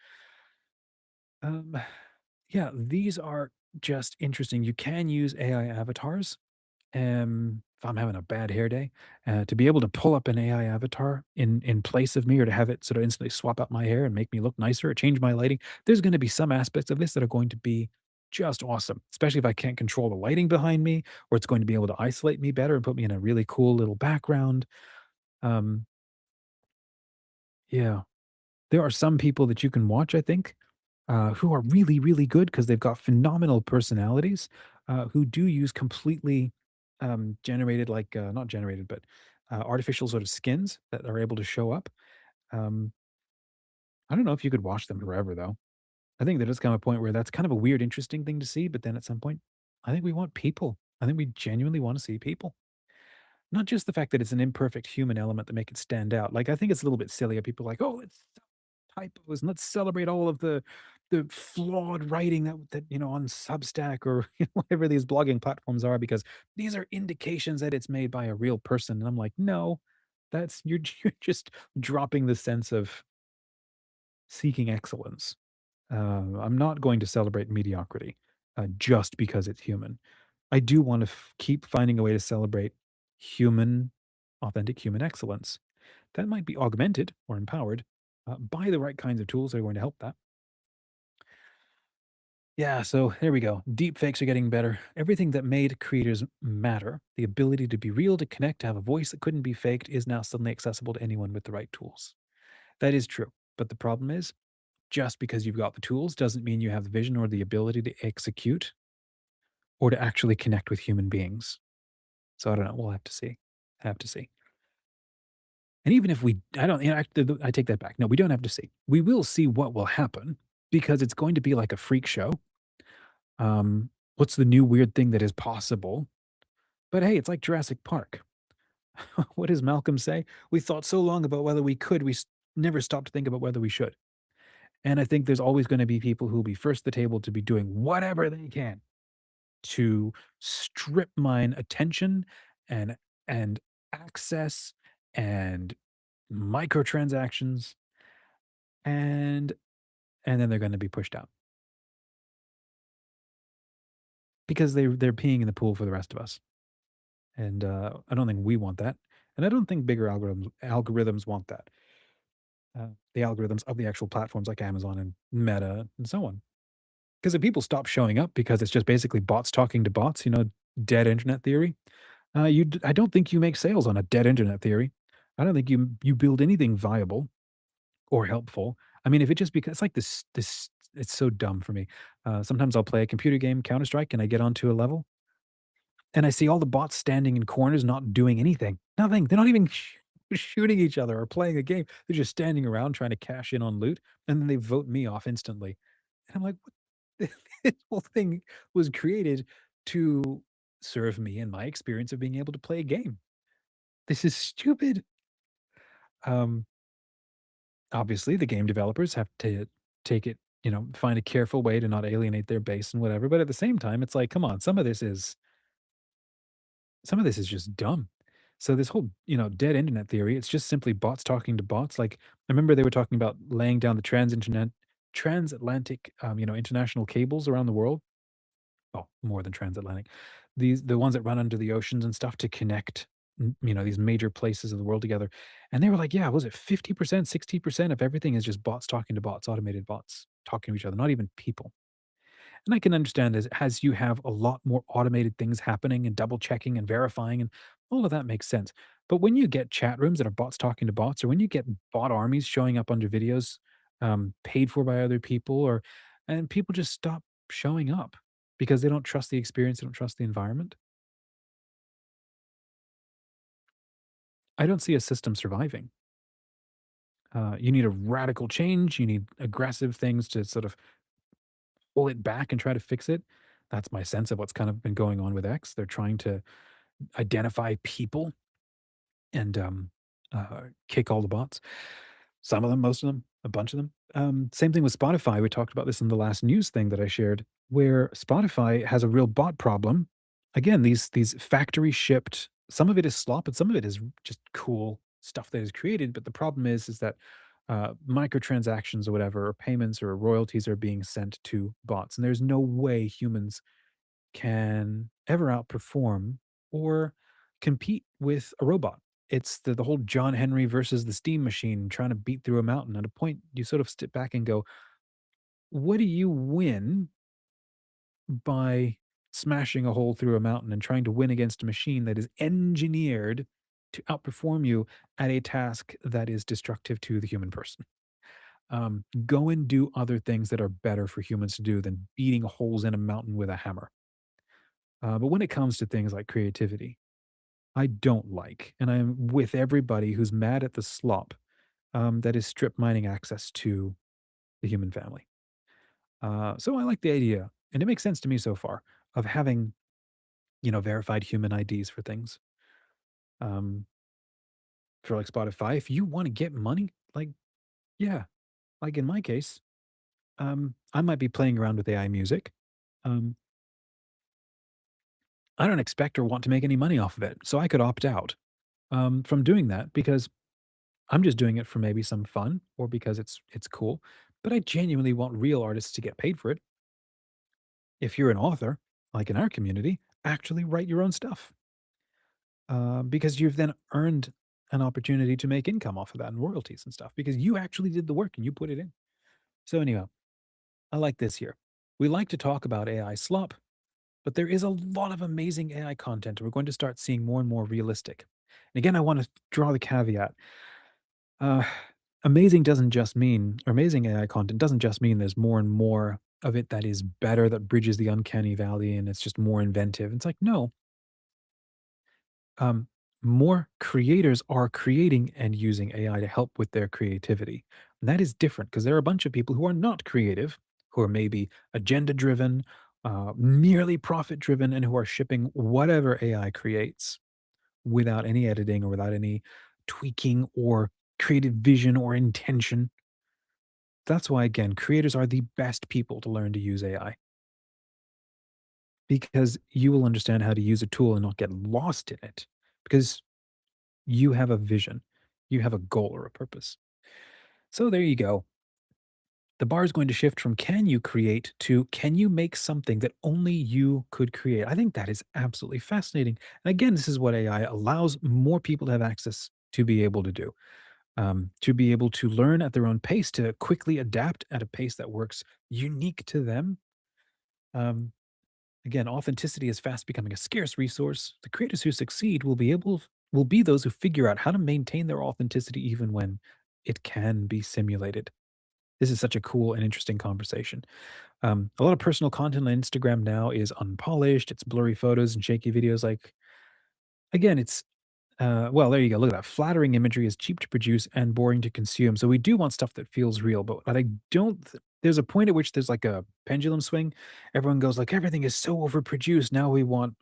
Um, yeah, these are just interesting. You can use AI avatars. If I'm having a bad hair day, to be able to pull up an AI avatar in place of me, or to have it sort of instantly swap out my hair and make me look nicer, or change my lighting, there's going to be some aspects of this that are going to be just awesome. Especially if I can't control the lighting behind me, or it's going to be able to isolate me better and put me in a really cool little background. Um, yeah, there are some people that you can watch, I think, who are really, really good because they've got phenomenal personalities, who do use completely generated, like not generated, but artificial sort of skins that are able to show up. Um, I don't know if you could watch them forever, though. I think there does come a point where that's kind of a weird, interesting thing to see. But then at some point, I think we want people. I think we genuinely want to see people. Not just the fact that it's an imperfect human element that make it stand out. Like, I think it's a little bit silly. People are like, oh, it's typos, and let's celebrate all of the flawed writing that on Substack or whatever these blogging platforms are, because these are indications that it's made by a real person. And I'm like, no, that's you're just dropping the sense of seeking excellence. I'm not going to celebrate mediocrity just because it's human. I do want to keep finding a way to celebrate human, authentic human excellence that might be augmented or empowered by the right kinds of tools that are going to help that. Yeah, so there we go. Deep fakes are getting better. Everything that made creators matter, the ability to be real, to connect, to have a voice that couldn't be faked, is now suddenly accessible to anyone with the right tools. That is true. But the problem is, just because you've got the tools doesn't mean you have the vision or the ability to execute or to actually connect with human beings. So I don't know. We'll have to see. Have to see. And even if we, I don't, I take that back. No, we don't have to see. We will see what will happen because it's going to be like a freak show. What's the new weird thing that is possible? But hey, it's like Jurassic Park. What does Malcolm say? We thought so long about whether we could, never stopped to think about whether we should. And I think there's always going to be people who will be first at the table to be doing whatever they can to strip mine attention and and access and microtransactions, and then they're gonna be pushed out because they're peeing in the pool for the rest of us, and, I don't think we want that, and I don't think bigger algorithms want that, the algorithms of the actual platforms like Amazon and Meta and so on. Because if people stop showing up because it's just basically bots talking to bots, dead internet theory, I don't think you make sales on a dead internet theory. I don't think you build anything viable or helpful. I mean, if it just because it's like this it's so dumb for me. Sometimes I'll play a computer game, Counter Strike, and I get onto a level, and I see all the bots standing in corners, not doing anything. Nothing. They're not even shooting each other or playing a game. They're just standing around trying to cash in on loot, and then they vote me off instantly. And I'm like, what? This whole thing was created to serve me and my experience of being able to play a game. This is stupid. Um, Obviously, the game developers have to take it, find a careful way to not alienate their base and whatever. But at the same time, it's like, come on, some of this is just dumb. So this whole, dead internet theory, it's just simply bots talking to bots. Like I remember they were talking about laying down the transatlantic, international cables around the world. Oh, more than transatlantic. The ones that run under the oceans and stuff to connect, these major places of the world together. And they were like, yeah, was it 50%, 60% of everything is just bots talking to bots, automated bots talking to each other, not even people. And I can understand as you have a lot more automated things happening and double checking and verifying, and all of that makes sense. But when you get chat rooms that are bots talking to bots, or when you get bot armies showing up under videos paid for by other people, and people just stop showing up because they don't trust the experience, they don't trust the environment. I don't see a system surviving. You need a radical change. You need aggressive things to sort of pull it back and try to fix it. That's my sense of what's kind of been going on with X. They're trying to identify people and kick all the bots. Some of them, most of them, a bunch of them. Same thing with Spotify. We talked about this in the last news thing that I shared, where Spotify has a real bot problem. Again, these factory shipped. Some of it is slop, and some of it is just cool stuff that is created. But the problem is that microtransactions or whatever, or payments or royalties are being sent to bots, and there's no way humans can ever outperform or compete with a robot. It's the whole John Henry versus the steam machine trying to beat through a mountain. At a point, you sort of step back and go, what do you win by smashing a hole through a mountain and trying to win against a machine that is engineered to outperform you at a task that is destructive to the human person? Go and do other things that are better for humans to do than beating holes in a mountain with a hammer. But when it comes to things like creativity, I don't like, and I'm with everybody who's mad at the slop that is strip mining access to the human family. So I like the idea, and it makes sense to me so far of having verified human IDs for things. Um, for like Spotify, if you want to get money, like yeah, like in my case, I might be playing around with AI music. Um, I don't expect or want to make any money off of it, so I could opt out from doing that because I'm just doing it for maybe some fun or because it's cool, but I genuinely want real artists to get paid for it. If you're an author, like in our community, actually write your own stuff, because you've then earned an opportunity to make income off of that and royalties and stuff because you actually did the work and you put it in. So anyhow, I like this here. We like to talk about AI slop, but there is a lot of amazing AI content. We're going to start seeing more and more realistic. And again, I want to draw the caveat. Uh, amazing doesn't just mean, or amazing AI content doesn't just mean there's more and more of it that is better, that bridges the uncanny valley, and it's just more inventive. It's like, no, um, more creators are creating and using AI to help with their creativity. And that is different because there are a bunch of people who are not creative, who are maybe agenda driven, merely profit driven, and who are shipping whatever AI creates without any editing or without any tweaking or creative vision or intention. That's why, again, creators are the best people to learn to use AI because you will understand how to use a tool and not get lost in it because you have a vision, you have a goal or a purpose. So there you go. The bar is going to shift from can you create to can you make something that only you could create. I think that is absolutely fascinating. And again, this is what AI allows more people to have access to be able to do. To be able to learn at their own pace, to quickly adapt at a pace that works unique to them. Um, Again, authenticity is fast becoming a scarce resource. The creators who succeed will be those who figure out how to maintain their authenticity even when it can be simulated. This is such a cool and interesting conversation. A lot of personal content on Instagram now is unpolished. It's blurry photos and shaky videos. Like again, it's well, there you go. Look at that. Flattering imagery is cheap to produce and boring to consume. So we do want stuff that feels real, but I don't. There's a point at which there's like a pendulum swing. Everyone goes like everything is so overproduced. Now we want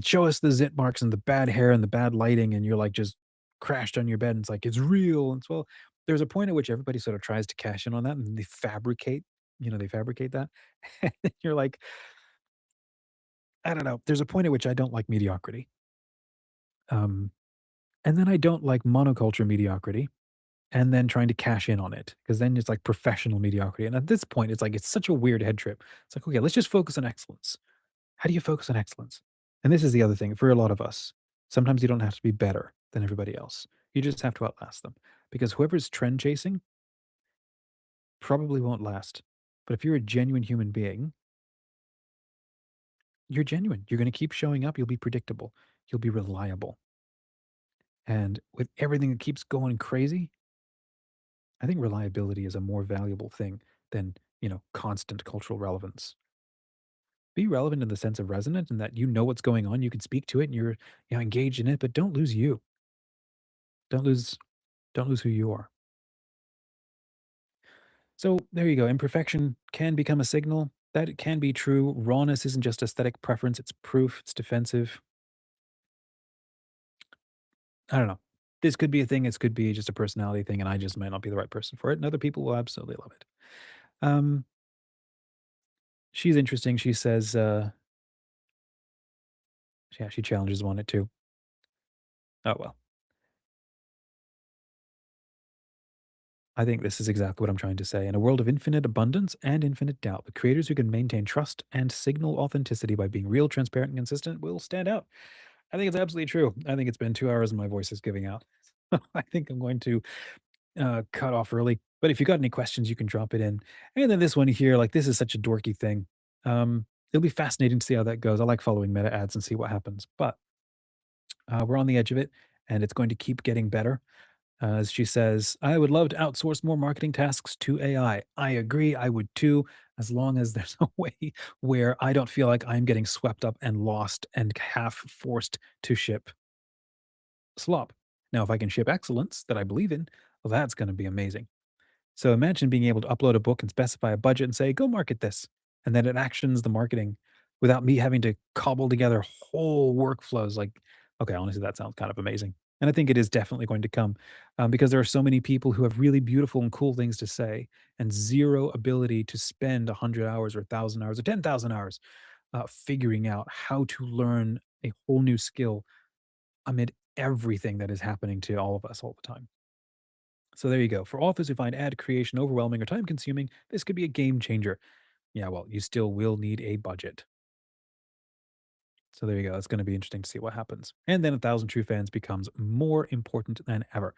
show us the zit marks and the bad hair and the bad lighting, and you're like just crashed on your bed. And it's like it's real. And it's well, there's a point at which everybody sort of tries to cash in on that, and they fabricate. They fabricate that. And you're like, I don't know. There's a point at which I don't like mediocrity. Um, And then I don't like monoculture mediocrity and then trying to cash in on it because then it's like professional mediocrity. And at this point, it's like it's such a weird head trip. It's like, okay, let's just focus on excellence. How do you focus on excellence? And this is the other thing for a lot of us. Sometimes you don't have to be better than everybody else. You just have to outlast them because whoever's trend chasing probably won't last. But if you're a genuine human being, you're genuine. You're going to keep showing up. You'll be predictable. You'll be reliable. And with everything that keeps going crazy, I think reliability is a more valuable thing than, constant cultural relevance. Be relevant in the sense of resonant and that you know what's going on, you can speak to it and you're engaged in it, but don't lose you. Don't lose don't lose who you are. So there you go. Imperfection can become a signal. That it can be true. Rawness isn't just aesthetic preference, it's proof, it's defensive. I don't know. This could be a thing, this could be just a personality thing, and I just might not be the right person for it. And other people will absolutely love it. Um, she's interesting. She says, yeah, she challenges on it too. Oh well. I think this is exactly what I'm trying to say. In a world of infinite abundance and infinite doubt, the creators who can maintain trust and signal authenticity by being real, transparent, and consistent will stand out. I think it's absolutely true. I think it's been 2 hours and my voice is giving out. I think I'm going to cut off early. But if you got any questions, you can drop it in. And then this one here, like this is such a dorky thing. It'll be fascinating to see how that goes. I like following meta ads and see what happens. But we're on the edge of it, and it's going to keep getting better. As she says, I would love to outsource more marketing tasks to AI. I agree, I would too, as long as there's a way where I don't feel like I'm getting swept up and lost and half forced to ship slop. Now, if I can ship excellence that I believe in, well, that's going to be amazing. So imagine being able to upload a book and specify a budget and say, go market this. And then it actions the marketing without me having to cobble together whole workflows. Like, okay, honestly, that sounds kind of amazing. And I think it is definitely going to come because there are so many people who have really beautiful and cool things to say and zero ability to spend 100 hours or 1,000 hours or 10,000 hours figuring out how to learn a whole new skill amid everything that is happening to all of us all the time. So there you go. For authors who find ad creation overwhelming or time consuming, this could be a game changer. Yeah, well, you still will need a budget. So there you go. It's going to be interesting to see what happens. And then 1,000 True Fans becomes more important than ever.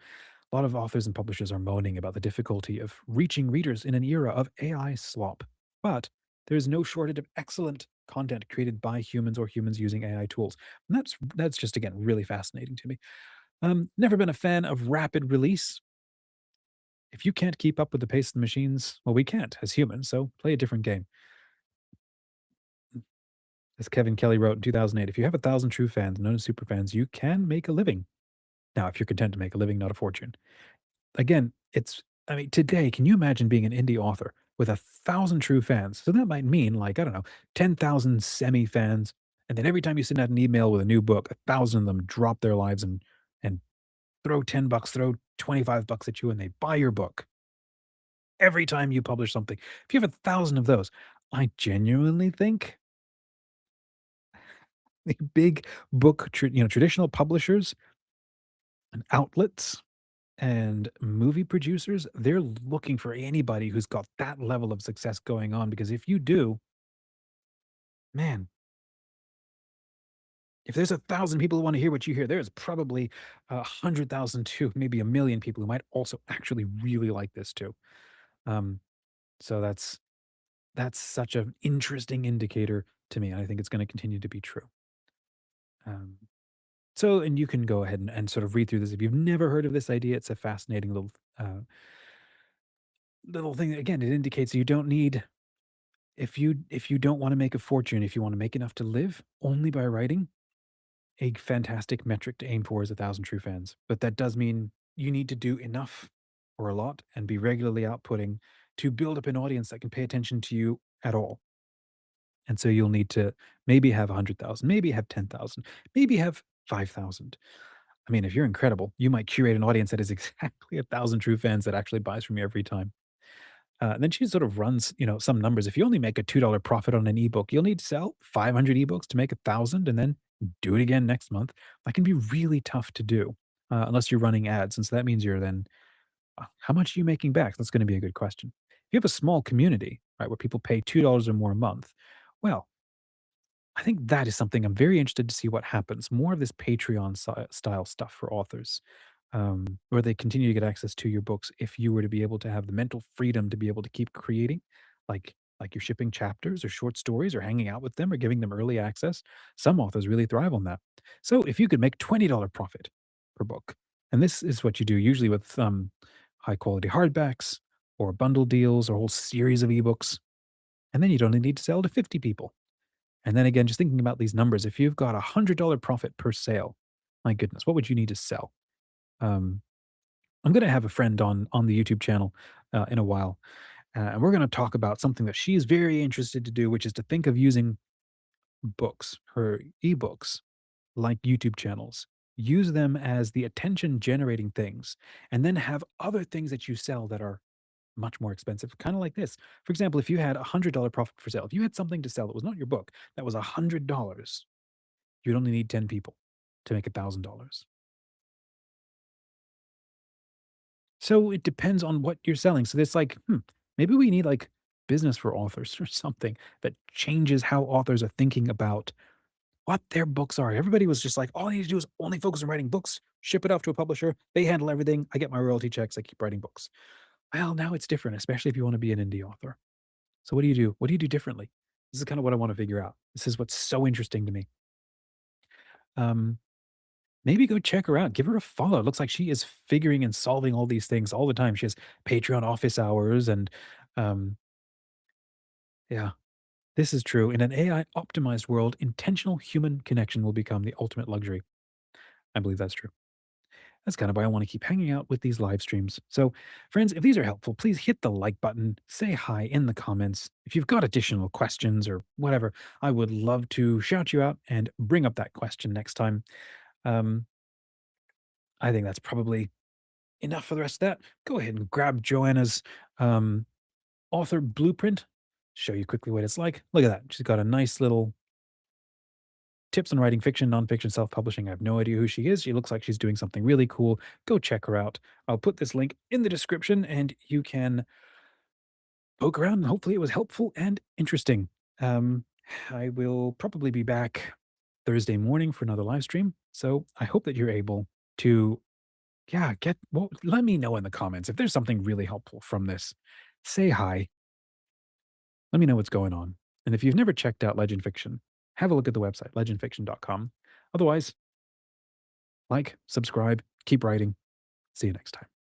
A lot of authors and publishers are moaning about the difficulty of reaching readers in an era of AI slop. But there's no shortage of excellent content created by humans or humans using AI tools. And that's just again really fascinating to me. Never been a fan of rapid release. If you can't keep up with the pace of the machines, well, we can't as humans, so play a different game. As Kevin Kelly wrote in 2008, if you have 1,000 true fans, known as super fans, you can make a living. Now, if you're content to make a living, not a fortune. Again, I mean, today, can you imagine being an indie author with 1,000 true fans? So that might mean, like, I don't know, 10,000 semi fans. And then every time you send out an email with a new book, 1,000 of them drop their lives and throw $10, throw $25 at you, and they buy your book every time you publish something. If you have 1,000 of those, I genuinely think the big traditional publishers and outlets and movie producers, they're looking for anybody who's got that level of success going on, because if you do, man, if there's 1,000 people who wanna hear what you hear, there's probably 100,000 to maybe 1,000,000 people who might also actually really like this too. Um, so that's such an interesting indicator to me, and I think it's gonna continue to be true. Um, and you can go ahead and sort of read through this. If you've never heard of this idea, it's a fascinating little thing. Again, it indicates you don't need if you don't want to make a fortune, if you want to make enough to live only by writing, a fantastic metric to aim for is 1,000 true fans. But that does mean you need to do enough or a lot and be regularly outputting to build up an audience that can pay attention to you at all. And so you'll need to maybe have 100,000, maybe have 10,000, maybe have 5,000. I mean, if you're incredible, you might curate an audience that is exactly 1,000 true fans that actually buys from you every time. And then she sort of runs, some numbers. If you only make a $2 profit on an ebook, you'll need to sell 500 ebooks to make 1,000 and then do it again next month. That can be really tough to do unless you're running ads. And so that means you're then, how much are you making back? That's going to be a good question. If you have a small community, right, where people pay $2 or more a month, well, I think that is something I'm very interested to see what happens. More of this Patreon style stuff for authors, where they continue to get access to your books if you were to be able to have the mental freedom to be able to keep creating, like you're shipping chapters or short stories or hanging out with them or giving them early access. Some authors really thrive on that. So if you could make $20 profit per book, and this is what you do usually with high quality hardbacks or bundle deals or a whole series of ebooks, and then you'd only need to sell to 50 people. And then again, just thinking about these numbers, if you've got $100 profit per sale, my goodness, what would you need to sell? Um, I'm gonna have a friend on the YouTube channel in a while, And we're going to talk about something that she's very interested to do, which is to think of using books, her ebooks, like YouTube channels. Use them as the attention generating things, and then have other things that you sell that are much more expensive, kind of like this. For example, if you had $100 profit for sale, if you had something to sell that was not your book, that was $100, you'd only need 10 people to make $1,000. So it depends on what you're selling. So it's like, maybe we need like business for authors or something that changes how authors are thinking about what their books are. Everybody was just like, all I need to do is only focus on writing books, ship it off to a publisher. They handle everything. I get my royalty checks. I keep writing books. Well, now it's different, especially if you want to be an indie author. So what do you do? What do you do differently? This is kind of what I want to figure out. This is what's so interesting to me. Um, Maybe go check her out. Give her a follow. It looks like she is figuring and solving all these things all the time. She has Patreon office hours and um, yeah, this is true. In an AI optimized world, intentional human connection will become the ultimate luxury. I believe that's true. That's kind of why I want to keep hanging out with these live streams. So, friends, if these are helpful, please hit the like button, say hi in the comments. If you've got additional questions or whatever, I would love to shout you out and bring up that question next time. Um, I think that's probably enough for the rest of that. Go ahead and grab Joanna's um, author blueprint, show you quickly what it's like. Look at that. She's got a nice little tips on writing fiction, nonfiction, self publishing. I have no idea who she is. She looks like she's doing something really cool. Go check her out. I'll put this link in the description and you can poke around. And hopefully, it was helpful and interesting. Um, I will probably be back Thursday morning for another live stream. So I hope that you're able to, yeah, well, let me know in the comments if there's something really helpful from this. Say hi. Let me know what's going on. And if you've never checked out Legend Fiction, have a look at the website, legendfiction.com. Otherwise, like, subscribe, keep writing. See you next time.